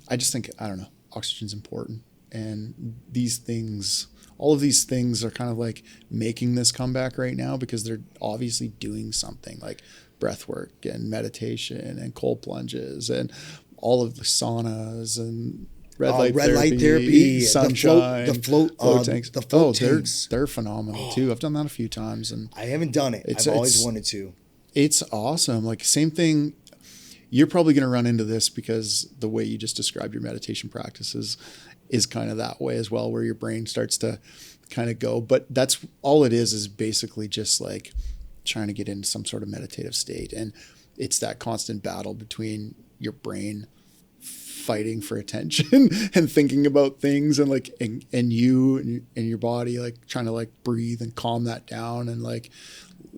I just think, I don't know, oxygen's important. And these things, all of these things are kind of like making this comeback right now because they're obviously doing something, like breath work and meditation and cold plunges and all of the saunas and red light therapy, sunshine, the float tanks. The float tanks. They're phenomenal too. I've done that a few times, and I haven't done it. I've always wanted to. It's awesome. Like same thing. You're probably going to run into this because the way you just described your meditation practices is kind of that way as well, where your brain starts to kind of go. But that's all it is basically just like trying to get into some sort of meditative state. And it's that constant battle between your brain fighting for attention and thinking about things and like, and you and your body, like trying to like breathe and calm that down and like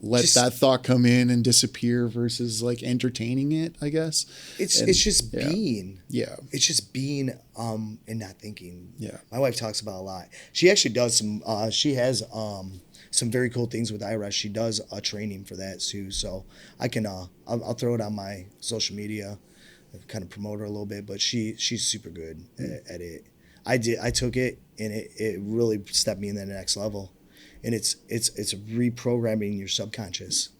let that thought come in and disappear versus like entertaining it, I guess. It's just being. Yeah. It's just being and not thinking. Yeah. My wife talks about a lot. She actually does she has some very cool things with IRS. She does a training for that too. So I can I'll throw it on my social media, kind of promote her a little bit, but she's super good at it. I took it and it really stepped me in the next level. And it's reprogramming your subconscious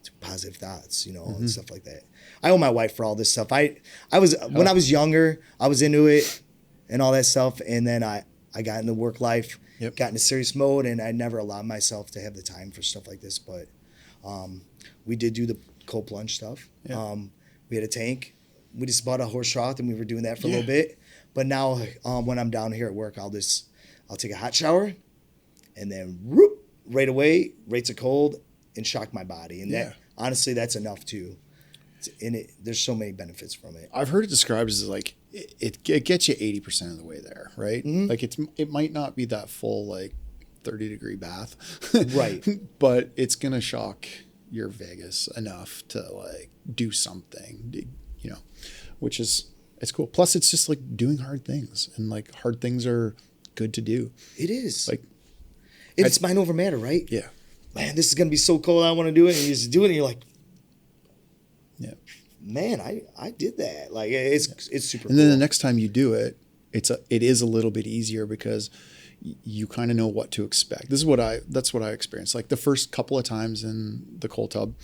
to positive thoughts, you know, and stuff like that. I owe my wife for all this stuff. When I was younger, I was into it and all that stuff, and then I got into work life, got into serious mode, and I never allowed myself to have the time for stuff like this. But we did do the cold plunge stuff. Yeah. We had a tank. We just bought a horse trough, and we were doing that for a little bit. But now when I'm down here at work, I'll just I'll take a hot shower, and then whoop, right away, rates of cold, and shock my body. And that honestly, that's enough too. And there's so many benefits from it. I've heard it described as like it gets you 80% of the way there, right? Mm-hmm. Like it might not be that full like 30-degree bath, Right? But it's gonna shock your vagus enough to like do something, you know, which is it's cool. Plus, it's just like doing hard things, and like hard things are good to do. It is Like it's mind over matter, right? Yeah. Man, this is gonna be so cold. I want to do it, and you just do it, and you're like, yeah. Man, I did that. Like it's super. And then the next time you do it, it is a little bit easier because you kind of know what to expect. That's what I experienced. Like the first couple of times in the cold tub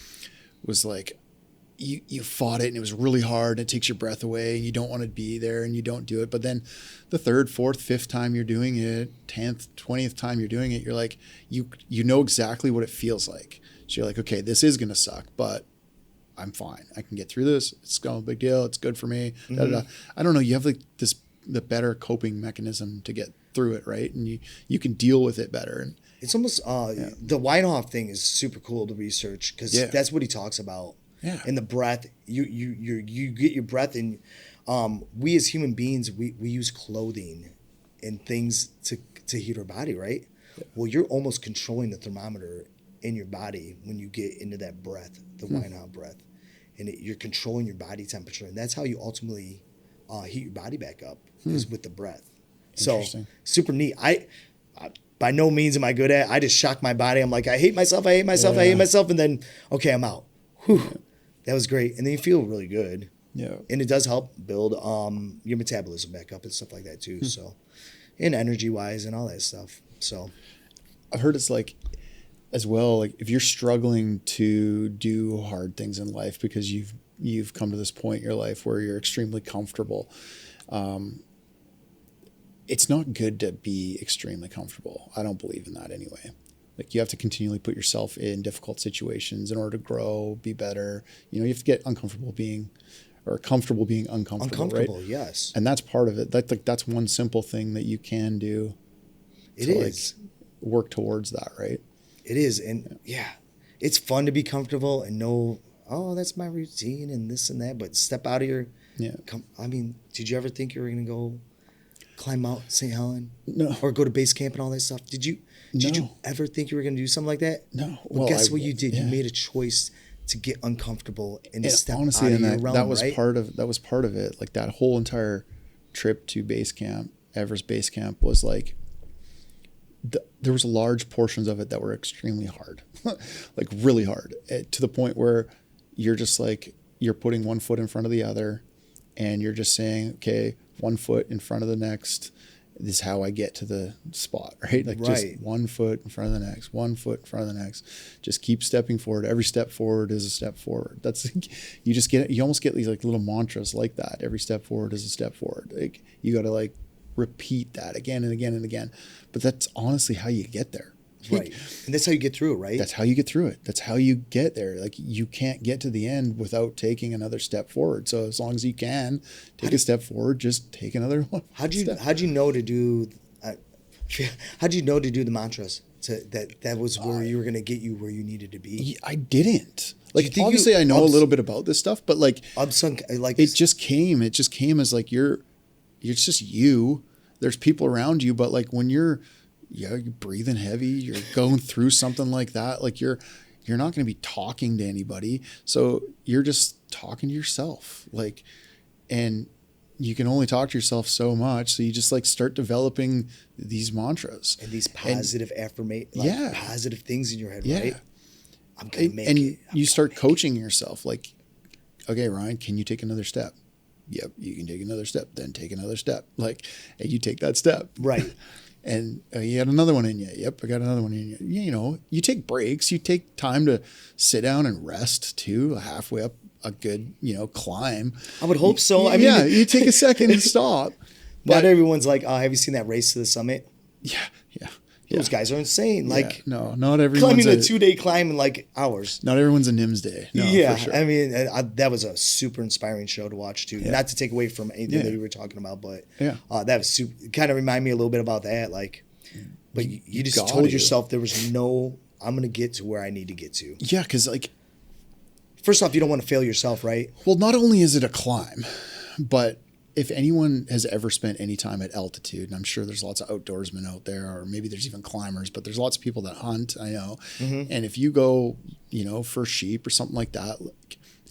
was like you fought it and it was really hard. And it takes your breath away and you don't want to be there and you don't do it. But then the third, fourth, fifth time you're doing it, 10th, 20th time you're doing it, you're like you know exactly what it feels like. So you're like, okay, this is gonna suck, but I'm fine. I can get through this. It's no big deal. It's good for me. Mm-hmm. Da, da, da. I don't know. You have like the better coping mechanism to get through it, right? And you can deal with it better. And it's almost the Weinhoff thing is super cool to research because that's what he talks about. Yeah. And the breath, you get your breath, and we as human beings we use clothing and things to heat our body, right? Yeah. Well, you're almost controlling the thermometer in your body when you get into that breath, the Weinhoff breath, and you're controlling your body temperature, and that's how you ultimately heat your body back up is with the breath. So super neat. I by no means am I good at it. I just shock my body. I'm like, I hate myself, I hate myself, I hate myself, and then okay, I'm out. Whew. That was great, and then you feel really good. Yeah, and it does help build your metabolism back up and stuff like that too. So, and energy wise and all that stuff. So, I've heard it's like as well, like if you're struggling to do hard things in life because you've come to this point in your life where you're extremely comfortable, it's not good to be extremely comfortable. I don't believe in that anyway. Like you have to continually put yourself in difficult situations in order to grow, be better. You know, you have to get comfortable being uncomfortable, right? Yes. And that's part of it. That's one simple thing that you can do. It is. Like work towards that, right? It is. And it's fun to be comfortable and know, oh, that's my routine and this and that. But step out of your, I mean, did you ever think you were going to go climb Mount St. Helens? No. Or go to base camp and all that stuff? Did you ever think you were going to do something like that? No. Well, guess what you did? You made a choice to get uncomfortable and to step honestly, out of your realm, that was right? part of it. Like that whole entire trip to base camp, Everest base camp, was like there was large portions of it that were extremely hard, like really hard, to the point where you're just like you're putting one foot in front of the other, and you're just saying, okay, one foot in front of the next. This is how I get to the spot, right? Like just 1 foot in front of the next, 1 foot in front of the next. Just keep stepping forward. Every step forward is a step forward. That's you almost get these like little mantras like that. Every step forward is a step forward. Like you got to like repeat that again and again and again. But that's honestly how you get there. Right. And that's how you get through it, right? That's how you get through it. That's how you get there. Like you can't get to the end without taking another step forward. So as long as you can take a step forward, just take another one. How'd you know to do the mantras? That was where you were going to get you where you needed to be? I didn't. Like obviously I know a little bit about this stuff, but like it just came as like you're just you. There's people around you, but like when you're breathing heavy, you're going through something like that, like you're not going to be talking to anybody, so you're just talking to yourself, like, and you can only talk to yourself so much, so you just like start developing these mantras and these positive positive things in your head, right? I'm gonna make it. You start coaching yourself, like, okay, Ryan, can you take another step? Yep, you can take another step. Then take another step, like, and you take that step, right? And you had another one in you. Yep, I got another one in you. You know, you take breaks. You take time to sit down and rest too, halfway up a good, climb. I would hope so. I mean, you take a second and stop. Not everyone's like, oh, have you seen that race to the summit? Yeah. Those guys are insane. Like, no, not everyone's climbing a 2-day climb in like hours. Not everyone's a NIMS day. No, yeah, for sure. I mean, that was a super inspiring show to watch too. Not to take away from anything that we were talking about, but that was super. Kind of remind me a little bit about that. Like, But you just got told to. yourself there was no, I'm going to get to where I need to get to. Yeah, because like, First off, you don't want to fail yourself, right? well, not only is it a climb, but if anyone has ever spent any time at altitude, and I'm sure there's lots of outdoorsmen out there, or maybe there's even climbers, but there's lots of people that hunt, I know. Mm-hmm. And if you go, for sheep or something like that,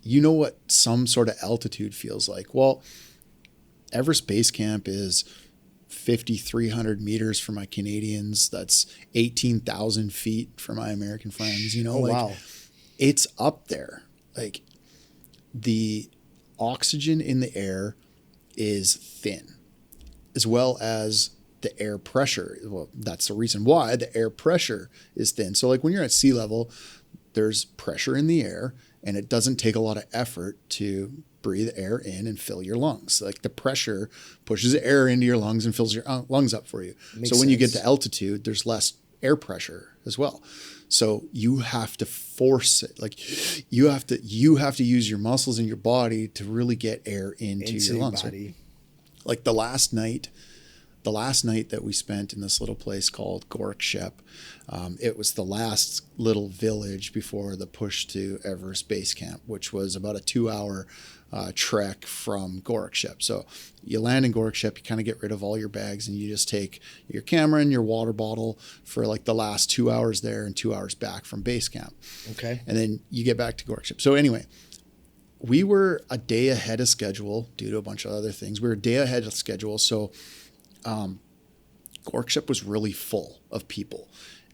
you know what some sort of altitude feels like. Well, Everest Base Camp is 5,300 meters for my Canadians. That's 18,000 feet for my American friends. Wow. It's up there. Like, the oxygen in the air is thin, as well as the air pressure. Well, that's the reason why the air pressure is thin. So like when you're at sea level, there's pressure in the air, and it doesn't take a lot of effort to breathe air in and fill your lungs. Like the pressure pushes air into your lungs and fills your lungs up for you. So when you get to altitude, there's less air pressure as well. So you have to force it. Like you have to use your muscles in your body to really get air into your lungs. Body. Right? Like the last night that we spent in this little place called Gorkshep, it was the last little village before the push to Everest Base Camp, which was about a 2-hour trek from Gorkshep. So you land in Gorkshep, you kind of get rid of all your bags, and you just take your camera and your water bottle for like the last 2 hours there and 2 hours back from base camp. Okay. And then you get back to Gorkshep. So anyway, we were a day ahead of schedule due to a bunch of other things. We were a day ahead of schedule. So Gorkshep was really full of people,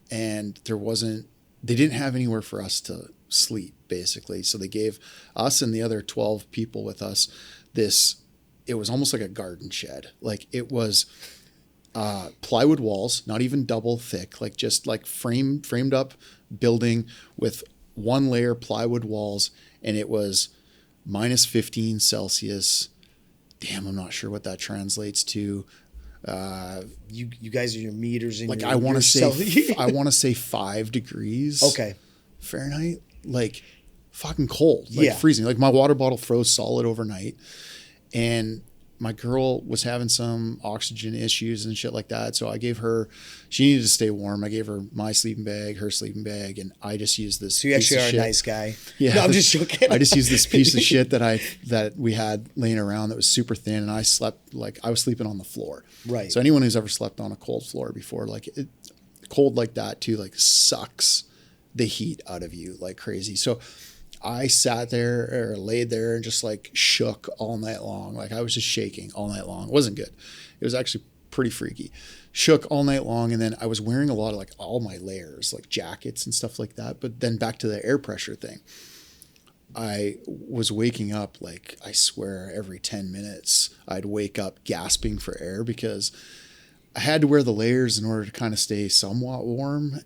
and they didn't have anywhere for us to sleep, basically. So they gave us and the other 12 people with us it was almost like a garden shed. Like it was plywood walls, not even double thick, like just like framed up building with one layer plywood walls, and it was minus 15 Celsius. Damn, I'm not sure what that translates to. You guys are your meters in like your, I want to say I want to say 5 degrees Fahrenheit, like fucking cold, like freezing. Like my water bottle froze solid overnight, and my girl was having some oxygen issues and shit like that. So I gave her, she needed to stay warm. I gave her my sleeping bag, her sleeping bag, and I just used this. So you actually are a nice guy. Yeah, no, I'm just joking. I just used this piece of shit that we had laying around that was super thin, and I slept like I was sleeping on the floor. Right. So anyone who's ever slept on a cold floor before, like cold like that too, like sucks the heat out of you like crazy. So I sat there or laid there and just like shook all night long. Like I was just shaking all night long. It wasn't good. It was actually pretty freaky. Shook all night long. And then I was wearing a lot of like all my layers, like jackets and stuff like that. But then back to the air pressure thing. I was waking up, like I swear every 10 minutes I'd wake up gasping for air because I had to wear the layers in order to kind of stay somewhat warm,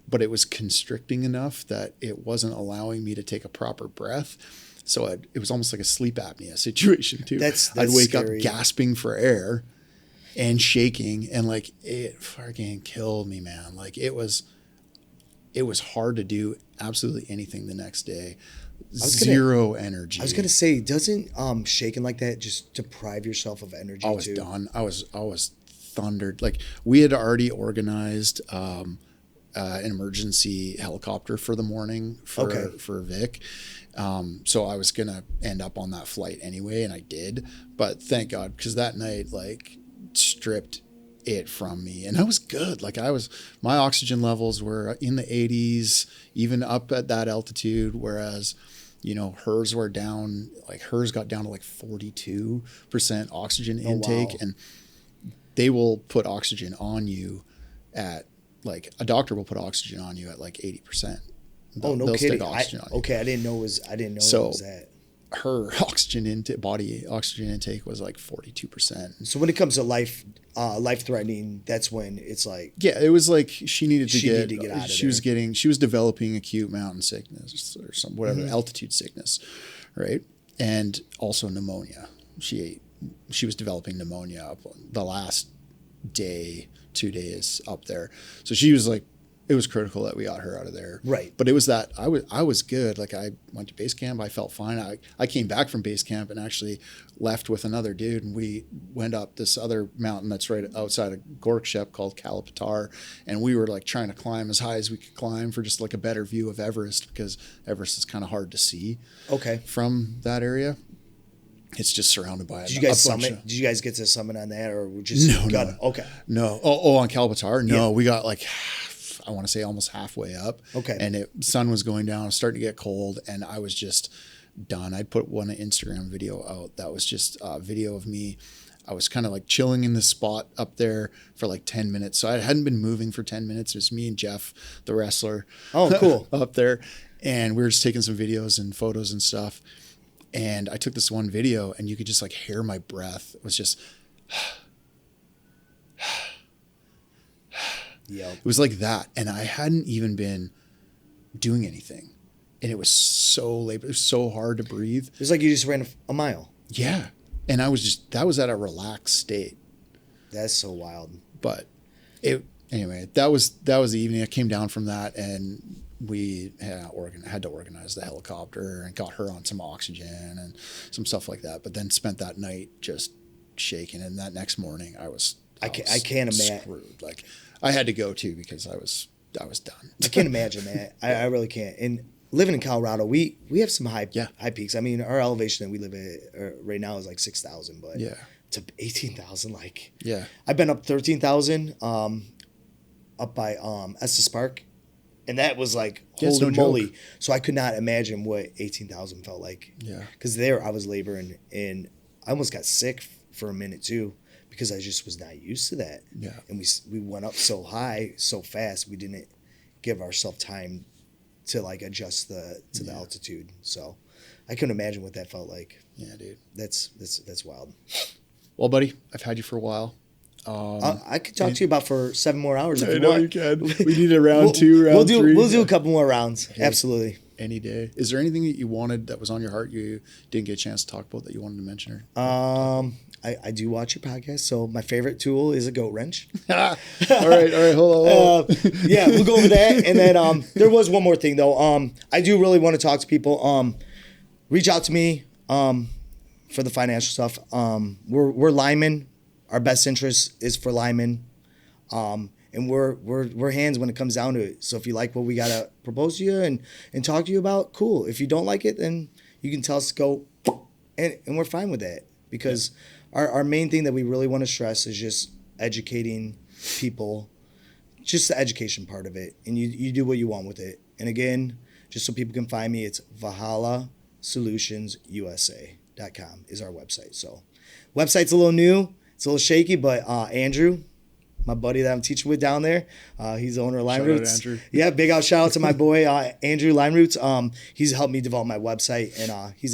but it was constricting enough that it wasn't allowing me to take a proper breath. So it was almost like a sleep apnea situation too. That's I'd wake scary. up gasping for air and shaking, and like it fucking killed me, man. Like it was hard to do absolutely anything the next day. Zero energy. I was gonna say, doesn't shaking like that just deprive yourself of energy? I was done. I was thundered. Like we had already organized an emergency helicopter for the morning for Vic. So I was gonna end up on that flight anyway, and I did. But thank God, because that night like stripped it from me, and I was good. Like my oxygen levels were in the 80s, even up at that altitude, whereas hers were down, like hers got down to like 42% oxygen intake. Wow. And they will put oxygen on you at like a doctor will put oxygen on you at like 80%. They'll kidding. I didn't know it was that. Her body oxygen intake was like 42%. So when it comes to life threatening, that's when it's like, yeah, it was like she needed to get out of there. She was developing acute mountain sickness or some whatever altitude sickness, right? And also pneumonia. She was developing pneumonia up the last day, 2 days up there. So she was like it was critical that we got her out of there. Right. But it was that I was good. Like I went to base camp. I felt fine. I came back from base camp and actually left with another dude. And we went up this other mountain that's right outside of Gorkshep called Kalapatar. And we were like trying to climb as high as we could climb for just like a better view of Everest, because Everest is kind of hard to see from that area. It's just surrounded by Did you guys summit? Did you guys get to summit on that, or just no. Okay. No. Oh, on Kalapatar? No, we got like, I want to say almost halfway up. Okay. And sun was going down, it was starting to get cold, and I was just done. I'd put one Instagram video out that was just a video of me. I was kind of like chilling in this spot up there for like 10 minutes. So I hadn't been moving for 10 minutes. It was me and Jeff, the wrestler. Oh, cool. up there. And we were just taking some videos and photos and stuff. And I took this one video and you could just like hear my breath. It was just, Yep. It was like that. And I hadn't even been doing anything. And it was so labor. It was so hard to breathe. It was like you just ran a mile. Yeah. And that was at a relaxed state. That's so wild. But anyway, that was the evening. I came down from that and we had to organize the helicopter and got her on some oxygen and some stuff like that. But then spent that night just shaking. And that next morning I can't imagine. Screwed. Like I had to go too because I was done. I can't imagine that. I really can't. And living in Colorado, we have some high peaks. I mean, our elevation that we live at right now is like 6,000, but to 18,000, like I've been up 13,000 up by Estes Park. And that was like, holy moly. Joke. So I could not imagine what 18,000 felt like. Yeah. Because there I was laboring and I almost got sick for a minute too because I just was not used to that. Yeah. And we went up so high, so fast, we didn't give ourselves time to like adjust to the altitude. So I couldn't imagine what that felt like. Yeah, dude. That's wild. Well, buddy, I've had you for a while. I could talk to you about for 7 more hours. If I know you can. We need a round 2, round 3. We'll do a couple more rounds. Hey, absolutely. Any day. Is there anything that you wanted that was on your heart you didn't get a chance to talk about that you wanted to mention? I do watch your podcast, so my favorite tool is a goat wrench. All right, hold on. Yeah, we'll go over that. And then there was one more thing though. I do really want to talk to people. Reach out to me for the financial stuff. We're linemen. Our best interest is for linemen, and we're hands when it comes down to it. So if you like what we gotta propose to you and talk to you about, cool. If you don't like it, then you can tell us to go, and we're fine with that because our main thing that we really want to stress is just educating people, just the education part of it, and you do what you want with it. And again, just so people can find me, it's ValhallaSolutionsUSA.com is our website. So website's a little new. It's a little shaky, but Andrew, my buddy that I'm teaching with down there, he's the owner of Line Roots. Andrew. Yeah, big shout out to my boy Andrew Line Roots. He's helped me develop my website, and he's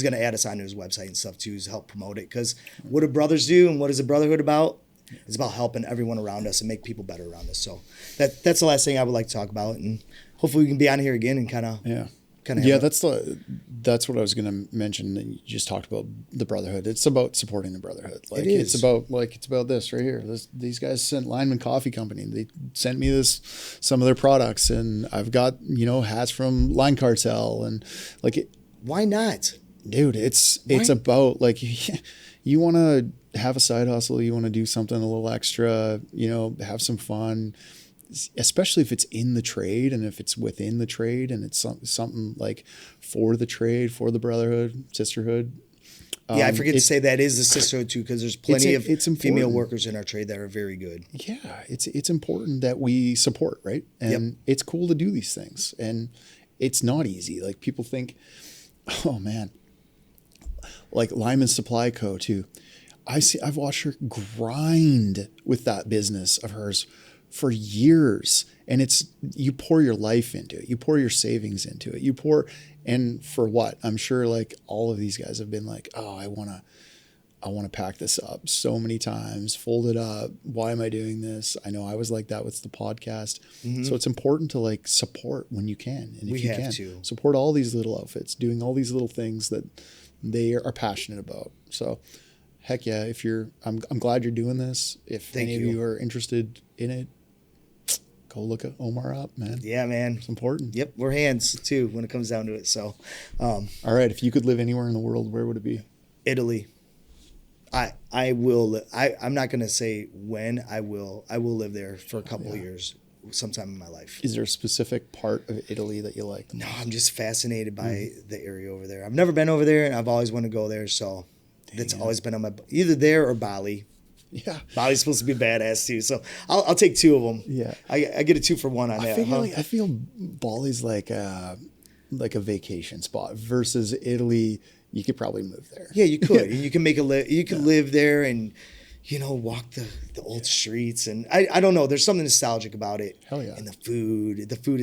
going to add us onto his website and stuff too to help promote it. Because what do brothers do, and what is the Brotherhood about? It's about helping everyone around us and make people better around us. So that's the last thing I would like to talk about, and hopefully we can be on here again and kind of that's what I was going to mention. You just talked about the Brotherhood. It's about supporting the Brotherhood. Like it is. It's about this right here. These guys sent Lineman Coffee Company. They sent me some of their products, and I've got hats from Line Cartel and why not, dude? It's about like you want to have a side hustle. You want to do something a little extra. Have some fun. Especially if it's in the trade and if it's within the trade and it's something like for the trade, for the Brotherhood, sisterhood. I forget to say that is the sisterhood too, because there's plenty of female workers in our trade that are very good. Yeah, it's important that we support, right? And it's cool to do these things. And it's not easy. Like people think, oh man, like Lyman Supply Co. too. I've watched her grind with that business of hers for years, and you pour your life into it, you pour your savings into it, and for what? I'm sure like all of these guys have been like, oh, I want to pack this up so many times, fold it up. Why am I doing this? I know I was like that with the podcast. Mm-hmm. So it's important to like support when you can, and if you can support all these little outfits doing all these little things that they are passionate about. So heck yeah, I'm glad you're doing this. If any of you are interested in it, Go look at Omar up, man. Yeah, man. It's important. Yep, we're hands too when it comes down to it. So, all right, if you could live anywhere in the world, where would it be? Italy. I will. I'm not gonna say when. I will live there for a couple of years, sometime in my life. Is there a specific part of Italy that you like? No, I'm just fascinated by the area over there. I've never been over there, and I've always wanted to go there. So that's always been on my either there or Bali. Yeah, Bali's supposed to be badass too. So I'll take two of them. Yeah, I get a 2-for-1 on that. I feel Bali's like a vacation spot versus Italy. You could probably move there. Yeah, you could. And you can make you could live there and, walk the old streets. And I don't know. There's something nostalgic about it. Hell yeah. And the food. The food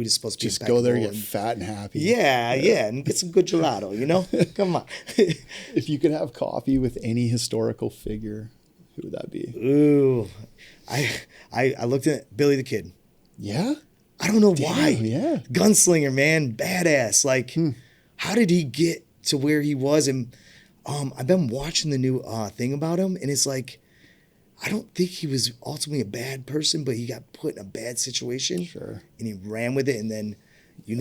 is supposed to be just go there, get fat and happy. Yeah, and get some good gelato, Come on. If you could have coffee with any historical figure, who would that be? Ooh. I looked at Billy the Kid. Yeah? I don't know why. Yeah. Gunslinger, man. Badass. Like, how did he get to where he was? And I've been watching the new thing about him, and it's like, I don't think he was ultimately a bad person, but he got put in a bad situation. Sure. And he ran with it, and then,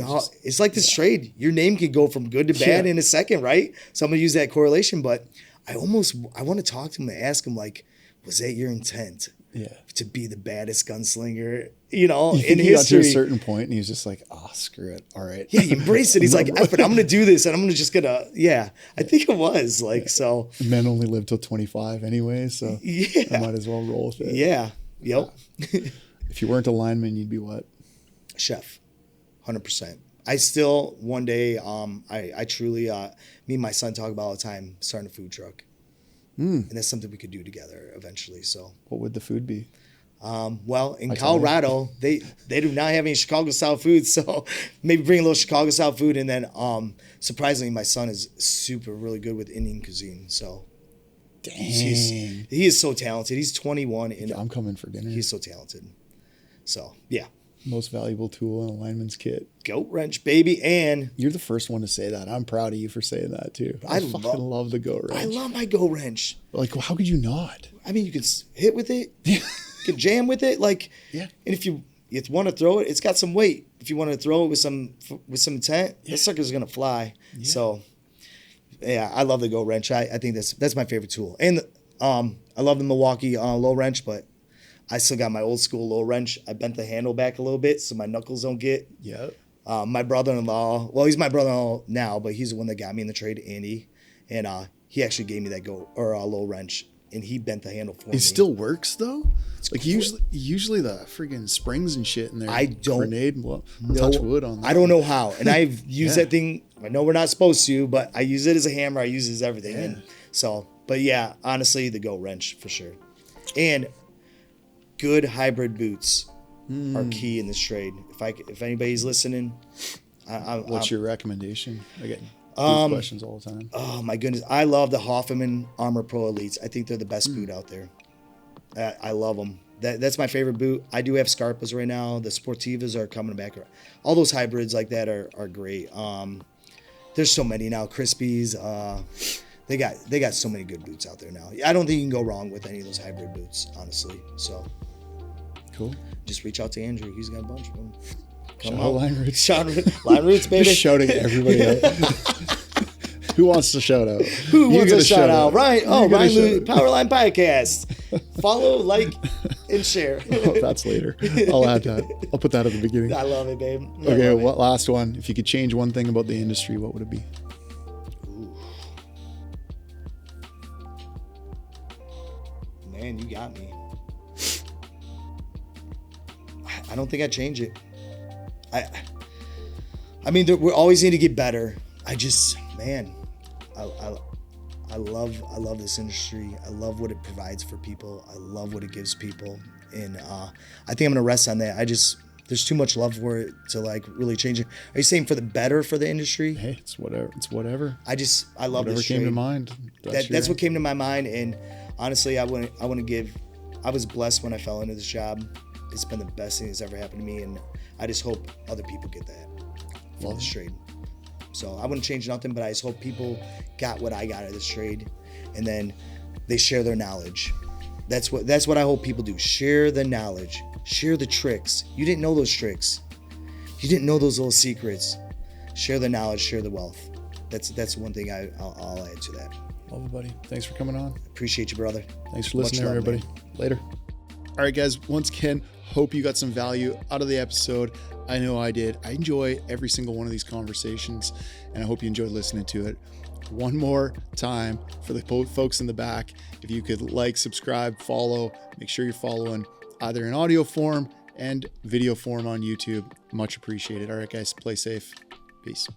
how it's like this trade. Your name can go from good to bad in a second, right? So I'm going to use that correlation, but I want to talk to him and ask him, like, was that your intent? Yeah. To be the baddest gunslinger, You in think he history. got to a certain point and he was just like, screw it. All right. Yeah, he embraced it. He's like, F it, I'm going to do this. And I'm I think it was so. Men only live till 25 anyway, so I might as well roll with it. Yeah. Yep. If you weren't a lineman, you'd be what? Chef. 100%. I still, one day, I truly, me and my son talk about all the time, starting a food truck. And that's something we could do together eventually. So, what would the food be? Well, in Colorado, they do not have any Chicago style food, so maybe bring a little Chicago style food, and then surprisingly, my son is really good with Indian cuisine. So, dang, he is so talented. He's 21, and I'm coming for dinner. He's so talented. So, yeah. Most valuable tool in a lineman's kit. Goat wrench, baby, and you're the first one to say that. I'm proud of you for saying that too. I fucking love the goat wrench. I love my goat wrench. Like, how could you not? I mean, you can hit with it. You can jam with it. Like, and if you want to throw it, it's got some weight. If you want to throw it with some intent, that sucker's gonna fly. Yeah. So, yeah, I love the goat wrench. I think that's my favorite tool. And I love the Milwaukee low wrench, but I still got my old school low wrench. I bent the handle back a little bit so my knuckles don't get. Yeah. My brother-in-law, well, he's my brother-in-law now, but he's the one that got me in the trade, Andy, and he actually gave me that low wrench, and he bent the handle for me. It still works though. It's like usually the friggin' springs and shit in there. I don't touch wood on that. I don't know how, and I've used that thing. I know we're not supposed to, but I use it as a hammer. I use it as everything, and so. But yeah, honestly, the goat wrench for sure, and good hybrid boots are key in this trade. If anybody's listening, what's your recommendation? I get boot questions all the time. Oh my goodness, I love the Hoffman Armor Pro Elites. I think they're the best boot out there. I love them. That's my favorite boot. I do have Scarpas right now. The Sportivas are coming back. All those hybrids like that are great. There's so many now. Crispies. They got so many good boots out there now. I don't think you can go wrong with any of those hybrid boots, honestly. So. Cool. Just reach out to Andrew. He's got a bunch of them. Come on. Line roots. Line roots, baby. Just shouting at everybody out. Who wants to shout out? Who wants a shout out? Ryan. Oh, Ryan Lou, Powerline Podcast. Follow, like, and share. Oh, that's later. I'll add that. I'll put that at the beginning. I love it, babe. Okay, last one. If you could change one thing about the industry, what would it be? Ooh. Man, you got me. I don't think I'd change it. I mean, we always need to get better. I love this industry. I love what it provides for people. I love what it gives people. And I think I'm going to rest on that. There's too much love for it to like really change it. Are you saying for the better for the industry? Hey, it's whatever. I love whatever this came trade. to mind. That's what came to my mind. And honestly, I was blessed when I fell into this job. It's been the best thing that's ever happened to me, and I just hope other people get that from this trade. So I wouldn't change nothing, but I just hope people got what I got out of this trade, and then they share their knowledge. That's what I hope people do. Share the knowledge. Share the tricks. You didn't know those tricks. You didn't know those little secrets. Share the knowledge, share the wealth. That's one thing I'll add to that. Love it, buddy. Thanks for coming on. Appreciate you, brother. Thanks for listening, Much love, everybody. man. Later. All right, guys. Once again, hope you got some value out of the episode. I know I did. I enjoy every single one of these conversations, and I hope you enjoyed listening to it. One more time for the folks in the back, if you could like, subscribe, follow, make sure you're following either in audio form and video form on YouTube. Much appreciated. All right, guys, play safe. Peace.